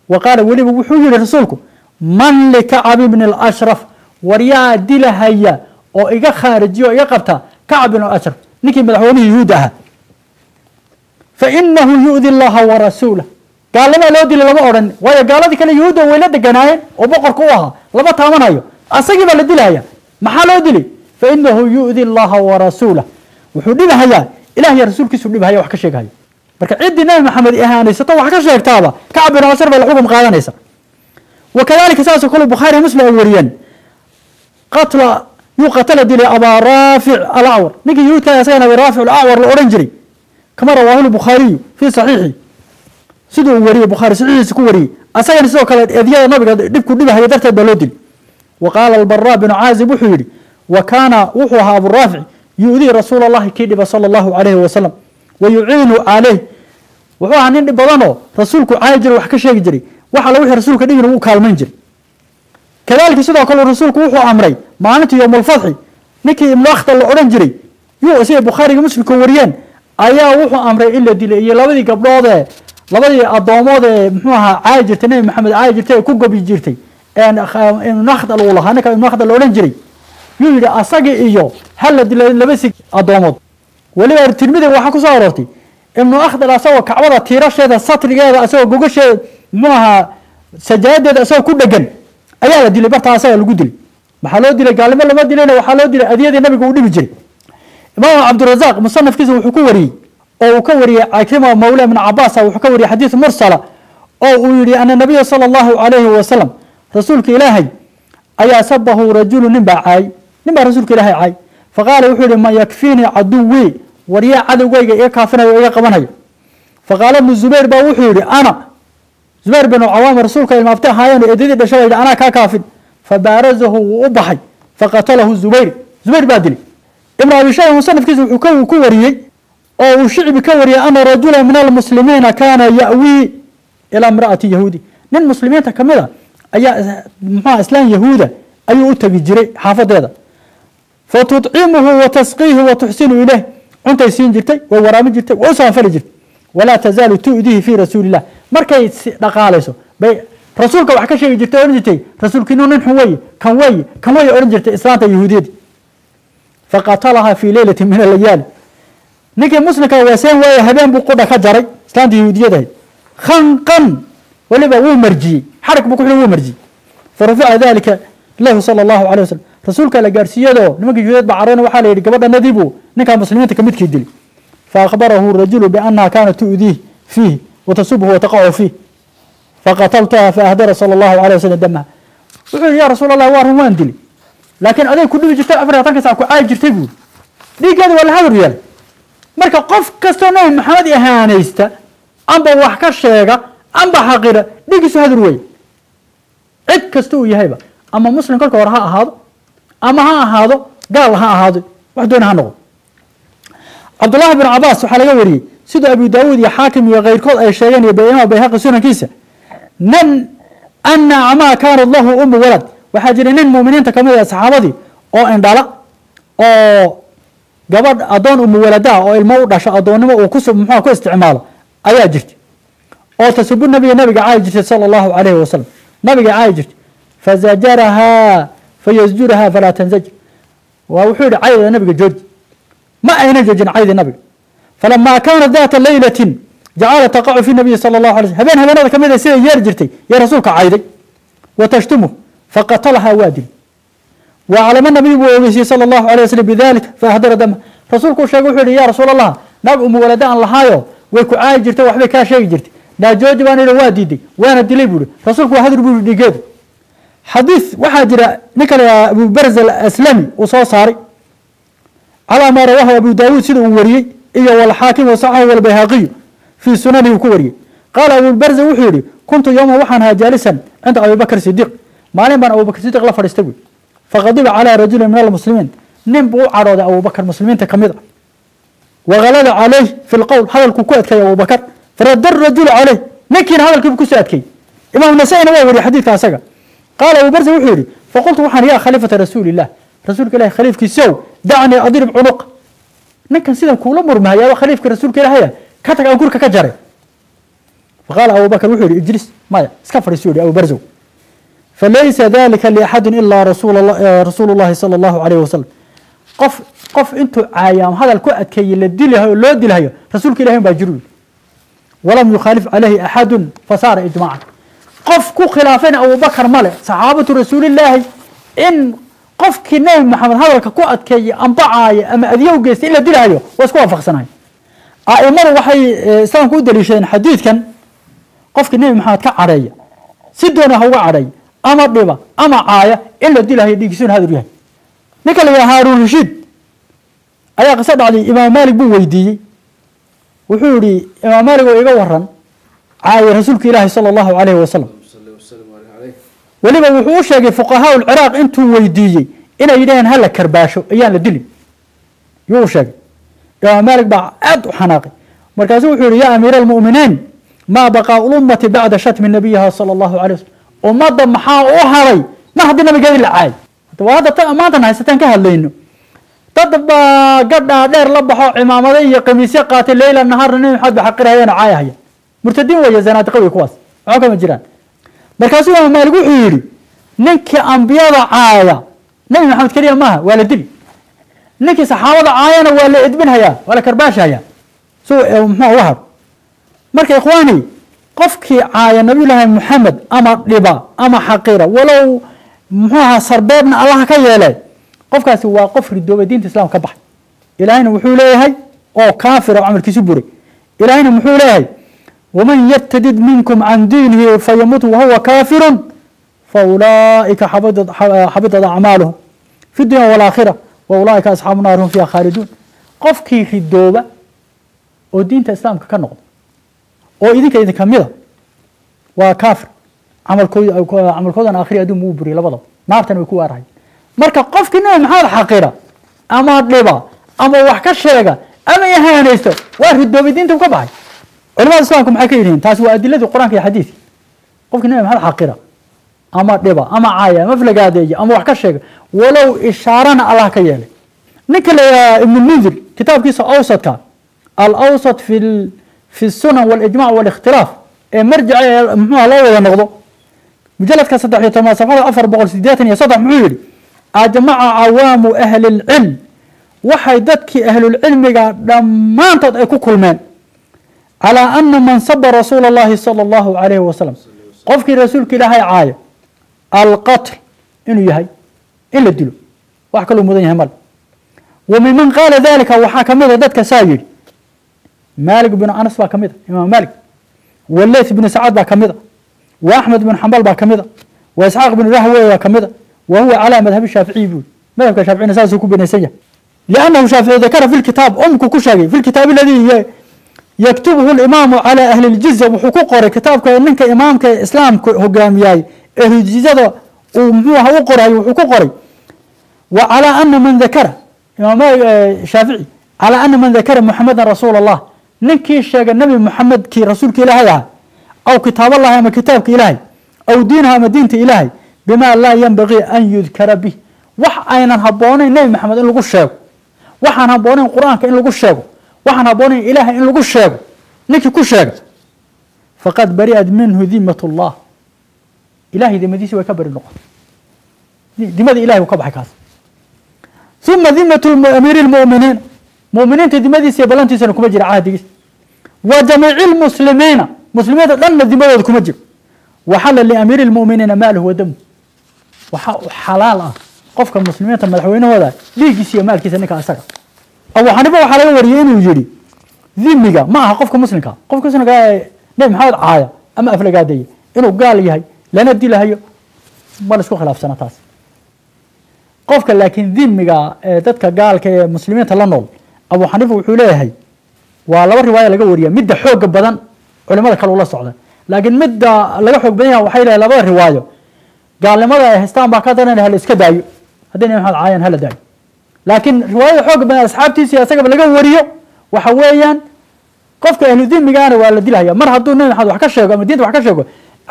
وقال ولي بوحوي لرسولكم من لكعب بن الأشرف وريا دلها هيا أو إيجا خارجي أو يقبتها كعب بن الأشرف نيك مدحوني يهودها فإنه يؤذي الله ورسوله قال لما لو دي لما أورن ويا قال دي كلا يهود وولد جناين وبقر قوها لما تامن هيو أسجب على دلها ما حلو دلي فإنه يؤذي الله ورسوله وحدنا هيا إلهي رسول كسر هيا وحكي شيء هيا marka cidii nabi maxamed ihaanaysa ta wax ka sheegtaaba kacab bin asr bal xukum qaadanaysa wakadalika saas kullu bukhari muslim wariyan qatla yuqtala dil aba rafi' al-awr nigi yuuta asana rafi' al-awr la oran jiray كما رواه البخاري في صحيحه سيدو وري البخاري صحيح سكو وري أساقا سيدو كلا إذياء النبي دبكو دبها يدرت بلودل. وقال البراء بن عازب وحيري وكان وحوها أبو الرافع يؤذي رسول الله كيدب صلى الله عليه وسلم ويعين عليه وحوها نين بضانو رسولك عاجر وحكا شيء جري وحا لوحي رسولك دينا وكالمين جري. كذلك سيدو كلا رسولك وحو أمري معناته يوم الفتح نكي ملاخت الأوران جري يو سيد بخاري ومسلم كوريان أيا وحو أمري إلا دي إيا لبدي قبلوده لبدي الضوامود محوها عاجرتي نبي محمد عاجرتي كوكو بيجيرتي إن ناخد الأولى هناك ناخد الأولى جري يقول أساقي إيو هل لبسي الضوامود ولي التلميذ وحكو صارتي إنه أخذ الأسوأ كعوضة تيراش هذا السطر هذا أسوأ جوجش معها سجادة هذا أسوأ كل جن أيها دي اللي برتها أسوأ الجودل محلود دي قال ما لما دي لنا وحلود دي أدية النبي قولي بيجري إمام عبد الرزاق مصنف كذا وحكوري أو كوري عكرمة مولى من عباس أو حكوري حديث مرسلة أو يري أن النبي صلى الله عليه وسلم رسولك إلهي أيا سبه رجل نبع عاي نبع رسولك إلهي عاي فقال وحول ما يكفيني عدوي ورياء عدوي يكافنا ويقبنها فقال ابن الزبير بوحول أنا زبير بن عوام رسولك المفتاح هايان إدريد بشوي أنا كافن فبارزه وأبحي فقتله الزبير زبير بادلي ابن أبي شيخ مصنف كذا كوري أو شعب كوري أن رجلا من المسلمين كان يأوي إلى امرأة يهودي من المسلمين تكملها أي مع إسلام يهودا أي أتبي جري حافظ هذا فتطعمه وتسقيه وتحسن إليه أنت يسين جرتي وورامي جرتي وأسافر جرتي ولا تزال تؤذيه في رسول الله مركي دقاليسو بي رسولك وحكا شيء جرتي أورنجتي رسولك نون حوي كان وي أورنجتي إسلام يهودي فقاتلها في ليلة من الليالي نيكي مسلمك ويسين وي هبين بقودة كجري إسلام يهودية ده خنقا ولبا هو مرجي حرك بكل هو مرجي فرفع ذلك الله صلى الله عليه وسلم رسولك لجارسيده نمك جديد بعرين وحاله قبل النذيبه نكا مسلمين تكمل كيدلي فأخبره الرجل بأنها كانت تؤذيه فيه وتسبه وتقع فيه فقتلتها فأهدر صلى الله عليه وسلم دمها وقال يا رسول الله وارهم وين دلي لكن أذين كله جرت أفريقيا تنكسر كعاي جرت يقول دي كذا ولا هذا ريال مركب قف كستونه محمد إهانيسته أم بوحك الشيء أم بحقيرة دي كسر هذا روي عد كستو يهيبه أما مسلم كل كورها هذا أما هذا قال هذا وحدون هنو عبد الله بن عباس وحلا يوري سيد أبي داود يا حاكم يا غير كل أي شيئين يبينه بيهاق سنة كيسة نن أن عما كان الله أم ولد وحاجرين المؤمنين تكمل صحابتي أو إن دلا أو قبل أدون أم ولده أو الموت عشان أدونه وكسب محاكو استعماله أيا جرت أو تسب النبي عايجت صلى الله عليه وسلم نبي عايجت فزجرها فيزجرها فلا تنزج ووحود عيد النبي جوج ما أين جوج عيد النبي فلما كانت ذات ليلة جعل تقع في النبي صلى الله عليه وسلم هبين هذا كم سير يرجرتي يا رسولك عيدي وتشتمه فقتلها وادي وعلم النبي صلى الله عليه وسلم بذلك فأهدر دمه رسولك وحود يا رسول الله نقوم ولدان الله هايو ويكو عايد جرتي وحبي كاشي جرتي لا جوج باني الوادي دي وانا الدليل رسولك وهدر بودي جد حديث واحد نكر أبو برز الأسلمي وصاصاري على ما رواه أبو داود سيد وري إيه والحاكم وصححه والبيهقي في سننه وكوري قال أبو برز وحوري كنت يوم وحنها جالسا عند أبي بكر الصديق ما لم أبو بكر الصديق لا فرستوي فغضب على رجل من المسلمين نبو عرض أبو بكر المسلمين تكمل وغلل عليه في القول هذا الكوكوات كي أبو بكر فرد الرجل عليه لكن هذا الكوكوات كي إمام النسائي نوى حديث عساقه قال أبو برز وحوري فقلت وحن يا خليفة رسول الله رسولك الله خليفك سو دعني أضرب عنق نكن سيدا كولا مرمها يا خليفك رسولك الله هيا كاتك أنكرك كجري فقال أبو بكر وحوري اجلس ما اسكفر سوري أبو برزو فليس ذلك لأحد إلا رسول الله صلى الله عليه وسلم قف انتو عايام هذا الكؤت كي لو دلها رسولك الله باجرون ولم يخالف عليه أحد فصار إجماعا قف كو خلافين أبو بكر ماله صحابة رسول الله إن قف كناي محمد هذا كقوة كي أنبعاي أما أذيو جيس إلا دلها واسكوا فخصناي أمر وحي إسلام كود دليشين حديث كان قف كناي محمد كعرية سدونا هو عري أما ضبا أما عاية إلا دلها يديكسون هذا الرجال نكال يا هارون رشيد أيا قصد علي إمام مالك بن ويدي وحوري إمام مالك وإيقا ورن عاي رسولك إلهي صلى الله عليه وسلم ولما وحوشة فقهاء العراق انتم ويديجي إنا يدين هلا كرباشو إيان لدلي يوشك إمام مالك بعد حناقي مركزه وحوري يا أمير المؤمنين ما بقى الأمة بعد شتم النبي صلى الله عليه وسلم ومضى محاو أوهري ما حدنا بقدر العاي وهذا ما تنهيستان كهاللينو تدبا قد دير لبحو عمامدي قميصي قاتل ليلة النهار نين حد بحقرها هنا عاية هي مرتدين ويا زنات قوي كواس عقب الجيران مركزوا ما يلقوا حيري نك أنبياء عاية نبي محمد كريم ما ولا دلي نك صحابة عاية ولا ادبن هيا ولا كرباش هيا سوء ما وهر مركز إخواني قفك عاية نبي الله محمد أما ربا أما حقيرة ولو محوها صربابنا الله كيالي qofkaasi waa qof ridooba diinta islaamka ka baxay ilaahayna wuxuu leeyahay oo kaafir oo amalkiisu buray ilaahayna muxuu leeyahay waman yattadid minkum an diinihi fayamut wa huwa kaafirun faulaa'ika habitat a'maaluhum fi dunya wal aakhirah wa ulaa'ika ashaabun naar hum fiha khalidun qofkii ridooba oo diinta islaamka ka noqdo oo idinka kamida waa kaafir amalkoodan aakhiri aduu muu buray labadaba naartan way ku waarahay marka qofkii nabi maxamed xaqira ama dhiba ama wax ka sheega ama yahanaysto waa ridoobi diinta ka baxay culimada islaamku maxay ka yiraahdeen taas waa adiladii quraanka iyo xadiiska qofkii nabi maxamed xaqira ama dhiba ama caaya ama flagaadeeya ama wax ka sheega walow ishaarana Allah ka yeelay ninka la ibn munzir kitaabkiisa awsadka al-awsat fi sunan wal ijma' wal ikhtilaf ee marjica muxuu loo wada noqdo mujalladka 13 safxada 483 muxuu yiri أجمع عوام أهل العلم وحيدتك أهل العلم لما تدعي كل من على أن من صب رسول الله صلى الله عليه وسلم قفك رسولك لهي عاية القتل إنه يهي إلا الدلو وحكى له مدين همال ومن قال ذلك وحاكم ذاتك ساير مالك بن أنس باكمده إمام مالك والليث بن سعد باكمده وأحمد بن حنبل باكمده وإسحاق بن راهويه باكمده وهو على مذهب الشافعي بول مذهب الشافعي نساسه كوبين سيء لأنه شافعي ذكر في الكتاب كشاقي في الكتاب الذي يكتبه الإمام على أهل الجزة وحقوق الكتاب كأنك إمام كإسلام هجامياي أهل الجزة ومحوها وقرأي وحقوق وعلى أن من ذكر إمام الشافعي على أن من ذكر محمد رسول الله نكي الشاق النبي محمد كي رسولك إلهي أو كتاب الله أما كتابك إلهي أو دينها أما دينة إلهي بما لا ينبغي أن يذكر به وح أين هبونين نبي محمد إن لقوا الشاق وحن هبونين القرآن كإن لقوا الشاق وحن هبونين إله إن لقوا الشاق نكي كل شاق فقد برئت منه ذمة الله إلهي ذمتيسي ويكبر النقط ذمة إلهي وكبح كاس ثم ذمة أمير المؤمنين مؤمنين تذمتيسي بلانتيسي نكم أجر عادي وجميع المسلمين لن ذمة كم أجر وحل لأمير المؤمنين ماله ودمه وحلال قفك المسلمين مدحوينه هذا ليجيسي مالكيس انك اسغ او حنبه waxa laga wariyay inuu yiri dhimiga ma aha qofka muslimka nabi maxamed caaya ama aflagaaday inuu gaal yahay lana dilahayo ma la isku khilaafsana taas qofka laakiin dhimiga dadka gaalka ee muslimiinta la nool abu xanifa wuxuu leeyahay waa laba riwaaya laga wariyay midda xoog badan culimada kale la socda laakiin midda laga xoog badan yahay waxay leeyahay laba riwaayo gaalnimada ay haystaan baa ka daran hal iska daayo hadina maxaad caayan hal daayo laakiin riwaayada xoog badan asxaabtiisa asaga laga wariyo waxa weeyaan qofka ahlu dhimigaana waa la dilaya mar hadduu nabi maxamed wax ka sheego ama diinta wax ka sheego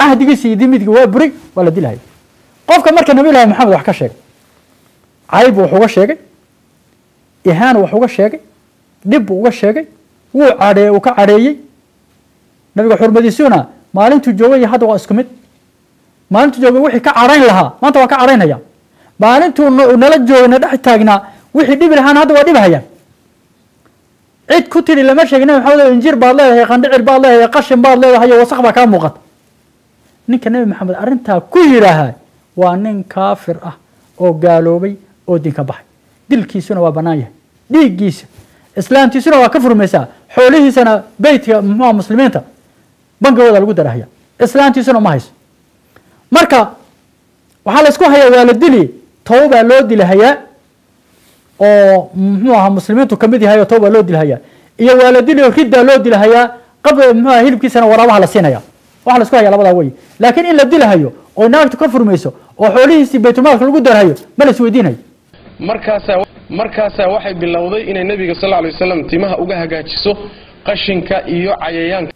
ahdigiisa iyo dhimidka waa buri waa la dilaya qofka marka nabi maxamed wax ka sheego cayb wuxuu uga sheegay ihaan wuxuu uga sheegay dib uga sheegay wuu cadeeyay uu ka cadeeyay nabiga xurmadiisuna maalintu joogay hadda waa isku mid maalintu joogay wixii ka carayn lahaa maanta waa ka caraynaya maalintu nala joogna dhex taagnaa wixii dhib lahaan hadda waa dhibahayaan cid ku tiri lama sheegin nabi maxamed injir baad leedahay qandhicir baad leedahay qashin baad leedahay wasakh baa ka muuqata ninka nabi maxamed arinta ku yiraahay waa nin kaafir ah oo gaaloobay oo dinka baxay dilkiisuna waa banaan yahay dhiigiisa islaamtiisuna waa ka furmaysaa xoolihiisana beedka muslimiinta bankooda lagu darahaya islaamtiisuna ma hayso marka waxa la isku hayaa waa la dili tawba loo dilahayaa oo muxuu ahaa muslimiintu kamid yahay tawba loo dilahayaa iyo waa la dili oo riddaa loo dilahayaa muxuu hilibkiisana waraabaha la siinaya waxa la isku hayaa labadaa wey laakiin in la dilahayo oo naagtu ka furmayso oo xoolihiisii baytulmaalka lagu darhayo ma la isweydiinayo markaasaa waxay bilowday inay nebiga sal alay wasalam timaha uga hagaajiso qashinka iyo cayayaanka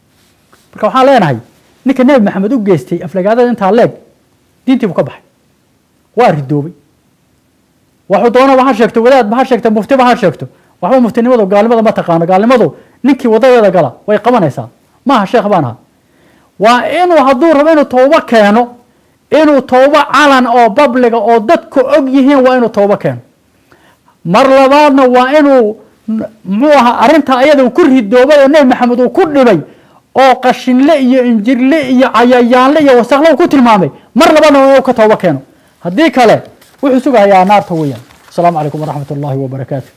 marka waxaan leenahay ninka nebi maxamed u geystay aflagaadada intaa leeg diintii buu ka baxay waa ridoobay waxuu doonaba ha sheegto wadaadba ha sheegto muftiba ha sheegto waxba muftinimadu gaalnimada ma taqaano gaalnimadu ninkii wadadeeda gala way qabanaysaa maaha sheekh baan ahaa waa inuu hadduu rabo inuu toobo keeno inuu toobo calan oo babliga oo dadku og yihiin waa inuu toobo keeno mar labaadna waa inuu muxuu ahaa arrintaa ayada uu ku ridoobay oo nebi maxamed uu ku dhibay oo qashinle iyo injirle iyo cayayaanle iyo wasakhle uu ku tilmaamay mar labaadna waa inuu ka toobo keeno haddii kale wuxuu sugahayaa naarta weeyaan asalaamu calaykum waraxmat ullaahi wabarakaatu